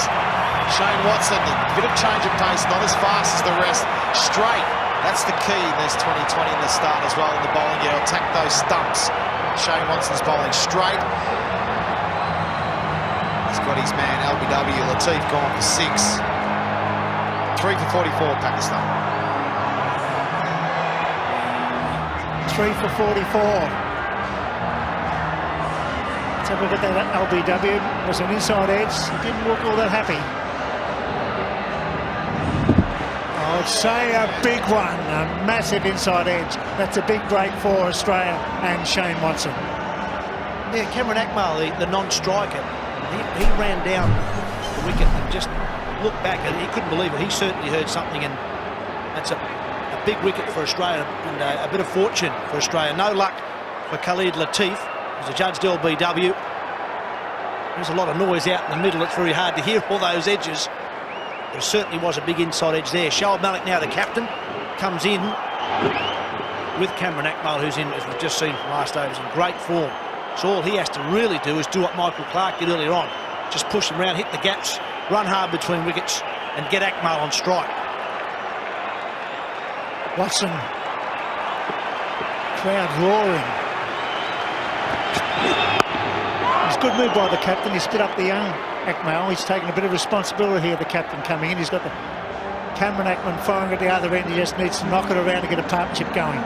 [SPEAKER 8] Shane Watson, a bit of change of pace, not as fast as the rest. Straight, that's the key in this 2020 in the start as well in the bowling. You attack those stumps. Shane Watson's bowling straight. He's got his man LBW Latif gone for 6. 3 for 44 Pakistan.
[SPEAKER 10] 3 for 44. Let's have a look at that LBW. It was an inside edge. He didn't look all that happy. I'd say a big one, a massive inside edge. That's a big break for Australia and Shane Watson.
[SPEAKER 5] Yeah, Cameron Akmal, the non-striker, he ran down the wicket and just looked back, and he couldn't believe it. He certainly heard something, and that's a big wicket for Australia and a bit of fortune for Australia. No luck for Khalid Latif, who's adjudged LBW. There's a lot of noise out in the middle. It's very hard to hear all those edges. There certainly was a big inside edge there. Shoaib Malik, now the captain, comes in with Cameron Akmal, who's in, as we've just seen from last overs, in great form. So all he has to really do is do what Michael Clarke did earlier on. Just push him around, hit the gaps, run hard between wickets, and get Akmal on strike.
[SPEAKER 10] Watson. Crowd roaring. It's a good move by the captain. He split up the young Akmal. He's taken a bit of responsibility here, the captain coming in. He's got the Cameron Akmal firing at the other end. He just needs to knock it around to get a partnership going.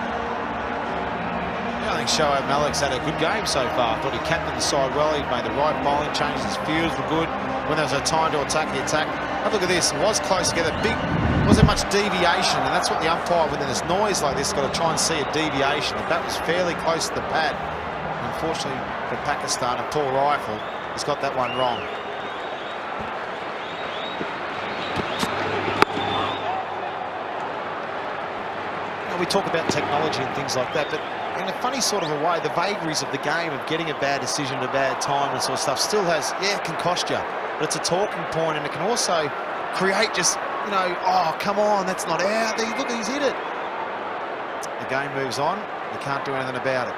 [SPEAKER 8] I think Shoaib Malik's had a good game so far. I thought he captained the side well. He made the right bowling changes. His fields were good. When there was a time to attack, he attacked. Have a look at this. It was close together. Wasn't much deviation, and that's what the umpire, when there's noise like this, got to try and see a deviation. The bat was fairly close to the pad. Unfortunately for Pakistan, a tall rifle, he's got that one wrong. We talk about technology and things like that, but in a funny sort of a way, the vagaries of the game of getting a bad decision at a bad time and sort of stuff still has, yeah, it can cost you, but it's a talking point, and it can also create just, you know, oh, come on, that's not out. Look, he's hit it. The game moves on. You can't do anything about it.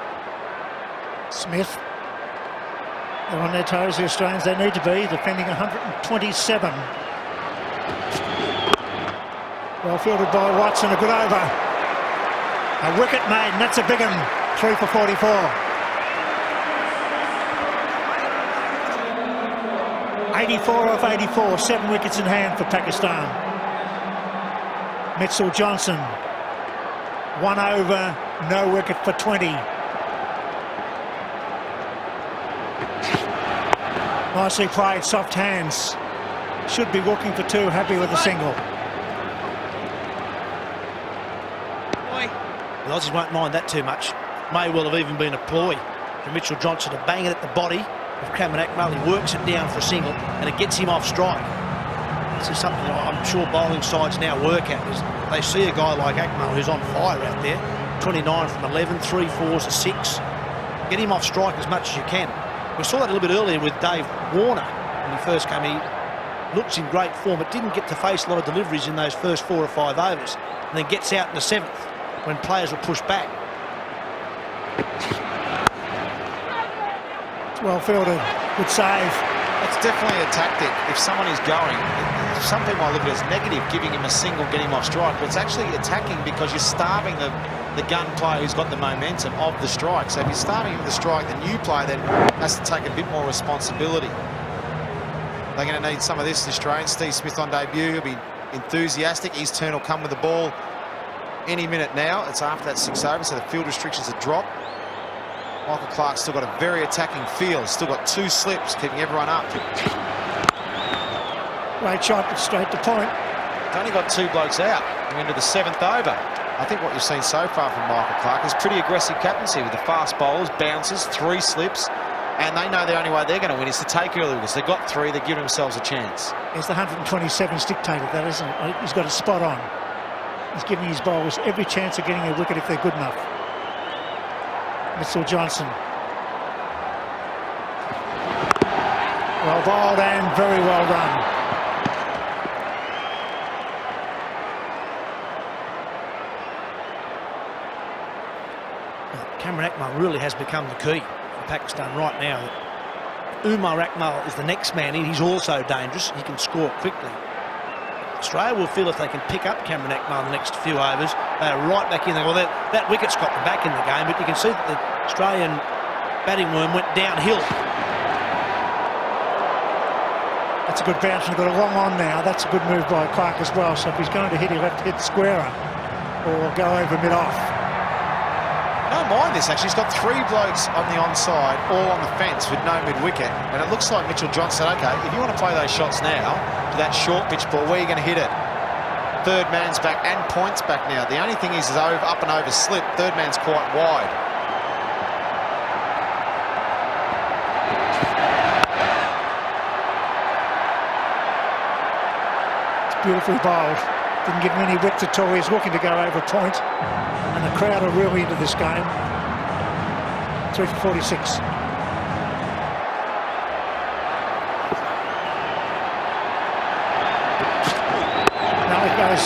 [SPEAKER 10] Smith. They're on their toes, the Australians. They need to be defending 127. Well fielded by Watson. A good over. A wicket made, and that's a big one. 3 for 44. '84 off 84, 7 wickets in hand for Pakistan. Mitchell Johnson, 1 over, no wicket for 20. Nicely played, soft hands. Should be looking for two, happy with a single.
[SPEAKER 5] The Aussies won't mind that too much. May well have even been a ploy for Mitchell Johnson to bang it at the body of Cameron Akmal. He works it down for a single and it gets him off strike. This is something that I'm sure bowling sides now work at, is they see a guy like Akmal who's on fire out there, 29 from 11, 3 4s to 6. Get him off strike as much as you can. We saw that a little bit earlier with Dave Warner when he first came. He looks in great form, but didn't get to face a lot of deliveries in those first 4 or 5 overs, and then gets out in the 7th when players will push back.
[SPEAKER 10] It's well fielded, good save.
[SPEAKER 8] It's definitely a tactic. If someone is going, some people might look at it as negative, giving him a single, getting him off strike, but it's actually attacking because you're starving the gun player who's got the momentum of the strike. So if you're starving him with the strike, the new player then has to take a bit more responsibility. They're going to need some of this, the Australians. Steve Smith on debut, he'll be enthusiastic. His turn will come with the ball any minute now. It's after that 6 overs, so the field restrictions are dropped. Michael Clarke's still got a very attacking field, still got 2 slips, keeping everyone up.
[SPEAKER 10] Great shot, straight to point.
[SPEAKER 8] He's only got 2 blokes out. We're into the 7th over. I think what you've seen so far from Michael Clarke is pretty aggressive captaincy with the fast bowlers, bounces, 3 slips, and they know the only way they're going to win is to take early wickets. They've got 3, they're giving themselves a chance.
[SPEAKER 10] It's the 127's dictated, that isn't it? He's got a spot on. He's giving his bowlers every chance of getting a wicket if they're good enough. Mitchell Johnson. Well bowled and very well done.
[SPEAKER 5] Cameron Akmal really has become the key for Pakistan right now. Umar Akmal is the next man in. He's also dangerous. He can score quickly. Australia will feel if they can pick up Cameron Akmal in the next few overs, they are right back in there. Well, that wicket's got them back in the game, but you can see that the Australian batting worm went downhill.
[SPEAKER 10] That's a good bounce, and got a long on now. That's a good move by Clarke as well. So if he's going to hit, he'll have to hit squarer or go over mid-off.
[SPEAKER 8] I don't mind this, actually. He's got 3 blokes on the onside, all on the fence with no mid-wicket. And it looks like Mitchell Johnson, OK, if you want to play those shots now, to that short pitch ball, where are you going to hit it? Third man's back and points back now. The only thing is over, up and over slip. Third man's quite wide.
[SPEAKER 10] It's beautifully bowled. Didn't give him any width at all. He's looking to go over point. And the crowd are really into this game. 3 for 46. Now it goes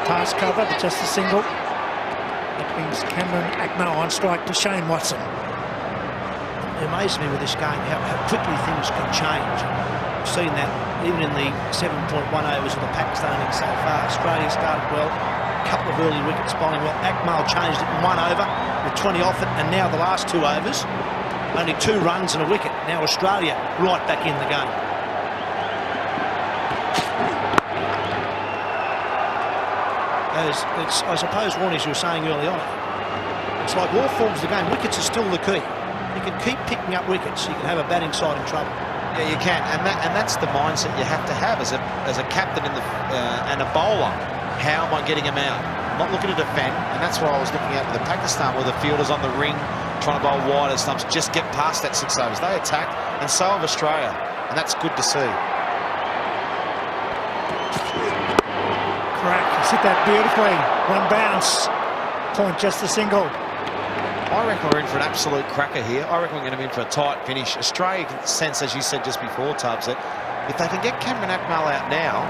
[SPEAKER 10] past cover, but just a single. That means Cameron Akmal on strike to Shane Watson.
[SPEAKER 5] It amazes me with this game how quickly things can change. We've seen that even in the 7.1 overs of the Pakistan innings so far. Australia started well, a couple of early wickets bowling well. Akmal changed it in 1 over with 20 off it, and now the last 2 overs, only 2 runs and a wicket. Now Australia right back in the game. I suppose, Warnie, as you were saying early on, it's like all forms of the game, wickets are still the key. You can keep picking up wickets, you can have a batting side in trouble.
[SPEAKER 8] Yeah, you can, and that's the mindset you have to have as a captain and a bowler. How am I getting them out? I'm not looking to defend, and that's what I was looking at with the Pakistan, where the fielders on the ring trying to bowl wider stumps, just get past that 6 overs. They attack, and so have Australia, and that's good to see.
[SPEAKER 10] Crack, he's hit that beautifully. 1 bounce, point just a single.
[SPEAKER 8] I reckon we're in for an absolute cracker here. I reckon we're going to be in for a tight finish. Australia can sense, as you said just before, Tubbs, that if they can get Cameron Akmal out now,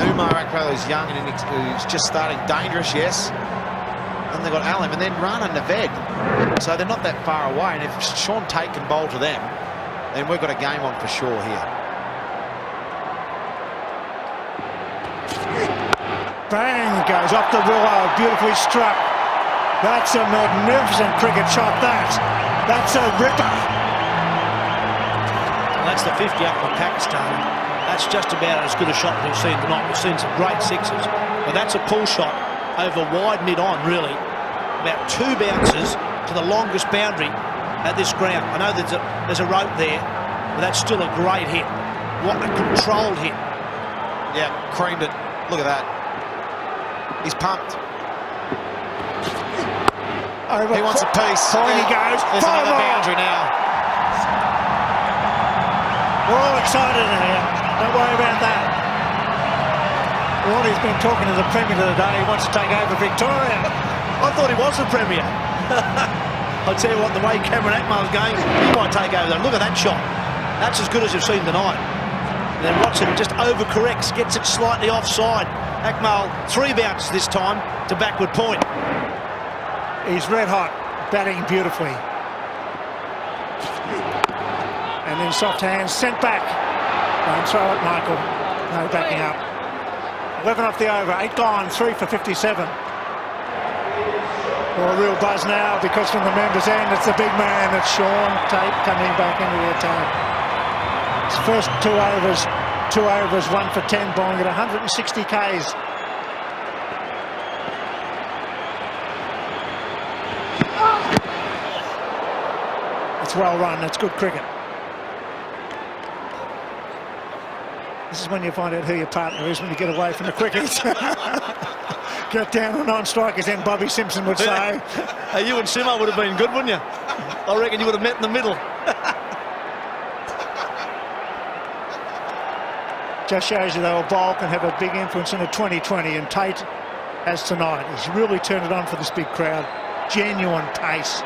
[SPEAKER 8] and Umar Akmal, who's young and who's just starting, dangerous, yes, and they've got Alam, and then Rana and Naved. So they're not that far away, and if Sean Tate can bowl to them, then we've got a game on for sure here.
[SPEAKER 10] Bang, goes off the willow, beautifully struck. That's a magnificent cricket shot, that's a ripper.
[SPEAKER 5] Well, that's the 50 up from Pakistan. That's just about as good a shot we've seen tonight. We've seen some great 6s, but that's a pull shot over wide mid-on, really. About 2 bounces to the longest boundary at this ground. I know there's a rope there, But that's still a great hit. What a controlled hit.
[SPEAKER 8] Yeah, creamed it. Look at that. He's pumped. He wants a piece.
[SPEAKER 10] Point he goes.
[SPEAKER 8] There's another boundary now.
[SPEAKER 10] We're all excited here. Don't worry about that. Ronnie's been talking to the Premier today. He wants to take over Victoria.
[SPEAKER 5] I thought he was the Premier. I'll tell you what, the way Cameron Akmal's going, he might take over. Look at that shot. That's as good as you've seen tonight. And then Watson just overcorrects, gets it slightly offside. Akmal 3 bounces this time to backward point.
[SPEAKER 10] He's red hot, batting beautifully. And then soft hands, sent back. Don't throw it, Michael. No backing up. 11 off the over, 8 gone, 3 for 57. Well, a real buzz now because from the members' end, it's the big man, it's Sean Tate coming back into the attack. His first 2 overs, 1 for 10, bowling at 160 Ks. It's well run, it's good cricket. This is when you find out who your partner is when you get away from the cricket. Get down on non-strikers, then Bobby Simpson would say.
[SPEAKER 5] Hey, you and Simo would have been good, wouldn't you? I reckon you would have met in the middle.
[SPEAKER 10] Just shows you though a bowl can have a big influence in a 2020, and Tate has tonight. He's really turned it on for this big crowd. Genuine pace.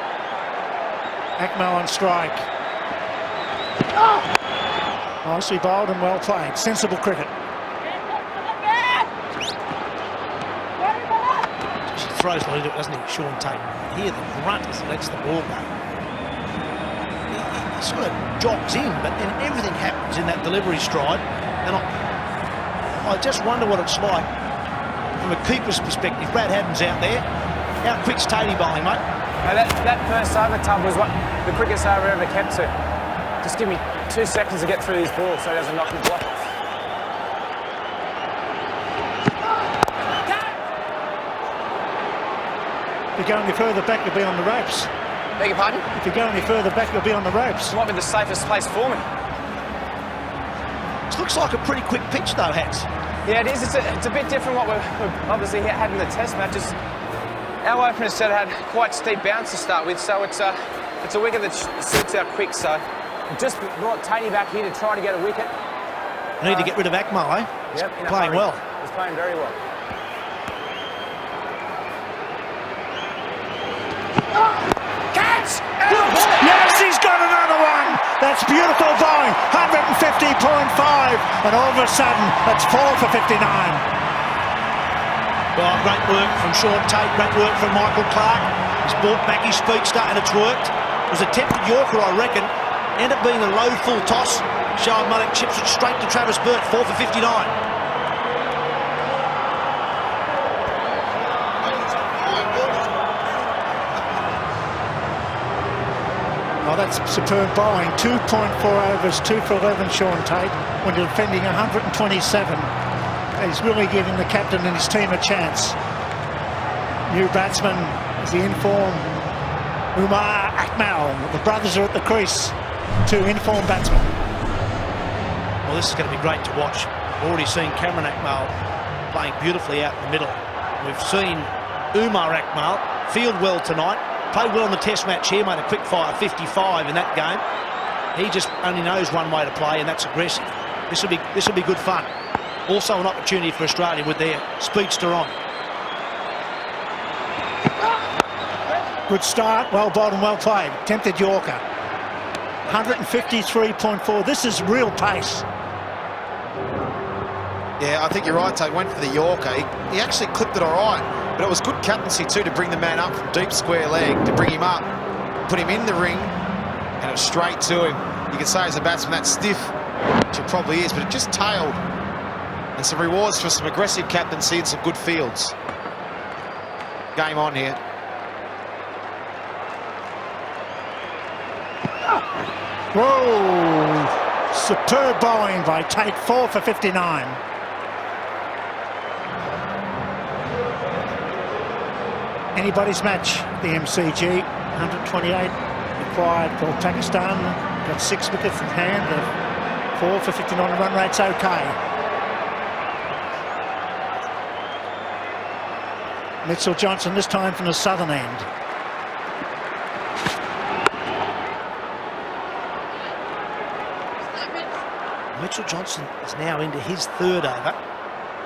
[SPEAKER 10] Akmal on strike. Nicely bowled and well played. Sensible cricket.
[SPEAKER 5] She throws the lead, doesn't he, Sean Tate? Here the grunt as he lets the ball go. He sort of jogs in, but then everything happens in that delivery stride. And I just wonder what it's like from a keeper's perspective. Brad Haddon's out there. How quick's Tatey bowling, mate?
[SPEAKER 2] That first over tub was what the quickest over ever kept to. Just give me 2 seconds to get through these balls so he doesn't knock me block off.
[SPEAKER 10] If you go any further back, you'll be on the ropes.
[SPEAKER 2] Beg your pardon?
[SPEAKER 10] If you go any further back, you'll be on the ropes.
[SPEAKER 2] It might be the safest place for me.
[SPEAKER 5] This looks like a pretty quick pitch though, Hats.
[SPEAKER 2] Yeah, it is. It's a bit different what we've obviously had in the test matches. Our opener set had quite steep bounce to start with, so it's a wicket that suits our quick. So just brought Tatey back here to try to get a wicket.
[SPEAKER 5] Need to get rid of Akmal, eh?
[SPEAKER 2] Yep,
[SPEAKER 5] He's playing well.
[SPEAKER 2] He's playing very well.
[SPEAKER 10] Catch! Yes, he's got another one! That's beautiful bowling, 150.5, and all of a sudden, that's 4 for 59.
[SPEAKER 5] Well, great work from Sean Tate, great work from Michael Clarke. He's brought back his speedster and it's worked. It was a attempted Yorker, I reckon. Ended up being a low full toss. Shoaib Malik chips it straight to Travis Burt, 4 for 59.
[SPEAKER 10] Oh, that's superb bowling. 2.4 overs, 2 for 11, Sean Tate, when you're defending 127. He's really giving the captain and his team a chance. New batsman is the in-form Umar Akmal. The brothers are at the crease. 2 in-form batsmen.
[SPEAKER 5] Well, this is going to be great to watch. Already seen Cameron Akmal playing beautifully out in the middle. We've seen Umar Akmal field well tonight. Played well in the test match here, made a quick fire 55 in that game. He just only knows one way to play, and that's aggressive. This will be good fun. Also an opportunity for Australia with their speedster on.
[SPEAKER 10] Good start, well bowled and well played. Tempted Yorker. 153.4. This is real pace.
[SPEAKER 8] Yeah, I think you're right, Tate. Went for the Yorker. He actually clipped it all right, but it was good captaincy too to bring the man up from deep square leg, to bring him up, put him in the ring, and it was straight to him. You can say as a batsman that's stiff, which it probably is, but it just tailed. And some rewards for some aggressive captaincy and some good fields. Game on here.
[SPEAKER 10] Whoa! Superb bowling by Tate, 4 for 59. Anybody's match, the MCG, 128 required for Pakistan. got 6 wickets in hand. 4 for 59. The run rate's okay. Mitchell Johnson this time from the southern end.
[SPEAKER 5] Mitchell Johnson is now into his 3rd over.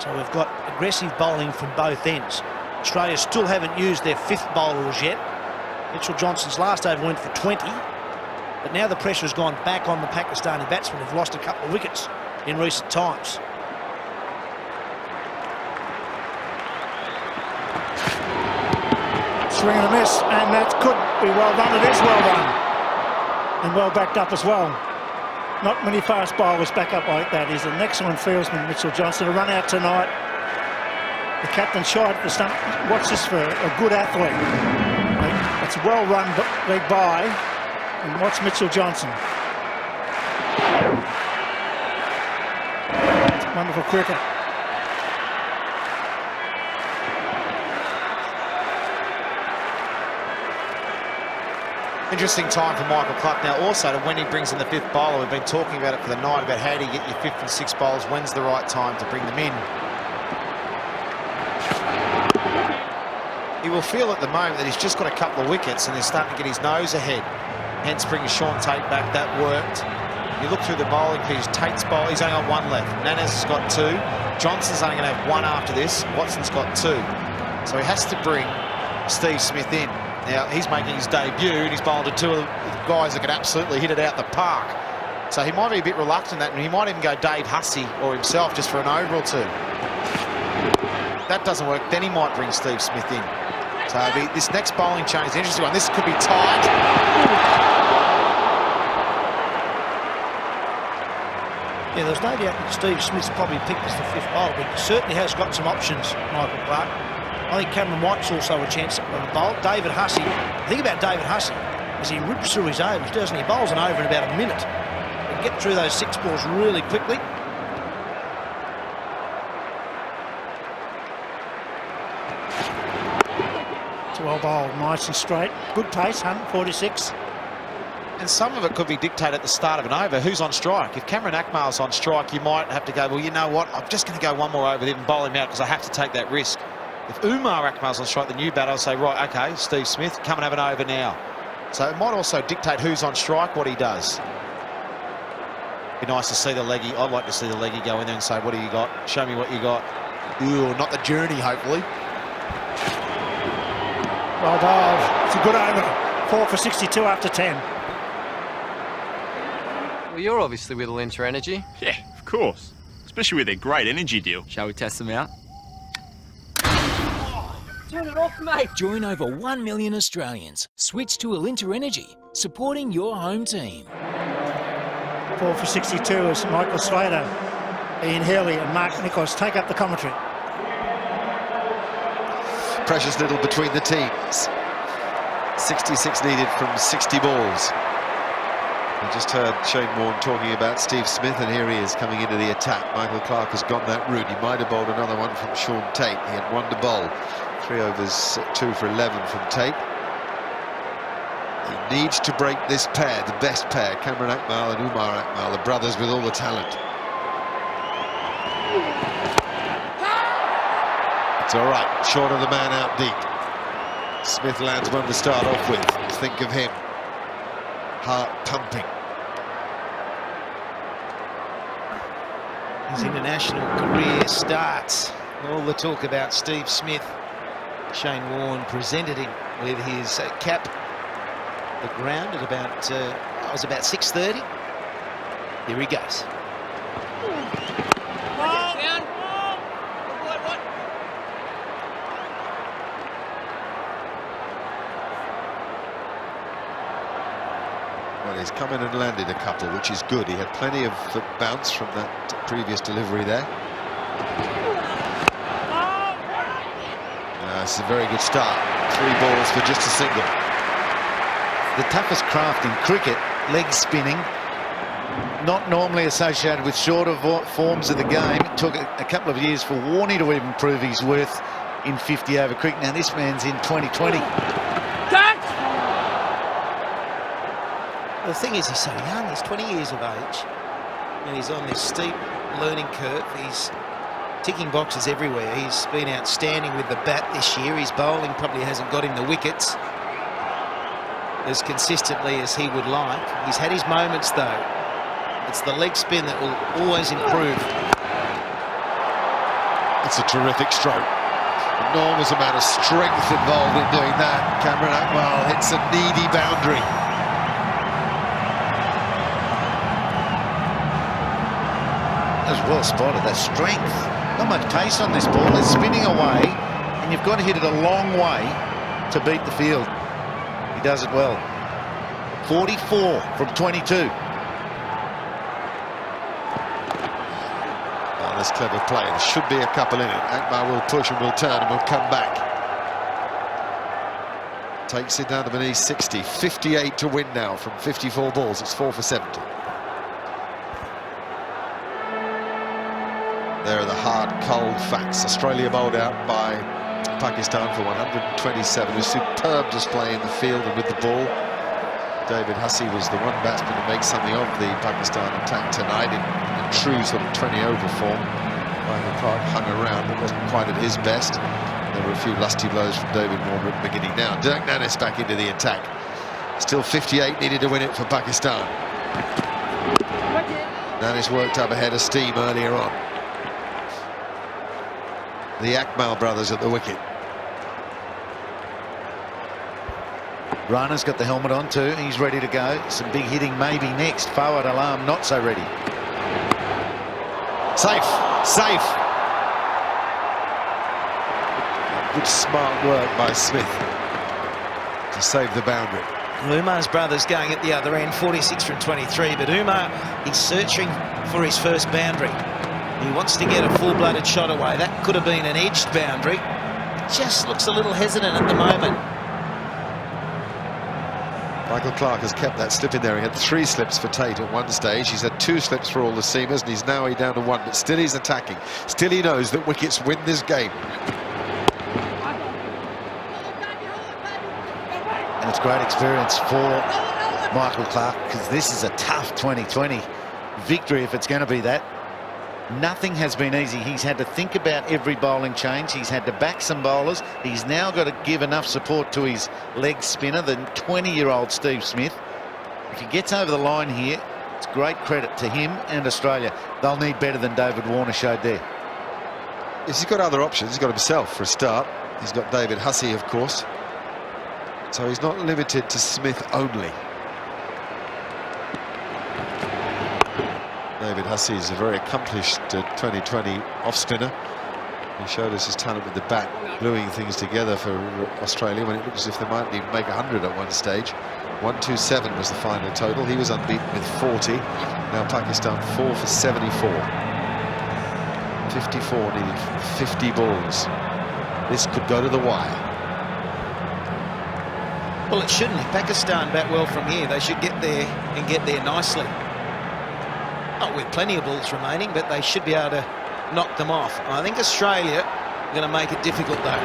[SPEAKER 5] So we've got aggressive bowling from both ends. Australia still haven't used their 5th bowler as yet. Mitchell Johnson's last over went for 20. But now the pressure has gone back on the Pakistani batsmen who've lost a couple of wickets in recent times.
[SPEAKER 10] Swing and a miss, and that could be well done. It is well done. And well backed up as well. Not many fast bowlers back up like that. He's an excellent fieldsman, Mitchell Johnson. A run out tonight. The captain shot at the stump. Watch this for a good athlete. It's a well-run leg by. And watch Mitchell Johnson. Wonderful cricket.
[SPEAKER 8] Interesting time for Michael Clarke now also to when he brings in the 5th bowler. We've been talking about it for the night, about how do you get your 5th and 6th bowlers, when's the right time to bring them in. He will feel at the moment that he's just got a couple of wickets and he's starting to get his nose ahead. Hence bringing Sean Tate back, that worked. You look through the bowling piece, Tate's bowl, he's only got 1 left. Nanas has got 2. Johnson's only going to have 1 after this. Watson's got 2. So he has to bring Steve Smith in. Now, he's making his debut and he's bowled to 2 of the guys that can absolutely hit it out the park. So he might be a bit reluctant that, and he might even go Dave Hussey or himself just for an over or 2. That doesn't work, then he might bring Steve Smith in. So this next bowling change is an interesting one. This could be tight.
[SPEAKER 5] Yeah, there's no doubt that Steve Smith's probably picked as the 5th bowler, but he certainly has got some options, Michael Clarke. I think Cameron White's also a chance at the bowl. David Hussey, the thing about David Hussey is he rips through his overs, doesn't he? He bowls an over in about a minute. He can get through those 6 balls really quickly.
[SPEAKER 10] It's well bowled, nice and straight. Good pace, 146.
[SPEAKER 8] And some of it could be dictated at the start of an over. Who's on strike? If Cameron Akmal's on strike, you might have to go, well, you know what? I'm just going to go 1 more over there and bowl him out because I have to take that risk. If Umar Akmal's on strike, the new batter, I'll say, right, OK, Steve Smith, come and have an over now. So it might also dictate who's on strike, what he does. Be nice to see the leggy. I'd like to see the leggy go in there and say, what do you got? Show me what you got. Ooh, not the journey, hopefully.
[SPEAKER 10] Well bowled. It's a good over. 4 for 62 after 10.
[SPEAKER 9] Well, you're obviously with Alinta Energy.
[SPEAKER 1] Yeah, of course. Especially with their great energy deal.
[SPEAKER 9] Shall we test them out?
[SPEAKER 13] Turn it off, mate. Join over 1 million Australians. Switch to Alinta Energy, supporting your home team.
[SPEAKER 10] 4 for 62 as Michael Slater, Ian Healy and Mark Nichols take up the commentary.
[SPEAKER 14] Precious little between the teams. 66 needed from 60 balls. We just heard Shane Warne talking about Steve Smith, and here he is coming into the attack. Michael Clarke has gone that route. He might have bowled another one from Sean Tate. He had 1 to bowl. 3 overs, 2 for 11 from Tate. He needs to break this pair, the best pair, Cameron Akmal and Umar Akmal, the brothers with all the talent. It's all right, short of the man out deep. Smith lands 1 to start off with. Think of him. Heart pumping.
[SPEAKER 5] His international career starts. All the talk about Steve Smith. Shane Warne presented him with his cap. The ground at about, it was about 6:30. Here he goes.
[SPEAKER 14] Well, he's come in and landed a couple, which is good. He had plenty of bounce from that previous delivery there. It's a very good start. 3 balls for just a single.
[SPEAKER 16] The toughest craft in cricket, leg spinning, not normally associated with shorter forms of the game. It took a couple of years for Warney to even prove his worth in 50 over cricket. Now this man's in 2020.
[SPEAKER 5] The thing is, he's so young. He's 20 years of age, and he's on this steep learning curve. He's ticking boxes everywhere. He's been outstanding with the bat this year. His bowling probably hasn't got him the wickets as consistently as he would like. He's had his moments, though. It's the leg spin that will always improve.
[SPEAKER 14] It's a terrific stroke. Enormous amount of strength involved in doing that. Cameron Akmal hits a needy boundary.
[SPEAKER 16] As well spotted, that strength. Not much pace on this ball. It's spinning away, and you've got to hit it a long way to beat the field. He does it well. 44 from 22.
[SPEAKER 14] Oh, that's clever play. There should be a couple in it. Akmal will push and will turn and will come back. Takes it down to beneath 60. 58 to win now from 54 balls. It's 4 for 70. There are the hard, cold facts. Australia bowled out by Pakistan for 127. A superb display in the field and with the ball. David Hussey was the one batsman to make something of the Pakistan attack tonight in true sort of 20-over form. Michael Clarke hung around but wasn't quite at his best. There were a few lusty blows from David Warner at the beginning. Now Dirk Nannes back into the attack. Still 58 needed to win it for Pakistan. Nannes worked up ahead of steam earlier on. The Akmal brothers at the wicket.
[SPEAKER 16] Rana's got the helmet on too. He's ready to go. Some big hitting maybe next. Forward alarm not so ready.
[SPEAKER 14] Safe. Safe. Good smart work by Smith to save the boundary.
[SPEAKER 5] Umar's brothers going at the other end, 46 from 23, but Umar, he's searching for his first boundary. He wants to get a full-blooded shot away. That could have been an edged boundary. Just looks a little hesitant at the moment.
[SPEAKER 14] Michael Clarke has kept that slip in there. He had 3 slips for Tate at one stage. He's had 2 slips for all the seamers, and he's now down to 1. But still he's attacking. Still he knows that wickets win this game.
[SPEAKER 16] And it's great experience for Michael Clarke, because this is a tough 2020 victory if it's going to be that. Nothing has been easy. He's had to think about every bowling change. He's had to back some bowlers. He's now got to give enough support to his leg spinner, the 20-year-old Steve Smith. If he gets over the line here, it's great credit to him and Australia. They'll need better than David Warner showed there.
[SPEAKER 14] Yes, he's got other options. He's got himself for a start. He's got David Hussey, of course. So he's not limited to Smith only. David Hussey is a very accomplished 2020 off-spinner. He showed us his talent with the bat, gluing things together for Australia when it looked as if they might even make 100 at one stage. 127 was the final total. He was unbeaten with 40. Now Pakistan 4 for 74. 54 needed 50 balls. This could go to the wire.
[SPEAKER 5] Well, it shouldn't. If Pakistan bat well from here, they should get there and get there nicely. Not with plenty of balls remaining, but they should be able to knock them off. I think Australia are going to make it difficult, though.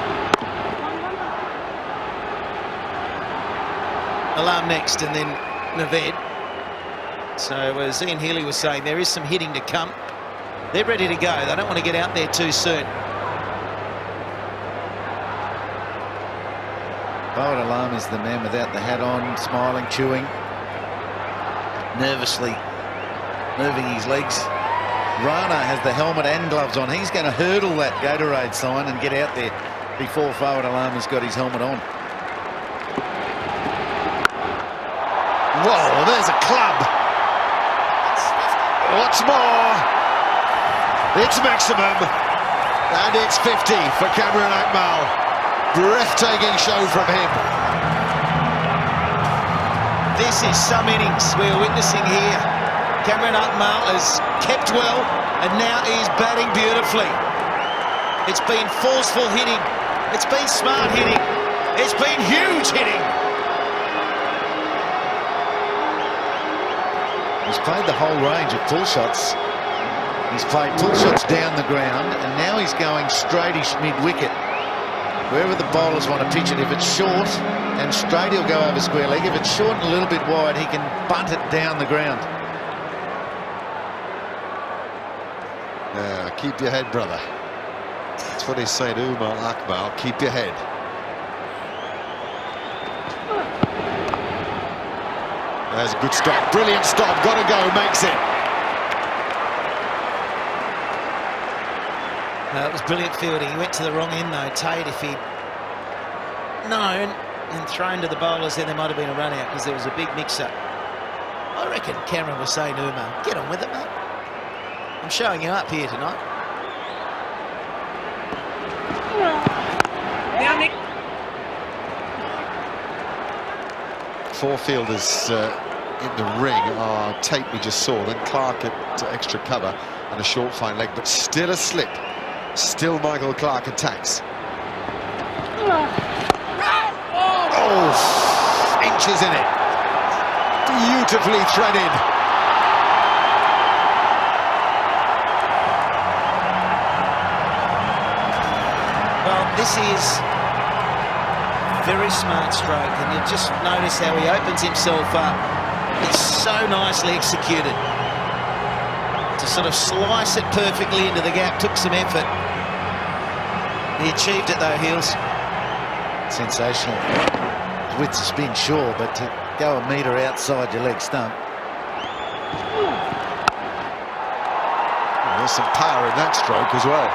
[SPEAKER 5] Alarm next, and then Naved. So, as Ian Healy was saying, there is some hitting to come. They're ready to go. They don't want to get out there too soon.
[SPEAKER 16] Forward alarm is the man without the hat on, smiling, chewing, nervously moving his legs. Rana has the helmet and gloves on. He's going to hurdle that Gatorade sign and get out there before forward alarm has got his helmet on.
[SPEAKER 14] Whoa, there's a club. What's more? It's maximum. And it's 50 for Cameron Akmal. Breathtaking show from him.
[SPEAKER 5] This is some innings we're witnessing here. Cameron Akmal has kept well, and now he's batting beautifully. It's been forceful hitting. It's been smart hitting. It's been huge hitting.
[SPEAKER 16] He's played the whole range of pull shots. He's played pull shots down the ground, and now he's going straightish mid-wicket. wherever the bowlers want to pitch it. If it's short, and straight, he'll go over square leg. If it's short and a little bit wide, he can bunt it down the ground.
[SPEAKER 14] Keep your head, brother. That's what he's saying to Umar Akmal. Keep your head. There's a good stop. Brilliant stop. Got to go. Makes it.
[SPEAKER 5] It was brilliant fielding. He went to the wrong end though. Tate, if he'd known and thrown to the bowlers, then there might have been a run out because there was a big mix-up. I reckon Cameron was saying to Umar, get on with it, mate. I'm showing you up here tonight.
[SPEAKER 14] Four fielders in the ring are Tate, we just saw, then Clarke at extra cover and a short fine leg, but still a slip. Still Michael Clarke attacks. Oh, inches in it. Beautifully threaded.
[SPEAKER 5] Well, this is very smart stroke, and you just notice how he opens himself up. It's so nicely executed. To sort of slice it perfectly into the gap took some effort. He achieved it though, Heels.
[SPEAKER 16] Sensational. Width of spin, sure, but to go a metre outside your leg stump.
[SPEAKER 14] There's some power in that stroke as well.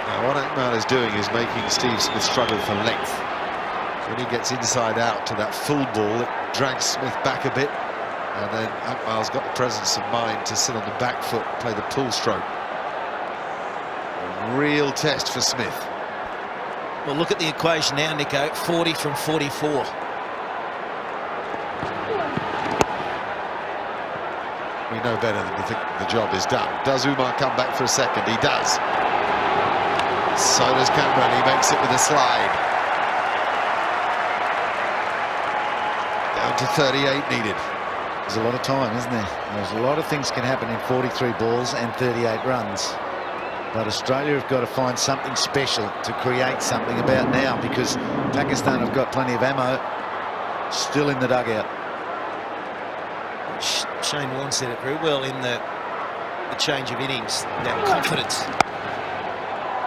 [SPEAKER 14] Now, what Akmal is doing is making Steve Smith struggle for length. When he gets inside out to that full ball, it drags Smith back a bit, and then Akmal's got the presence of mind to sit on the back foot and play the pull stroke. A real test for Smith.
[SPEAKER 5] Well, look at the equation now, Nico. 40 from 44.
[SPEAKER 14] We know better than to think the job is done. Does Umar come back for a second? He does. So does Cameron. He makes it with a slide. Down to 38 needed.
[SPEAKER 16] There's a lot of time, isn't there? There's a lot of things can happen in 43 balls and 38 runs. But Australia have got to find something special to create something about now, because Pakistan have got plenty of ammo still in the dugout.
[SPEAKER 5] Shane Warne said it very well in the change of innings, that confidence.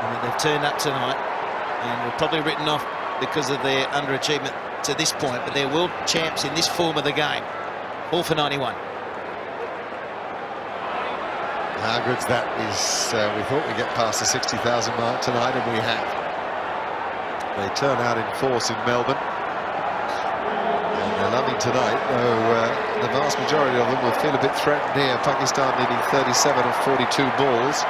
[SPEAKER 5] And they've turned up tonight and were probably written off because of their underachievement to this point, but they're world champs in this form of the game. All for 91.
[SPEAKER 14] How good's that is, we thought we'd get past the 60,000 mark tonight, and we have. They turn out in force in Melbourne. And they're loving tonight, though the vast majority of them will feel a bit threatened here. Pakistan needing 37 of 42 balls.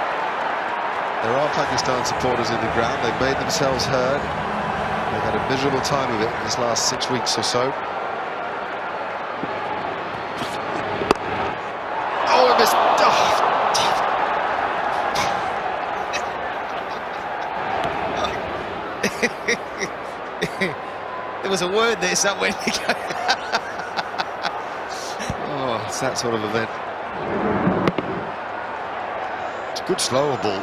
[SPEAKER 14] There are Pakistan supporters in the ground. They've made themselves heard. They've had a miserable time of it in this last 6 weeks or so. Oh, it missed. Oh.
[SPEAKER 5] There was a word there somewhere.
[SPEAKER 14] Oh, it's that sort of event. It's a good slower ball.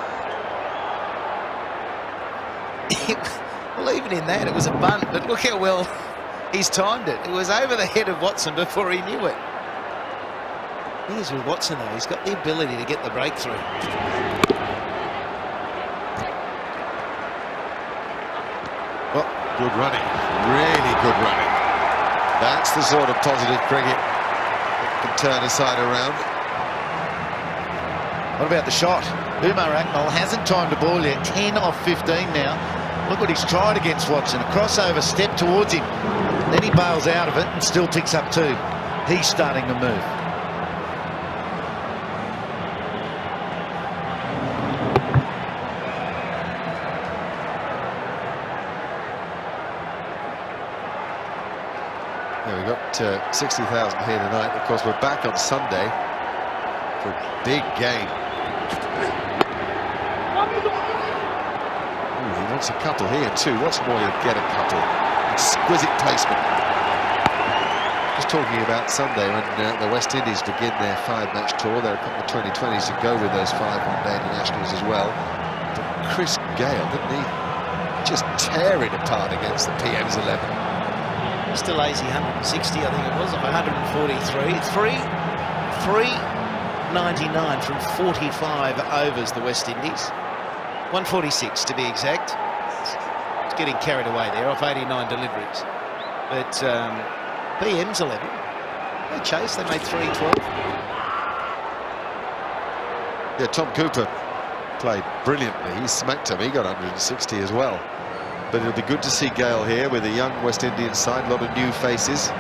[SPEAKER 5] Well, even in that, it was a bunt, but look how well he's timed it. It was over the head of Watson before he knew it. The thing is with Watson, though, he's got the ability to get the breakthrough.
[SPEAKER 14] Well, good running. Really good running. That's the sort of positive cricket that can turn a side around.
[SPEAKER 16] What about the shot? Umar Akmal hasn't timed the ball yet. 10 off 15 now. Look what he's tried against Watson. A crossover step towards him. Then he bails out of it and still picks up two. He's starting to move.
[SPEAKER 14] Yeah, we've got 60,000 here tonight. Of course, we're back on Sunday for a big game. Ooh, he wants a couple here too. What's more, he'll get a couple. Exquisite placement. Just talking about Sunday when the West Indies begin their 5-match tour. There are a couple of 2020s to go with those 5 one-day internationals as well. But Chris Gale, didn't he? Just tear it apart against the PM's 11.
[SPEAKER 5] Just a lazy 160, I think it was, of 143. 399 from 45 overs, the West Indies. 146 to be exact. It's getting carried away there off 89 deliveries. But PM's 11. They chased, they made 312.
[SPEAKER 14] Yeah, Tom Cooper played brilliantly. He smacked him. He got 160 as well. But it'll be good to see Gale here with a young West Indian side, a lot of new faces.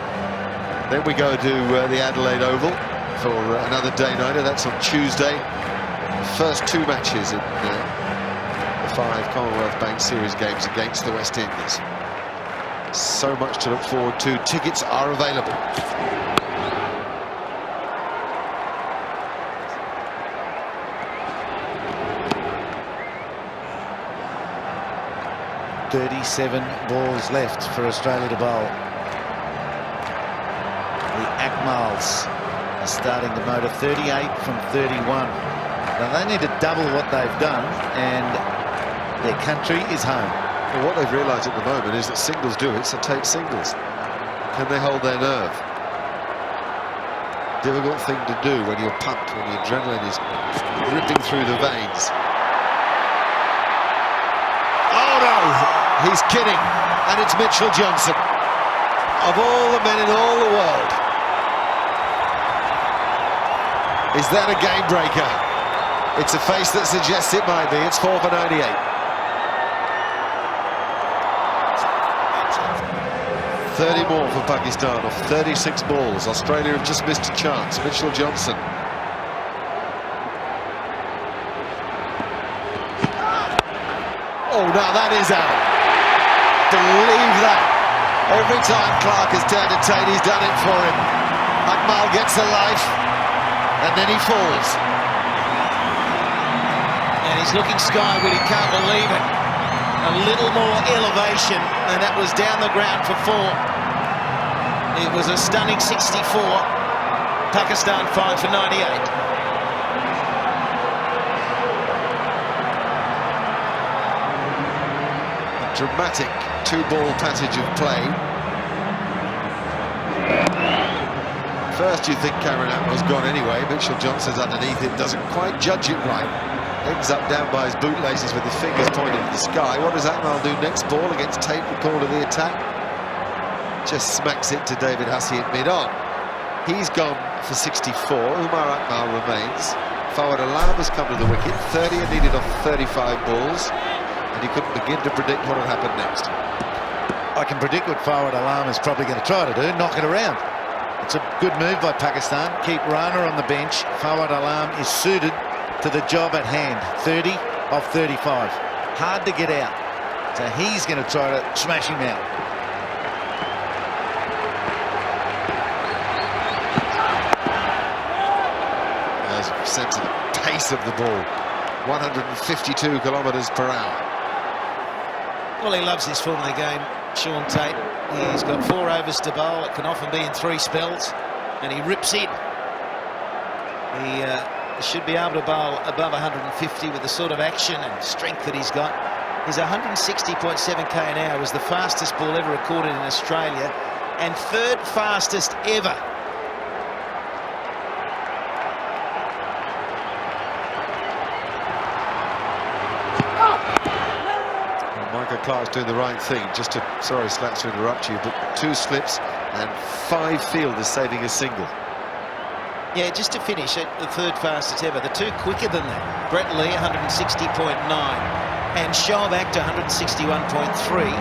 [SPEAKER 14] Then we go to the Adelaide Oval for another day-nighter. That's on Tuesday. The first two matches in the 5 Commonwealth Bank Series games against the West Indies. So much to look forward to. Tickets are available.
[SPEAKER 5] .37 balls left for Australia to bowl. The Akmals are starting the motor 38 from 31. Now they need to double what they've done, and their country is home.
[SPEAKER 14] Well, what they've realised at the moment is that singles do it, so take singles. Can they hold their nerve? Difficult thing to do when you're pumped, when the adrenaline is ripping through the veins. Oh no! He's kidding, and it's Mitchell Johnson. Of all the men in all the world, is that a game breaker? It's a face that suggests it might be. It's 4 for 98. .30 more for Pakistan off 36 balls. Australia have just missed a chance. Mitchell Johnson. Oh, now that is out. Believe that. Every time Clarke has turned to Tate, he's done it for him. Akmal gets a life, and then he falls.
[SPEAKER 5] And he's looking skyward, he can't believe it. A little more elevation, and that was down the ground for 4. It was a stunning 64. Pakistan 5 for 98.
[SPEAKER 14] Dramatic 2-ball passage of play. First you think Cameron Atwell's gone anyway. Mitchell Johnson's underneath it, doesn't quite judge it right. Ends up down by his bootlaces with his fingers pointed at the sky. What does Atwell do next ball against Tate, the call of the attack? Just smacks it to David Hussey at mid-on. He's gone for 64. Umar Akmal remains. Fawad Alam has come to the wicket. 30 are needed off 35 balls. And he couldn't begin to predict what would happen next.
[SPEAKER 5] I can predict what Fawad Alam is probably going to try to do, knock it around. It's a good move by Pakistan. Keep Rana on the bench. Fawad Alam is suited to the job at hand. 30 off 35. Hard to get out. So he's going to try to smash him out.
[SPEAKER 14] There's a sense of the pace of the ball. 152 kilometres per hour.
[SPEAKER 5] Well, he loves this form of the game, Sean Tate. He's got 4 overs to bowl. It can often be in 3 spells, and he rips in. He should be able to bowl above 150 with the sort of action and strength that he's got. His 160.7 k an hour was the fastest ball ever recorded in Australia, and 3rd fastest ever.
[SPEAKER 14] Clarke's doing the right thing. Just to, sorry, Slats, to interrupt you, but 2 slips and 5 fielders saving a single.
[SPEAKER 5] Yeah, just to finish it, the 3rd fastest ever. The 2 quicker than that. Brett Lee, 160.9, and Shoaib to 161.3.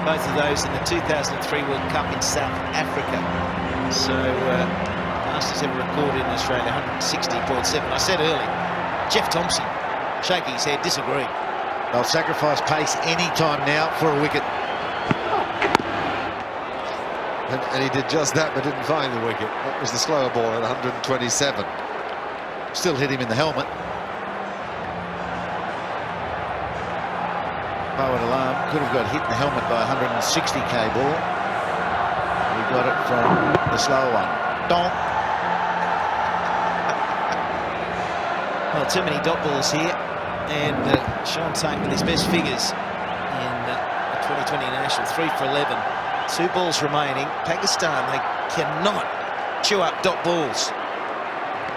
[SPEAKER 5] Both of those in the 2003 World Cup in South Africa. So, fastest ever recorded in Australia, 160.7. I said earlier, Jeff Thompson, shaking his head, disagree.
[SPEAKER 16] They'll sacrifice pace any time now for a wicket.
[SPEAKER 14] And he did just that, but didn't find the wicket. That was the slower ball at 127.
[SPEAKER 16] Still hit him in the helmet. Fawad Alam could have got hit in the helmet by a 160 k ball. He got it from the slow one. Donk.
[SPEAKER 5] Well, too many dot balls here. And Sean Tate with his best figures in the 2020 National, 3 for 11. 2 balls remaining. Pakistan, they cannot chew up dot balls.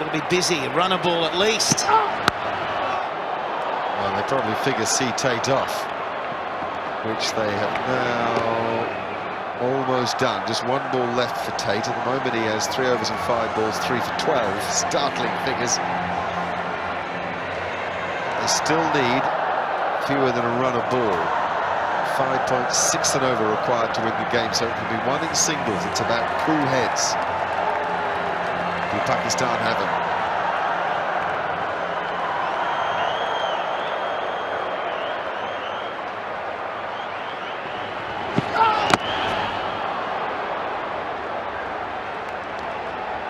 [SPEAKER 5] Got to be busy, a runner ball at least.
[SPEAKER 14] Well, they probably figure C Tate off, which they have now almost done. Just 1 ball left for Tate. At the moment he has 3 overs and 5 balls, 3 for 12. Startling figures. They still need fewer than a run a ball. 5.6 and over required to win the game, so it can be 1 in singles. It's about cool heads. Do Pakistan have it?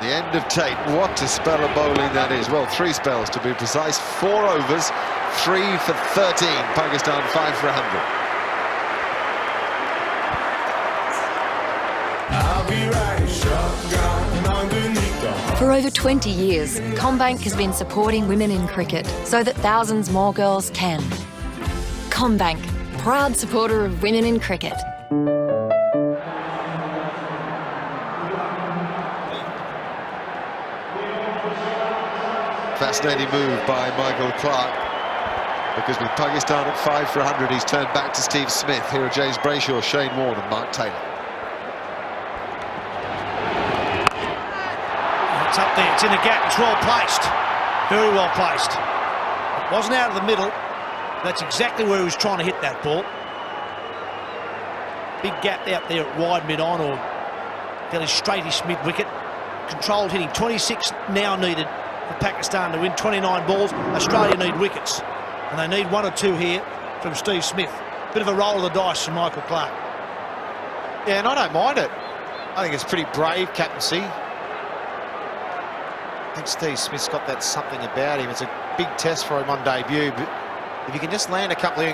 [SPEAKER 14] The end of Tate. What a spell of bowling that is. Well, 3 spells to be precise. 4 overs, 3 for 13. Pakistan 5 for 100.
[SPEAKER 15] For over 20 years, CommBank has been supporting women in cricket so that thousands more girls can. CommBank, proud supporter of women in cricket.
[SPEAKER 14] Fascinating move by Michael Clarke, because with Pakistan at 5 for 100, he's turned back to Steve Smith. Here are James Brayshaw, Shane Warne and Mark Taylor.
[SPEAKER 5] It's up there, it's in the gap, it's well placed. Very well placed. It wasn't out of the middle. That's exactly where he was trying to hit that ball. Big gap out there at wide mid-on, or fairly straightish mid-wicket. Controlled hitting, 26 now needed for Pakistan to win 29 balls. Australia need wickets, and they need 1 or 2 here from Steve Smith. Bit of a roll of the dice from Michael Clarke.
[SPEAKER 8] Yeah, and I don't mind it. I think it's pretty brave captaincy. I think Steve Smith's got that something about him. It's a big test for him on debut, but if you can just land a couple of...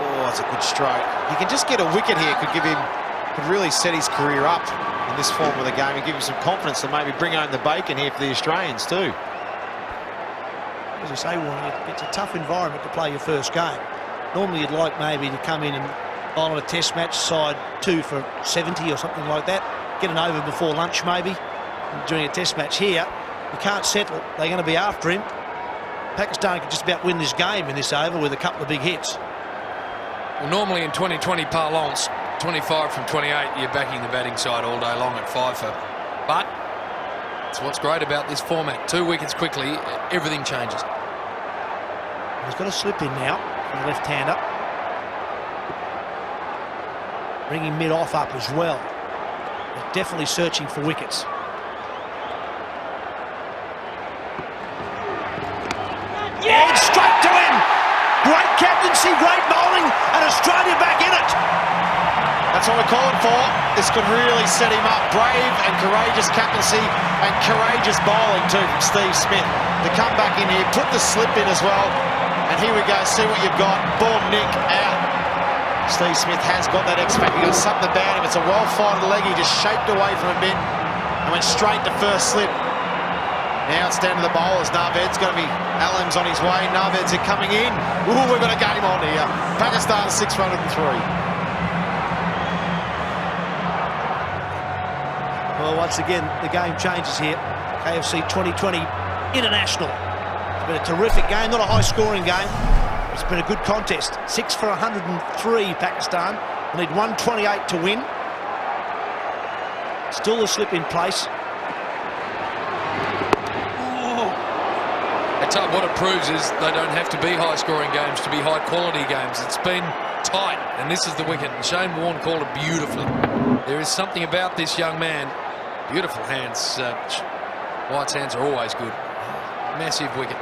[SPEAKER 8] Oh, it's a good stroke. He can just get a wicket here, could really set his career up in this form of the game and give him some confidence to maybe bring home the bacon here for the Australians too.
[SPEAKER 5] As I say, Warren, it's a tough environment to play your first game. Normally you'd like maybe to come in and bowl on a test match, side 2 for 70 or something like that, get an over before lunch maybe. During a test match here, you can't settle. They're going to be after him. Pakistan could just about win this game in this over with a couple of big hits.
[SPEAKER 7] Well, normally in 2020 parlance, 25 from 28, you're backing the batting side all day long at 5 for. But it's what's great about this format. 2 wickets quickly, everything changes.
[SPEAKER 5] He's got a slip in now for the left-hander. Bringing mid-off up as well. They're definitely searching for wickets. Yeah, straight to him. Great captaincy, great bowling, and Australia back in it.
[SPEAKER 8] That's what we're calling for. This could really set him up. Brave and courageous captaincy and courageous bowling too from Steve Smith to come back in here, put the slip in as well. And here we go, see what you've got. Boom, Nick, out. Steve Smith has got that X factor. He's got something about him. It's a well-fighted leg. He just shaped away from a bit and went straight to first slip. Now it's down to the bowlers. Naved's going to be... Alam's on his way. Naved's coming in. Ooh, we've got a game on here. Pakistan 6 for 103.
[SPEAKER 5] Well, once again, the game changes here. KFC 2020 International. It's been a terrific game, not a high-scoring game. It's been a good contest. 6 for 103, Pakistan. They need 128 to win. Still the slip in place.
[SPEAKER 7] What it proves is they don't have to be high-scoring games to be high-quality games. It's been tight, and this is the wicket. And Shane Warne called it beautifully. There is something about this young man. Beautiful hands. White's hands are always good. Massive wicket.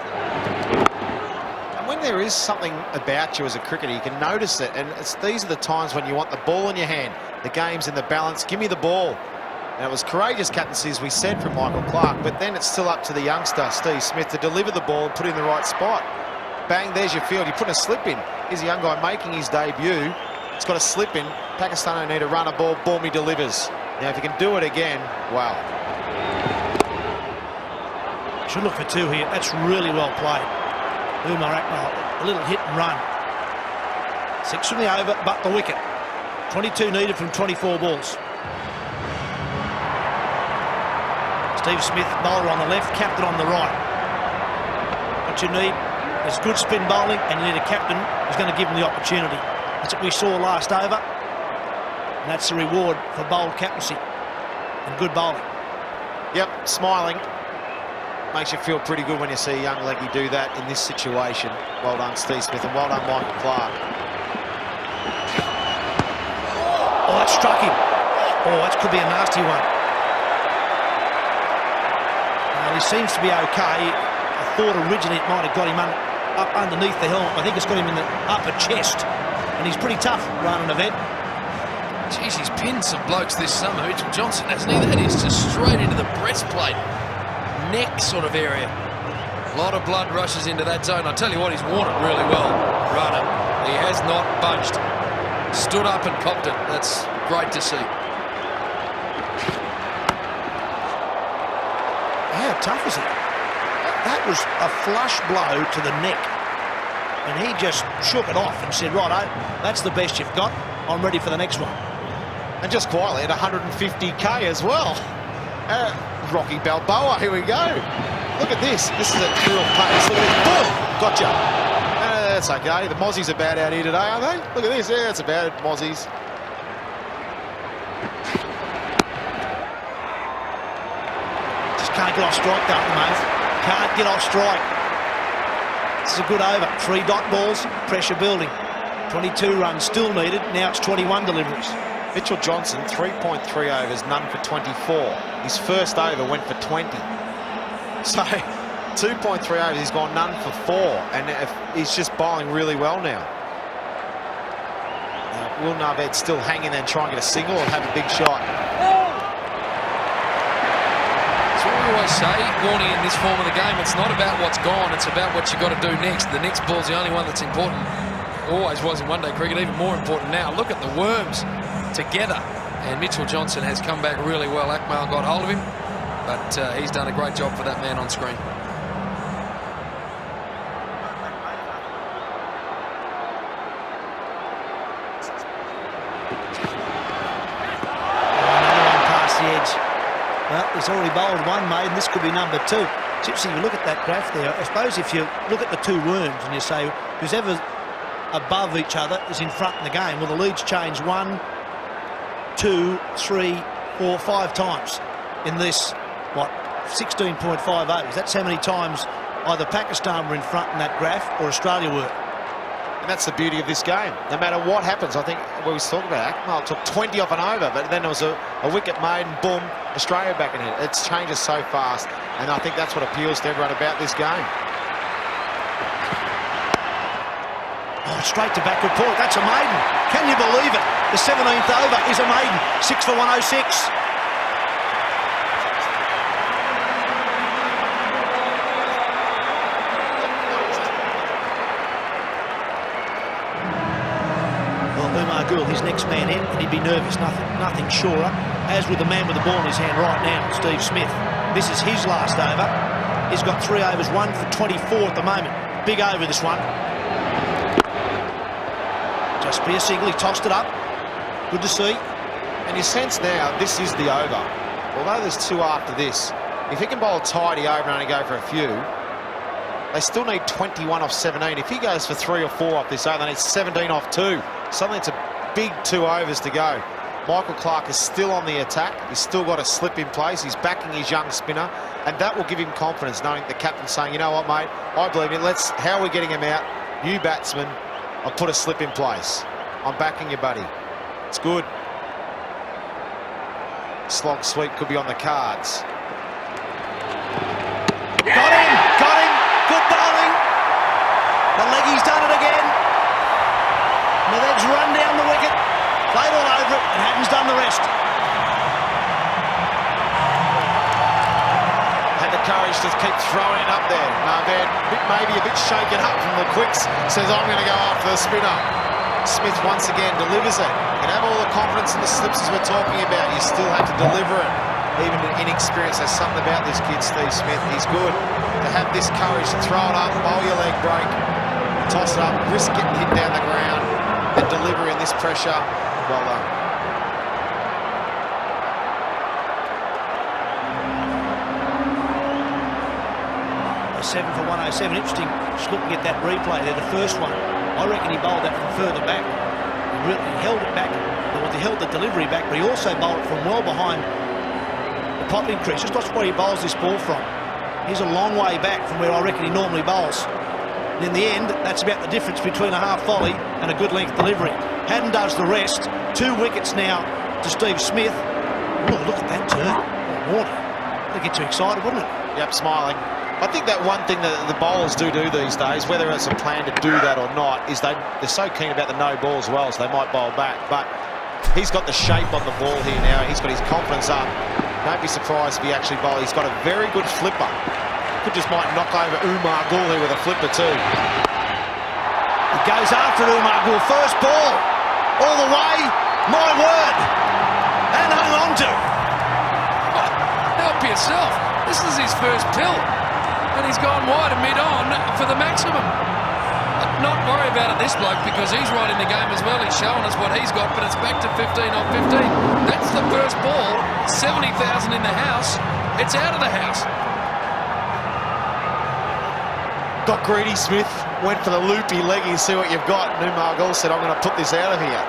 [SPEAKER 8] And when there is something about you as a cricketer, you can notice it. And these are the times when you want the ball in your hand. The game's in the balance. Give me the ball. And it was courageous captaincy, as we said, from Michael Clarke, but then it's still up to the youngster, Steve Smith, to deliver the ball and put it in the right spot. Bang, there's your field. You put a slip in. Here's a young guy making his debut. It's got a slip in. Pakistan don't need a runner ball. Ball, he delivers. Now, if he can do it again, wow.
[SPEAKER 5] Should look for two here. That's really well played. Umar Akmal, a little hit and run. 6 from the over, but the wicket. 22 needed from 24 balls. Steve Smith, bowler on the left, captain on the right. What you need is good spin bowling, and you need a captain who's going to give them the opportunity. That's what we saw last over, and that's the reward for bold captaincy and good bowling.
[SPEAKER 8] Yep, smiling. Makes you feel pretty good when you see a young leggy do that in this situation. Well done, Steve Smith, and well done, Michael Clarke.
[SPEAKER 5] Oh, that struck him. Oh, that could be a nasty one. He seems to be okay. I thought originally it might have got him up underneath the helmet. I think it's got him in the upper chest. And he's pretty tough running a vet.
[SPEAKER 7] Jeez, he's pinned some blokes this summer. Mitchell Johnson, hasn't he? That is just straight into the breastplate. Neck sort of area. A lot of blood rushes into that zone. I tell you what, he's worn it really well. Runner. He has not budged. Stood up and copped it. That's great to see.
[SPEAKER 5] How tough is he? That was a flush blow to the neck. And he just shook it off and said, righto, that's the best you've got. I'm ready for the next one.
[SPEAKER 8] And just quietly at 150k as well. Rocky Balboa, here we go. Look at this. This is a real pace. Look at this. Boom! Gotcha. That's okay. The Mozzies are bad out here today, are they? Look at this. Yeah, it's about it, Mozzies.
[SPEAKER 5] Just can't get off strike, though, at the moment. Can't get off strike. This is a good over. 3 dot balls, pressure building. 22 runs still needed. Now it's 21 deliveries.
[SPEAKER 8] Mitchell Johnson, 3.3 overs, none for 24. His first over went for 20. So 2.3 overs, he's gone none for 4. And he's just bowling really well now. Will Naved still hanging there and try and get a single or have a big shot?
[SPEAKER 7] That's what we always say, Warnie, in this form of the game. It's not about what's gone, it's about what you've got to do next. The next ball's the only one that's important. Always was in one-day cricket, even more important now. Look at the worms together, and Mitchell Johnson has come back really well. Akmal got hold of him, but he's done a great job for that man on screen.
[SPEAKER 5] Another one past the edge. Well, he's already bowled one, mate, and this could be number 2. Tipsy, you look at that graph there. I suppose if you look at the 2 worms and you say who's ever above each other is in front in the game. Well, the leads change 1, 2, 3, 4, 5 times in this, 16.5 overs. That's how many times either Pakistan were in front in that graph or Australia were.
[SPEAKER 8] And that's the beauty of this game. No matter what happens, I think we was talking about Akmal took 20 off an over, but then there was a wicket made and boom, Australia back in it. It changes so fast, and I think that's what appeals to everyone about this game.
[SPEAKER 5] Oh, straight to backward point. That's a maiden. Can you believe it? The 17th over is a maiden. 6 for 106. Well, Umar Gul, his next man in, and he'd be nervous. Nothing surer. As with the man with the ball in his hand right now, Steve Smith. This is his last over. He's got 3 overs, 1 for 24 at the moment. Big over, this one. Just be a single, he tossed it up. Good to see.
[SPEAKER 8] And you sense now this is the over. Although there's 2 after this, if he can bowl a tidy over and only go for a few, they still need 21 off 17. If he goes for 3 or 4 off this over, they need 17 off 2. Suddenly it's a big 2 overs to go. Michael Clarke is still on the attack. He's still got a slip in place. He's backing his young spinner, and that will give him confidence, knowing the captain's saying, you know what, mate, I believe in it. How are we getting him out? You batsman, I'll put a slip in place. I'm backing you, buddy. It's good. Slog sweep could be on the cards.
[SPEAKER 5] Got him! Got him! Good bowling. The leggy's done it again. Naved's run down the wicket, played all over it, and Hatton's done the rest.
[SPEAKER 8] Had the courage to keep throwing it up there. Naved, maybe a bit shaken up from the quicks, says I'm going to go after the spinner. Smith once again delivers it. You can have all the confidence in the slips as we're talking about, you still have to deliver it. even inexperienced, there's something about this kid, Steve Smith. He's good. To have this courage to throw it up, bowl your leg break, toss it up, risk getting hit down the ground, and deliver in this pressure. Well done.
[SPEAKER 5] 7 for 107. Interesting, just looking at that replay there, the first one. I reckon he bowled that from further back. He really held it back, or he held the delivery back, but he also bowled it from well behind the popping crease. Just watch where he bowls this ball from. He's a long way back from where I reckon he normally bowls. And in the end, that's about the difference between a half volley and a good length delivery. Haddon does the rest. 2 wickets now to Steve Smith. Oh, look at that turn. Water. That'd get you excited, wouldn't it?
[SPEAKER 8] Yep, smiling. I think that one thing that the bowlers do these days, whether it's a plan to do that or not, is they're so keen about the no ball as well, so they might bowl back. But he's got the shape on the ball here now. He's got his confidence up. Don't be surprised if he actually bowls. He's got a very good flipper. Could just might knock over Umar Gul here with a flipper too.
[SPEAKER 5] He goes after Umar Gul. First ball. All the way. My word. And hung on to.
[SPEAKER 7] Help yourself. This is his first pill. And he's gone wide and mid-on for the maximum. Not worry about it, this bloke, because he's right in the game as well. He's showing us what he's got, but it's back to 15 on 15. That's the first ball. 70,000 in the house. It's out of the house.
[SPEAKER 8] Got greedy, Smith. Went for the loopy leggy, see what you've got. Umar Gul said, I'm going to put this out of here.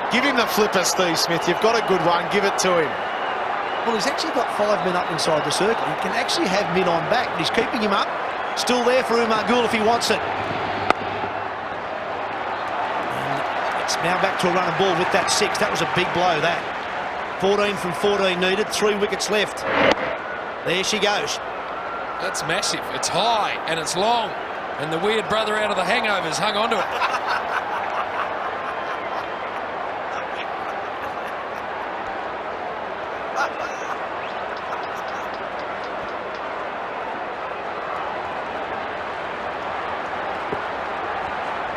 [SPEAKER 8] Give him the flipper, Steve Smith. You've got a good one. Give it to him.
[SPEAKER 5] Well, he's actually got 5 men up inside the circle. He can actually have mid on back, but he's keeping him up. Still there for Umar Gul if he wants it. And it's now back to a run and ball with that 6. That was a big blow, that. 14 from 14 needed, 3 wickets left. There she goes.
[SPEAKER 7] That's massive. It's high and it's long. And the weird brother out of the hangovers hung onto it.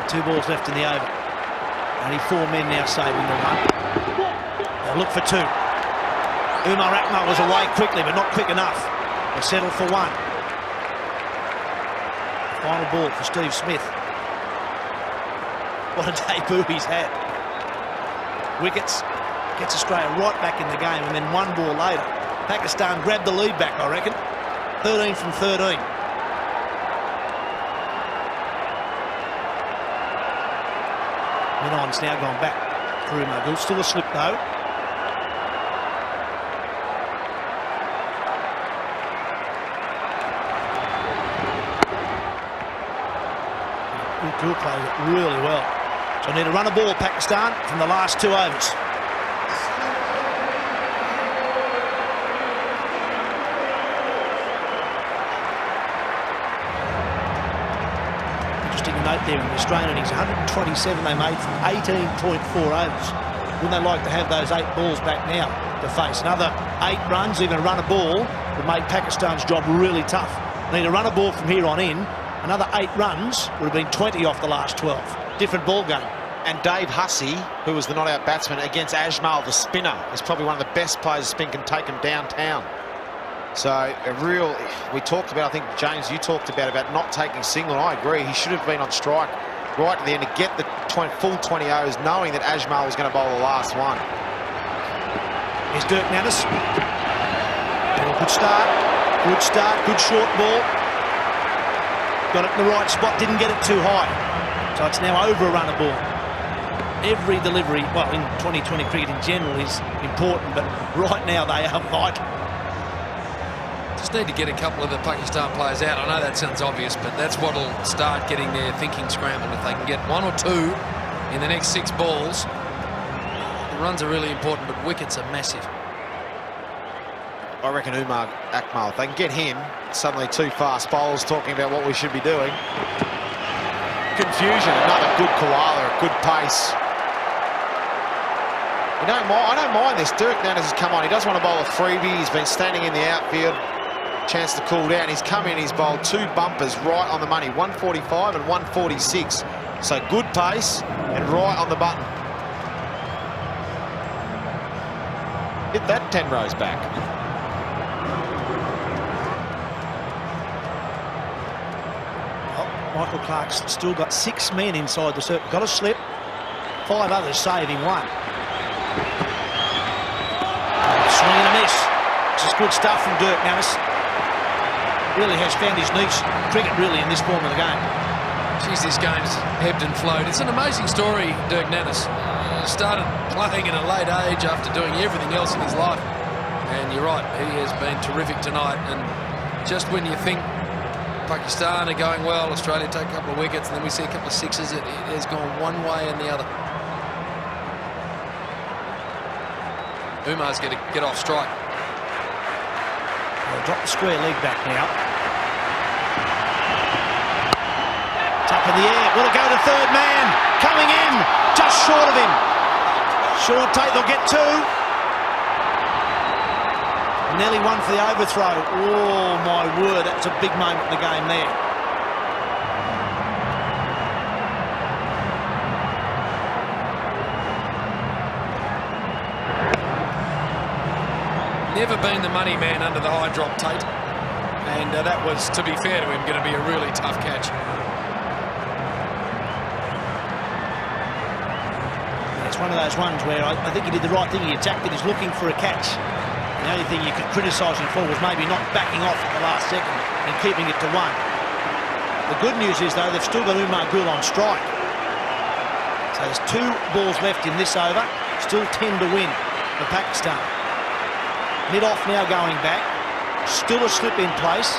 [SPEAKER 5] Two balls left in the over. Only 4 men now saving the run. They'll look for 2. Umar Akmal was away quickly, but not quick enough. They settle for 1. Final ball for Steve Smith. What a debut he's had. Wickets. Gets Australia right back in the game, and then 1 ball later, Pakistan grabbed the lead back, I reckon. 13 from 13. Minon's now gone back for Umar Gul. Still a slip though. Gul plays it really well. So need to run a ball, Pakistan, from the last 2 overs. Note there in the Australian innings, 127 they made from 18.4 overs. Wouldn't they like to have those 8 balls back now to face? Another 8 runs, even a run a ball, would make Pakistan's job really tough. They need to run a ball from here on in. Another 8 runs would have been 20 off the last 12. Different ball game.
[SPEAKER 8] And Dave Hussey, who was the not-out batsman against Ajmal, the spinner, is probably one of the best players spin can take him downtown. So a real, we talked about, I think, James, you talked about not taking single, and I agree. He should have been on strike right to the end to get the full 20 overs, knowing that Ajmal was going to bowl the last one.
[SPEAKER 5] Here's Dirk Nannis. Good start, good short ball. Got it in the right spot, didn't get it too high. So it's now over a run a ball. Every delivery, well, in 2020 cricket in general is important, but right now they are vital.
[SPEAKER 7] Just need to get a couple of the Pakistan players out. I know that sounds obvious, but that's what'll start getting their thinking scrambled. If they can get 1 or 2 in the next 6 balls, the runs are really important, but wickets are massive.
[SPEAKER 8] I reckon Umar Akmal, if they can get him, suddenly 2 fast bowlers talking about what we should be doing. Confusion, another good koala, a good pace. I don't mind this. Dirk Nannis has come on. He doesn't want to bowl a freebie. He's been standing in the outfield. Chance to cool down. He's come in, he's bowled 2 bumpers right on the money, 145 and 146. So good pace and right on the button. Hit that 10 rows back.
[SPEAKER 5] Michael Clarke's still got 6 men inside the circle. Got a slip. 5 others saving 1. Swing and a miss. This is good stuff from Dirk Nannes. Really has found his niche, cricket really, in this form of the game.
[SPEAKER 7] Geez, this game's ebbed and flowed. It's an amazing story, Dirk Nannes. Started playing at a late age after doing everything else in his life. And you're right, he has been terrific tonight. And just when you think Pakistan are going well, Australia take a couple of wickets, and then we see a couple of sixes, it has gone one way and the other. Umar's going to get off strike.
[SPEAKER 5] They'll drop the square leg back now. It's up in the air. Will it go to third man? Coming in, just short of him. Short take, they'll get 2. Nearly 1 for the overthrow. Oh, my word, that's a big moment in the game there.
[SPEAKER 7] Never been the money man under the high drop, Tate. And that was, to be fair to him, going to be a really tough catch.
[SPEAKER 5] It's one of those ones where I think he did the right thing. He attacked it. He's looking for a catch. The only thing you could criticise him for was maybe not backing off at the last second and keeping it to 1. The good news is, though, they've still got Umar Gul on strike. So there's 2 balls left in this over. Still 10 to win for Pakistan. Mid-off now going back. Still a slip in place.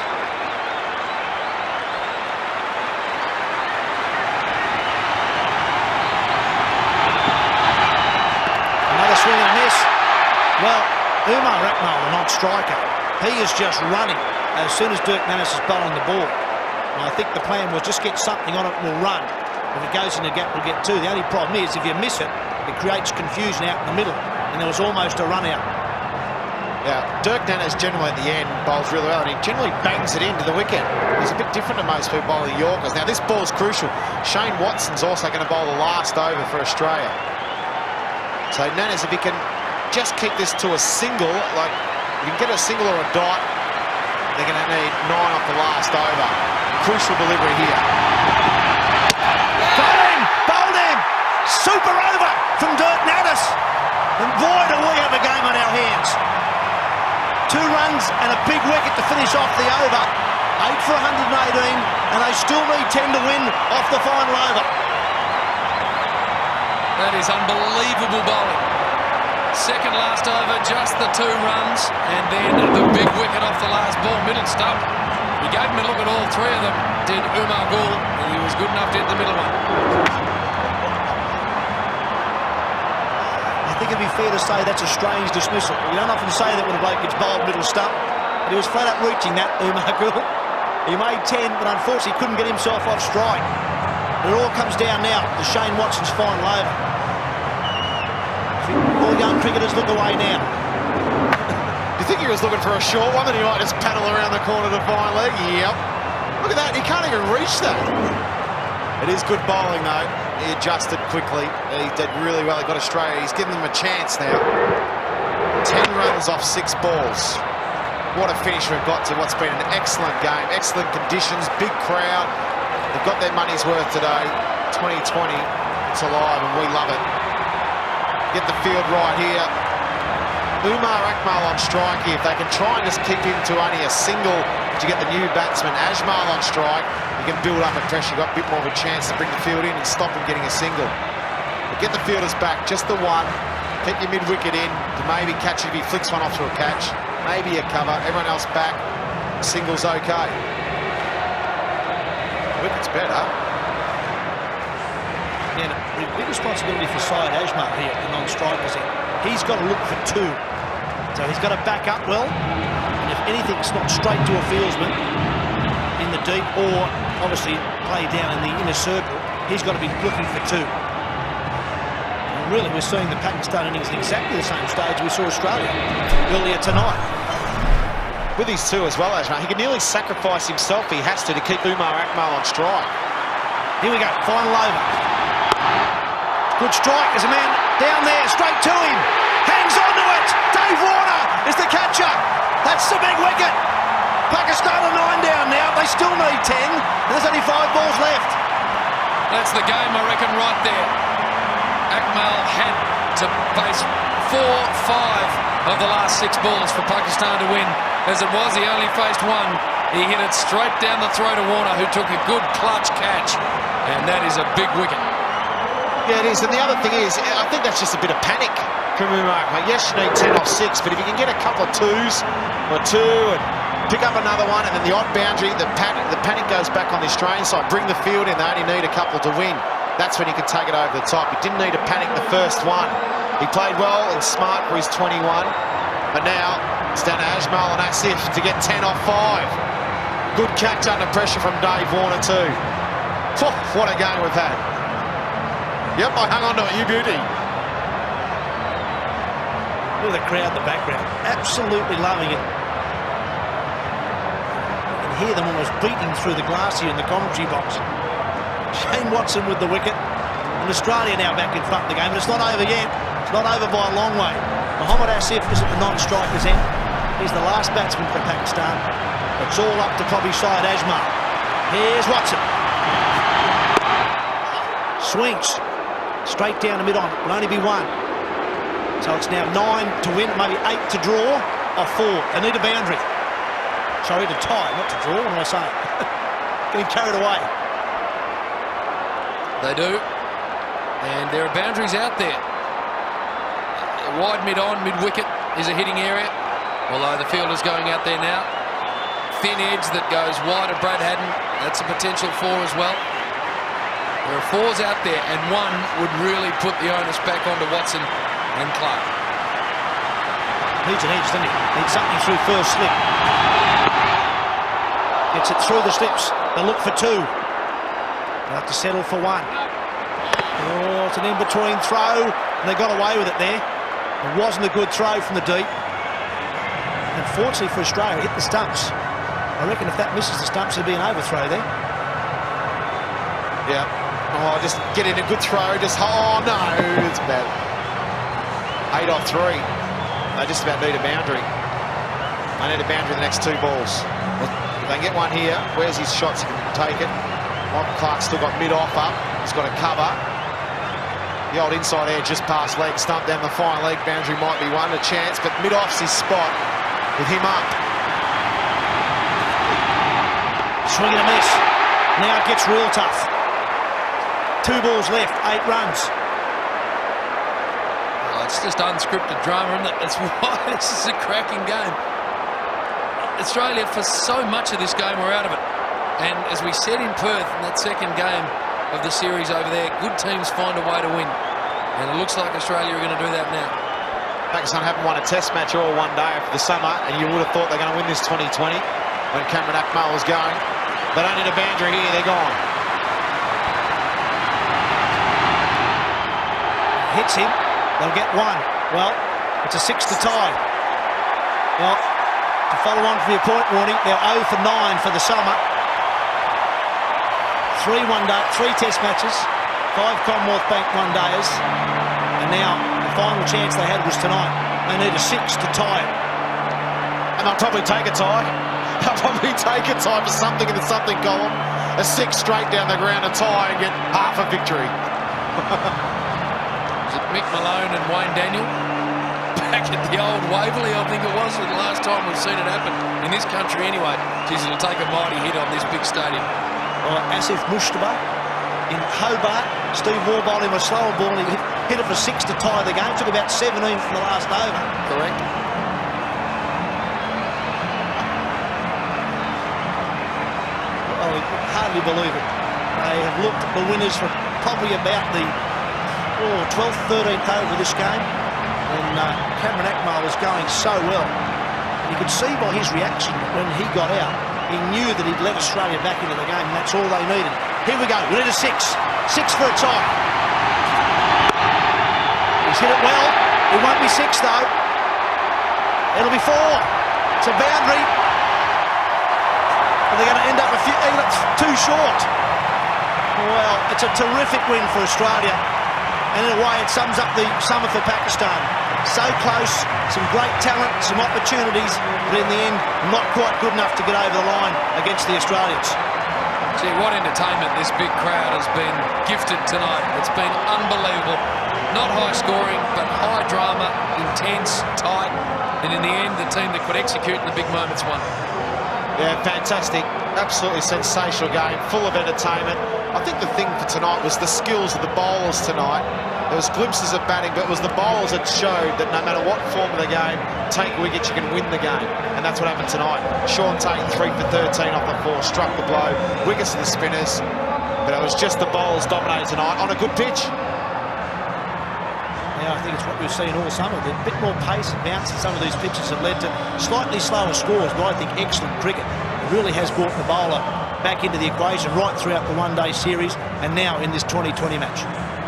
[SPEAKER 5] Another swing and a miss. Well, Umar Akmal, the non-striker, he is just running as soon as Dirk Nannes is bowling the ball. And I think the plan was just get something on it and we'll run. If it goes in the gap, we'll get 2. The only problem is, if you miss it, it creates confusion out in the middle. And there was almost a run out.
[SPEAKER 8] Yeah, Dirk Nannes generally at the end bowls really well, and he generally bangs it into the wicket. He's a bit different to most people bowling Yorkers. Now, this ball's crucial. Shane Watson's also going to bowl the last over for Australia. So Nannes, if he can just keep this to a single, like, you can get a single or a dot, they're going to need 9 off the last over. Crucial delivery here.
[SPEAKER 5] Bowled him! Super over from Dirk Nannes. And boy, do we have a game on our hands. 2 runs and a big wicket to finish off the over. 8 for 118, and they still need 10 to win off the final over.
[SPEAKER 7] That is unbelievable bowling. Second last over, just the 2 runs, and then the big wicket off the last ball, middle stump. He gave him a look at all 3 of them, did Umar Gul, and he was good enough to hit the middle one.
[SPEAKER 5] I think it'd be fair to say that's a strange dismissal. You don't often say that when a bloke gets bowled middle stump. But he was flat out reaching that, Umar Gul. He made 10, but unfortunately couldn't get himself off strike. But it all comes down now to Shane Watson's final over. All young cricketers look away now.
[SPEAKER 8] Do you think he was looking for a short one that he might just paddle around the corner to find leg? Yep. Look at that, he can't even reach that. It is good bowling though. He adjusted quickly. He did really well. He got Australia. He's given them a chance now. 10 runs off 6 balls. What a finish we've got to what's been an excellent game. Excellent conditions, big crowd. They've got their money's worth today. 2020, it's alive and we love it. Get the field right here. Umar Akmal on strike here. If they can try and just keep him to only a single to get the new batsman Ajmal on strike, you can build up a pressure. You've got a bit more of a chance to bring the field in and stop him getting a single. But get the fielders back, just the 1. Keep your mid-wicket in to maybe catch it if he flicks one off to a catch. Maybe a cover. Everyone else back. Single's okay. Wicket's better.
[SPEAKER 5] And a big responsibility for Syed Ajmal here, the non-strikers here. He's got to look for 2. So he's got to back up well. And if anything's not straight to a fieldsman in the deep, or obviously play down in the inner circle, he's got to be looking for 2. And really, we're seeing the Pakistan innings at exactly the same stage we saw Australia earlier tonight.
[SPEAKER 8] With his 2 as well, Ajmal, he can nearly sacrifice himself. He has to keep Umar Akmal on strike.
[SPEAKER 5] Here we go, final over. Good strike. There's a man down there, straight to him. Hangs on to it. Dave Warner is the catcher. That's the big wicket. Pakistan are 9 down now. They still need 10. And there's only 5 balls left.
[SPEAKER 7] That's the game, I reckon, right there. Akmal had to face 4, 5 of the last 6 balls for Pakistan to win. As it was, he only faced 1. He hit it straight down the throat of Warner, who took a good clutch catch. And that is a big wicket.
[SPEAKER 8] Yeah, it is. And the other thing is, I think that's just a bit of panic from Umar. Yes, you need 10 off 6, but if you can get a couple of 2s or 2 and pick up another one, and then the odd boundary, the panic goes back on the Australian side. Bring the field in. They only need a couple to win. That's when he can take it over the top. He didn't need to panic the first one. He played well and smart for his 21. But now it's down to Ajmal and Asif to get 10 off 5. Good catch under pressure from Dave Warner too. Oh, what a game we've had. Yep, I hung on to it, you beauty.
[SPEAKER 5] Look at the crowd in the background. Absolutely loving it. You can hear them almost beating through the glass here in the commentary box. Shane Watson with the wicket. And Australia now back in front of the game, but it's not over yet. It's not over by a long way. Mohammad Asif is at the non-striker's end. He's the last batsman for Pakistan. It's all up to probably Syed Ajmal. Here's Watson. Swings. Straight down the mid-on. Will only be 1. So it's now 9 to win, maybe 8 to draw, or 4. They need a boundary. Sorry, to tie, not to draw. What am I saying? Getting carried away.
[SPEAKER 7] They do. And there are boundaries out there. Wide mid-on, mid-wicket is a hitting area. Although the fielder's going out there now. Thin edge that goes wide of Brad Haddon. That's a potential 4 as well. There are 4s out there, and 1 would really put the onus back onto Watson and Clarke.
[SPEAKER 5] Needs an edge, doesn't he? Needs something through first slip. Gets it through the slips. They'll look for 2. They'll have to settle for 1. Oh, it's an in-between throw, and they got away with it there. It wasn't a good throw from the deep. Unfortunately for Australia, it hit the stumps. I reckon if that misses the stumps, there'd be an overthrow there.
[SPEAKER 8] Yeah. Oh, just get in a good throw. Just, oh no, it's bad. 8 off 3. They just about need a boundary. They need a boundary the next 2 balls. If they can get 1 here, where's his shots? He can take it. Michael Clarke's still got mid-off up. He's got a cover. The old inside edge just past leg, stump down the fine leg. Boundary might be 1, a chance, but mid-off's his spot with him up.
[SPEAKER 5] Swing and a miss. Now it gets real tough. 2 balls left, 8 runs.
[SPEAKER 7] Oh, it's just unscripted drama, isn't it? That's why this is a cracking game. Australia, for so much of this game, we're out of it. And as we said in Perth in that second game of the series over there, good teams find a way to win. And it looks like Australia are going to do that now.
[SPEAKER 8] Pakistan haven't won a test match all one day for the summer, and you would have thought they're going to win this 2020 when Cameron Akmal was going. They don't need a boundary here, they're gone.
[SPEAKER 5] Hits him, they'll get 1. Well, it's a 6 to tie. Well, to follow on from your point, Warnie, they're 0 for 9 for the summer. 3 one-day, 3 test matches, 5 Commonwealth Bank one-dayers, and now the final chance they had was tonight. They need a 6 to tie it.
[SPEAKER 8] And they'll probably take a tie. They'll probably take a tie for something in the something column. A 6 straight down the ground, a tie, and get half a victory.
[SPEAKER 7] Was it Mick Malone and Wayne Daniel? Back at the old Waverley, I think it was, the last time we've seen it happen. In this country anyway. Geez, it'll take a mighty hit on this big stadium.
[SPEAKER 5] Asif Mushtaba in Hobart. Steve Waugh bowled him a slower ball. He hit it for 6 to tie the game. Took about 17 from the last over.
[SPEAKER 7] Correct.
[SPEAKER 5] Oh, I can hardly believe it. They have looked at the winners for probably about the 12th, 13th over this game. And Cameron Akmal was going so well. You could see by his reaction when he got out, he knew that he'd let Australia back into the game, and that's all they needed. Here we go. We need a 6. 6 for a tie. He's hit it well. It won't be 6, though. It'll be 4. It's a boundary. But they're going to end up too short. Well, it's a terrific win for Australia. And in a way, it sums up the summer for Pakistan. So close, some great talent, some opportunities, but in the end, not quite good enough to get over the line against the Australians.
[SPEAKER 7] Gee, what entertainment this big crowd has been gifted tonight. It's been unbelievable. Not high scoring, but high drama, intense, tight, and in the end, the team that could execute in the big moments won.
[SPEAKER 8] Yeah, fantastic. Absolutely sensational game, full of entertainment. I think the thing for tonight was the skills of the bowlers tonight. There was glimpses of batting, but it was the bowlers that showed that no matter what form of the game, take wickets, you can win the game. And that's what happened tonight. Sean Tate, 3 for 13 off the 4, struck the blow. Wickets to the spinners. But it was just the bowlers dominating tonight on a good pitch.
[SPEAKER 5] Yeah, I think it's what we've seen all summer. A bit more pace and bounce in some of these pitches have led to slightly slower scores, but I think excellent cricket. It really has brought the bowler back into the equation right throughout the one-day series and now in this 2020 match.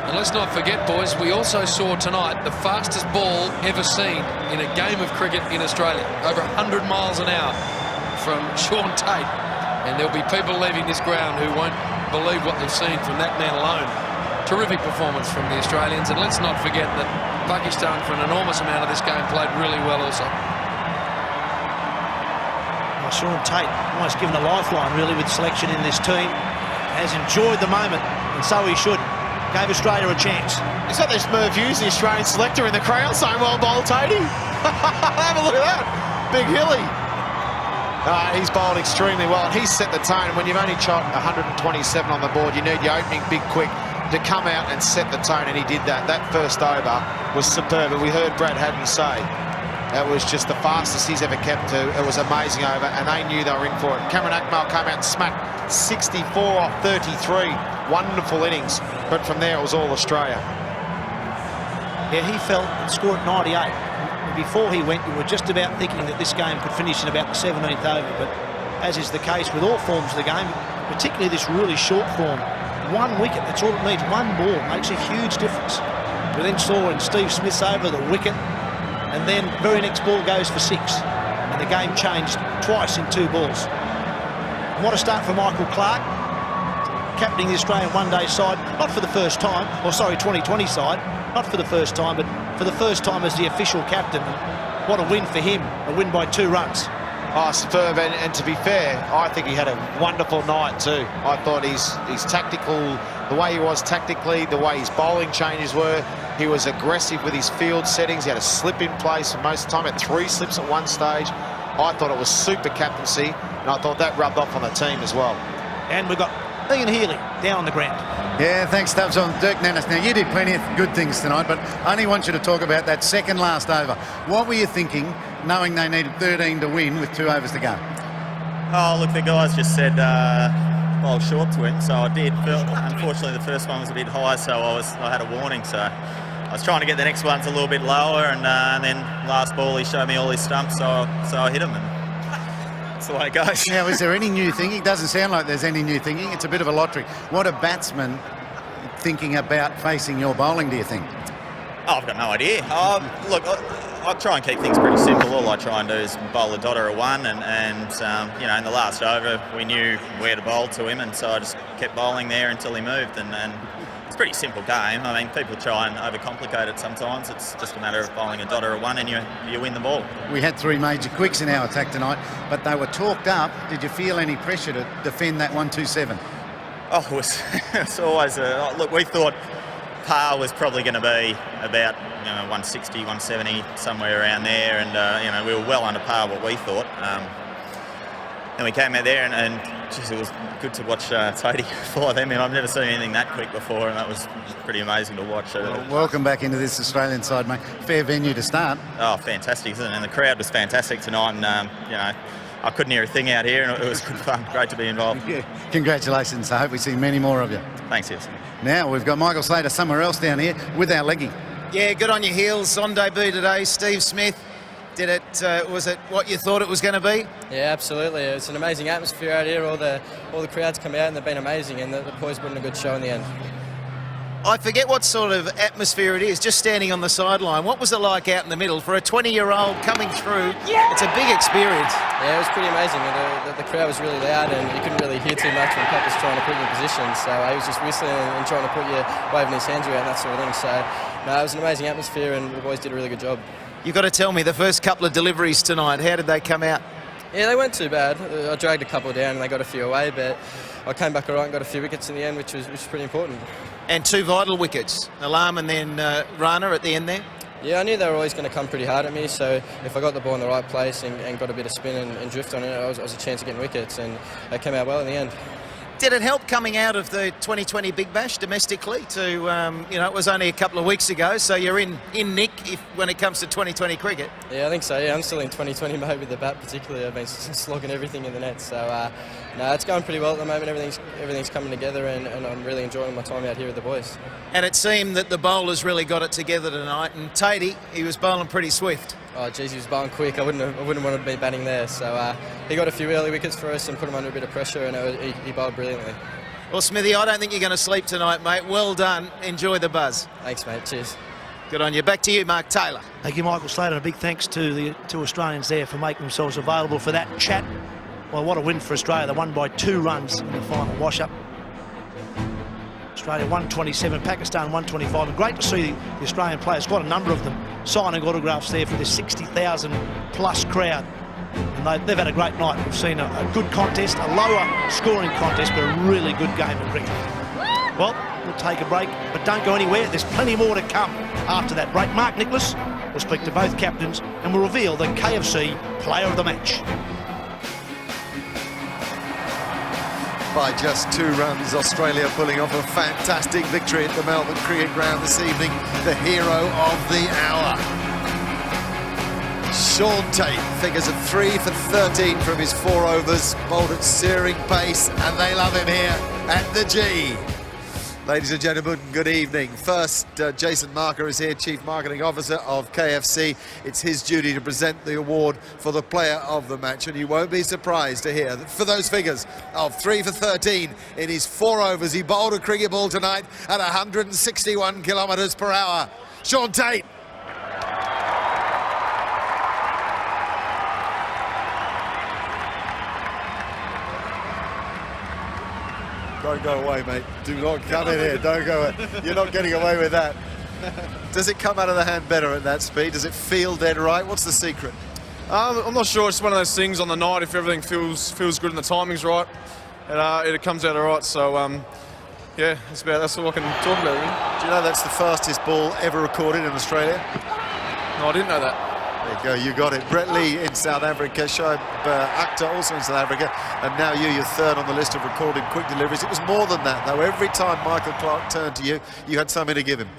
[SPEAKER 7] And let's not forget, boys, we also saw tonight the fastest ball ever seen in a game of cricket in Australia. Over 100 miles an hour from Sean Tate. And there'll be people leaving this ground who won't believe what they've seen from that man alone. Terrific performance from the Australians, and let's not forget that Pakistan, for an enormous amount of this game, played really well also.
[SPEAKER 5] Well, Sean Tate, almost given a lifeline really with selection in this team, has enjoyed the moment, and so he should. Gave Australia a chance.
[SPEAKER 8] Is that this Merv Hughes, the Australian selector in the crowd, saying, well bowled, Tatey? Have a look at that. Big Hilly. He's bowled extremely well, and he's set the tone. And when you've only shot 127 on the board, you need your opening big quick to come out and set the tone, and he did that. That first over was superb, and we heard Brad Haddon say that was just the fastest he's ever kept to. It was amazing over, and they knew they were in for it. Cameron Akmal came out and smacked 64 off 33. Wonderful innings, but from there it was all Australia.
[SPEAKER 5] Yeah, he felt and scored 98. Before he went, we were just about thinking that this game could finish in about the 17th over, but as is the case with all forms of the game, particularly this really short form, one wicket, that's all it needs. One ball makes a huge difference. We then saw in Steve Smith's over the wicket, and then very next ball goes for 6, and the game changed twice in 2 balls. What a start for Michael Clarke, captaining the Australian one-day side, not for the first time, or sorry, 2020 side, not for the first time, but for the first time as the official captain. What a win for him, a win by 2 runs.
[SPEAKER 8] Oh, superb, and to be fair, I think he had a wonderful night too. I thought his tactical, the way he was tactically, the way his bowling changes were, he was aggressive with his field settings. He had a slip in place for most of the time, had 3 slips at one stage. I thought it was super captaincy, and I thought that rubbed off on the team as well.
[SPEAKER 5] And we've got Ian Healy down on the ground.
[SPEAKER 6] Yeah, thanks, Stubbs. On Dirk Nannes. Now, you did plenty of good things tonight, but I only want you to talk about that second last over. What were you thinking, knowing they needed 13 to win with 2 overs to go?
[SPEAKER 19] Oh, look, the guys just said bowl short to him, so I did. Unfortunately, the first one was a bit high, so I had a warning. So I was trying to get the next ones a little bit lower, and then last ball he showed me all his stumps, so I hit him. And that's the way it goes.
[SPEAKER 6] Now, is there any new thinking? It doesn't sound like there's any new thinking. It's a bit of a lottery. What are batsmen thinking about facing your bowling, do you think?
[SPEAKER 19] Oh, I've got no idea. Look, I try and keep things pretty simple. All I try and do is bowl a dot or a 1, and you know, in the last over, we knew where to bowl to him, and so I just kept bowling there until he moved, and it's a pretty simple game. I mean, people try and overcomplicate it sometimes. It's just a matter of bowling a dot or a 1 and you win the ball. We had 3 major quicks in our attack tonight, but they were talked up. Did you feel any pressure to defend that 1-2-7? Oh, it's always look, we thought par was probably going to be about 160, 170, somewhere around there, and we were well under par what we thought. And we came out there, and geez, it was good to watch Tatey fly them in. I've never seen anything that quick before, and that was pretty amazing to watch. Well, welcome back into this Australian side, mate. Fair venue to start. Oh, fantastic, isn't it? And the crowd was fantastic tonight, and I couldn't hear a thing out here, and it was good fun. Great to be involved. Yeah. Congratulations. I hope we see many more of you. Thanks, yes. Now we've got Michael Slater somewhere else down here with our leggy.
[SPEAKER 17] Yeah, good on your heels. On debut today, Steve Smith. Did it? Was it what you thought it was going to be?
[SPEAKER 18] Yeah, absolutely. It's an amazing atmosphere out here. All the crowds come out and they've been amazing, and the boys put in a good show in the end.
[SPEAKER 17] I forget what sort of atmosphere it is, just standing on the sideline. What was it like out in the middle for a 20-year-old coming through? It's a big experience.
[SPEAKER 18] Yeah, it was pretty amazing. The crowd was really loud and you couldn't really hear too much when Pep was trying to put you in position. So he was just whistling and trying to put you, waving his hands around, that sort of thing. So no, it was an amazing atmosphere and the boys did a really good job.
[SPEAKER 17] You've got to tell me, the first couple of deliveries tonight, how did they come out?
[SPEAKER 18] Yeah, they weren't too bad. I dragged a couple down and they got a few away, but I came back all right and got a few wickets in the end, which was pretty important.
[SPEAKER 17] And 2 vital wickets, Alarm and then Rana at the end there?
[SPEAKER 18] Yeah, I knew they were always going to come pretty hard at me, so if I got the ball in the right place and got a bit of spin and drift on it, I was a chance of getting wickets, and they came out well in the end.
[SPEAKER 17] Did it help coming out of the 2020 Big Bash domestically to, you know, it was only a couple of weeks ago, so you're in nick when it comes to 2020 cricket?
[SPEAKER 18] Yeah, I think so, yeah. I'm still in 2020 mode with the bat particularly. I've been slogging everything in the net, so no, it's going pretty well at the moment. Everything's coming together and I'm really enjoying my time out here with the boys.
[SPEAKER 17] And it seemed that the bowlers really got it together tonight, and Tatey, he was bowling pretty swift.
[SPEAKER 18] Oh, geez, he was bowling quick. I wouldn't want to be batting there. So he got a few early wickets for us and put him under a bit of pressure, and he bowled brilliantly.
[SPEAKER 17] Well, Smithy, I don't think you're going to sleep tonight, mate. Well done. Enjoy the buzz.
[SPEAKER 18] Thanks, mate. Cheers.
[SPEAKER 17] Good on you. Back to you, Mark Taylor.
[SPEAKER 5] Thank you, Michael Slater. A big thanks to the 2 Australians there for making themselves available for that chat. Well, what a win for Australia. They won by 2 runs in the final wash-up. Australia 127, Pakistan 125. And great to see the Australian players, quite a number of them, signing autographs there for this 60,000 plus crowd. And they've had a great night. We've seen a good contest, a lower scoring contest, but a really good game of cricket. Well, we'll take a break, but don't go anywhere. There's plenty more to come after that break. Mark Nicholas will speak to both captains and will reveal the KFC Player of the Match.
[SPEAKER 14] By just 2 runs, Australia pulling off a fantastic victory at the Melbourne Cricket Ground this evening. The hero of the hour. Sean Tate figures of 3 for 13 from his 4 overs, bowled at searing pace, and they love him here at the G. Ladies and gentlemen, good evening. First, Jason Marker is here, Chief Marketing Officer of KFC. It's his duty to present the award for the Player of the Match, and you won't be surprised to hear that for those figures of 3 for 13 in his 4 overs, he bowled a cricket ball tonight at 161 kilometres per hour. Sean Tate. Don't go away, mate. Do not come in here. Don't go away. You're not getting away with that. Does it come out of the hand better at that speed? Does it feel dead right? What's the secret?
[SPEAKER 11] I'm not sure. It's one of those things on the night. If everything feels good and the timing's right, it comes out all right. So, yeah, that's all I can talk about, really.
[SPEAKER 14] Do you know that's the fastest ball ever recorded in Australia?
[SPEAKER 11] No, I didn't know that.
[SPEAKER 14] There you go, you got it. Brett Lee in South Africa, Shoaib Akhtar also in South Africa, and now you're 3rd on the list of recorded quick deliveries. It was more than that, though. Every time Michael Clarke turned to you, you had something to give him.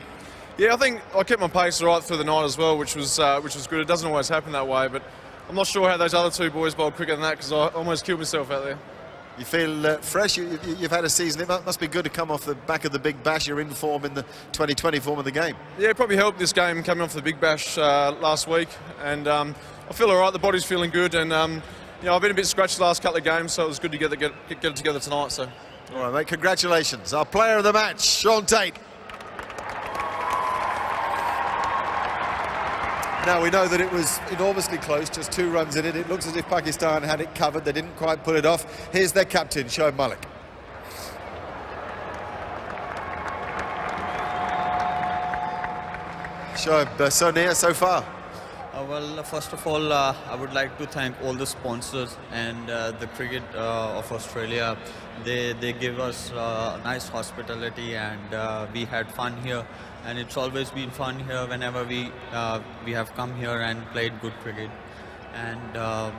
[SPEAKER 11] Yeah, I think I kept my pace right through the night as well, which was good. It doesn't always happen that way, but I'm not sure how those other 2 boys bowled quicker than that because I almost killed myself out there.
[SPEAKER 14] You feel fresh? You've had a season. It must be good to come off the back of the Big Bash. You're in form in the 2020 form of the game.
[SPEAKER 11] Yeah, it probably helped this game coming off the Big Bash last week, and I feel all right. The body's feeling good, and you know, I've been a bit scratched the last couple of games, so it was good to get it together tonight. So,
[SPEAKER 14] all right, mate. Congratulations, our Player of the Match, Sean Tate. Now, we know that it was enormously close, just 2 runs in it. It looks as if Pakistan had it covered. They didn't quite pull it off. Here's their captain, Shoaib Malik. Shoaib, so near, so far?
[SPEAKER 20] Well, first of all, I would like to thank all the sponsors and the cricket of Australia. They give us nice hospitality, and we had fun here. And it's always been fun here whenever we have come here and played good cricket. And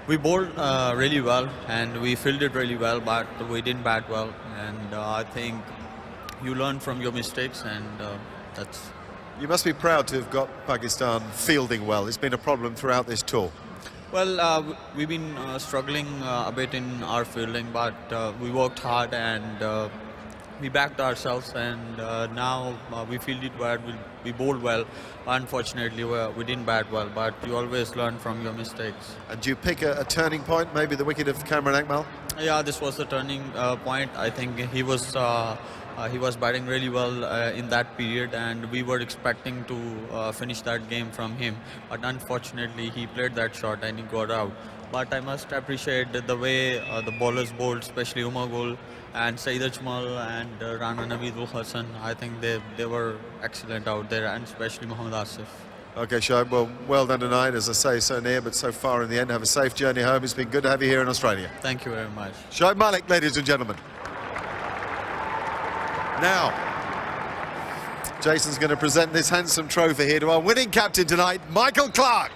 [SPEAKER 20] we bowled really well, and we fielded really well, but we didn't bat well. And I think you learn from your mistakes, and that's...
[SPEAKER 14] You must be proud to have got Pakistan fielding well. It's been a problem throughout this tour.
[SPEAKER 20] Well, we've been struggling a bit in our fielding, but we worked hard and we backed ourselves, and now we fielded well, we bowled well. Unfortunately, we didn't bat well, but you always learn from your mistakes.
[SPEAKER 14] And do you pick a turning point, maybe the wicket of Cameron Akmal?
[SPEAKER 20] Yeah, this was the turning point. I think he was He was batting really well in that period, and we were expecting to finish that game from him. But unfortunately, he played that shot and he got out. But I must appreciate the way the bowlers bowled, especially Umar Gul and Saeed Ajmal and Rana Naveedul Hassan. I think they were excellent out there, and especially Mohammad Asif.
[SPEAKER 14] OK, Shoaib, well done tonight. As I say, so near, but so far in the end. Have a safe journey home. It's been good to have you here in Australia.
[SPEAKER 20] Thank you very much.
[SPEAKER 14] Shoaib Malik, ladies and gentlemen. Now, Jason's going to present this handsome trophy here to our winning captain tonight, Michael Clarke.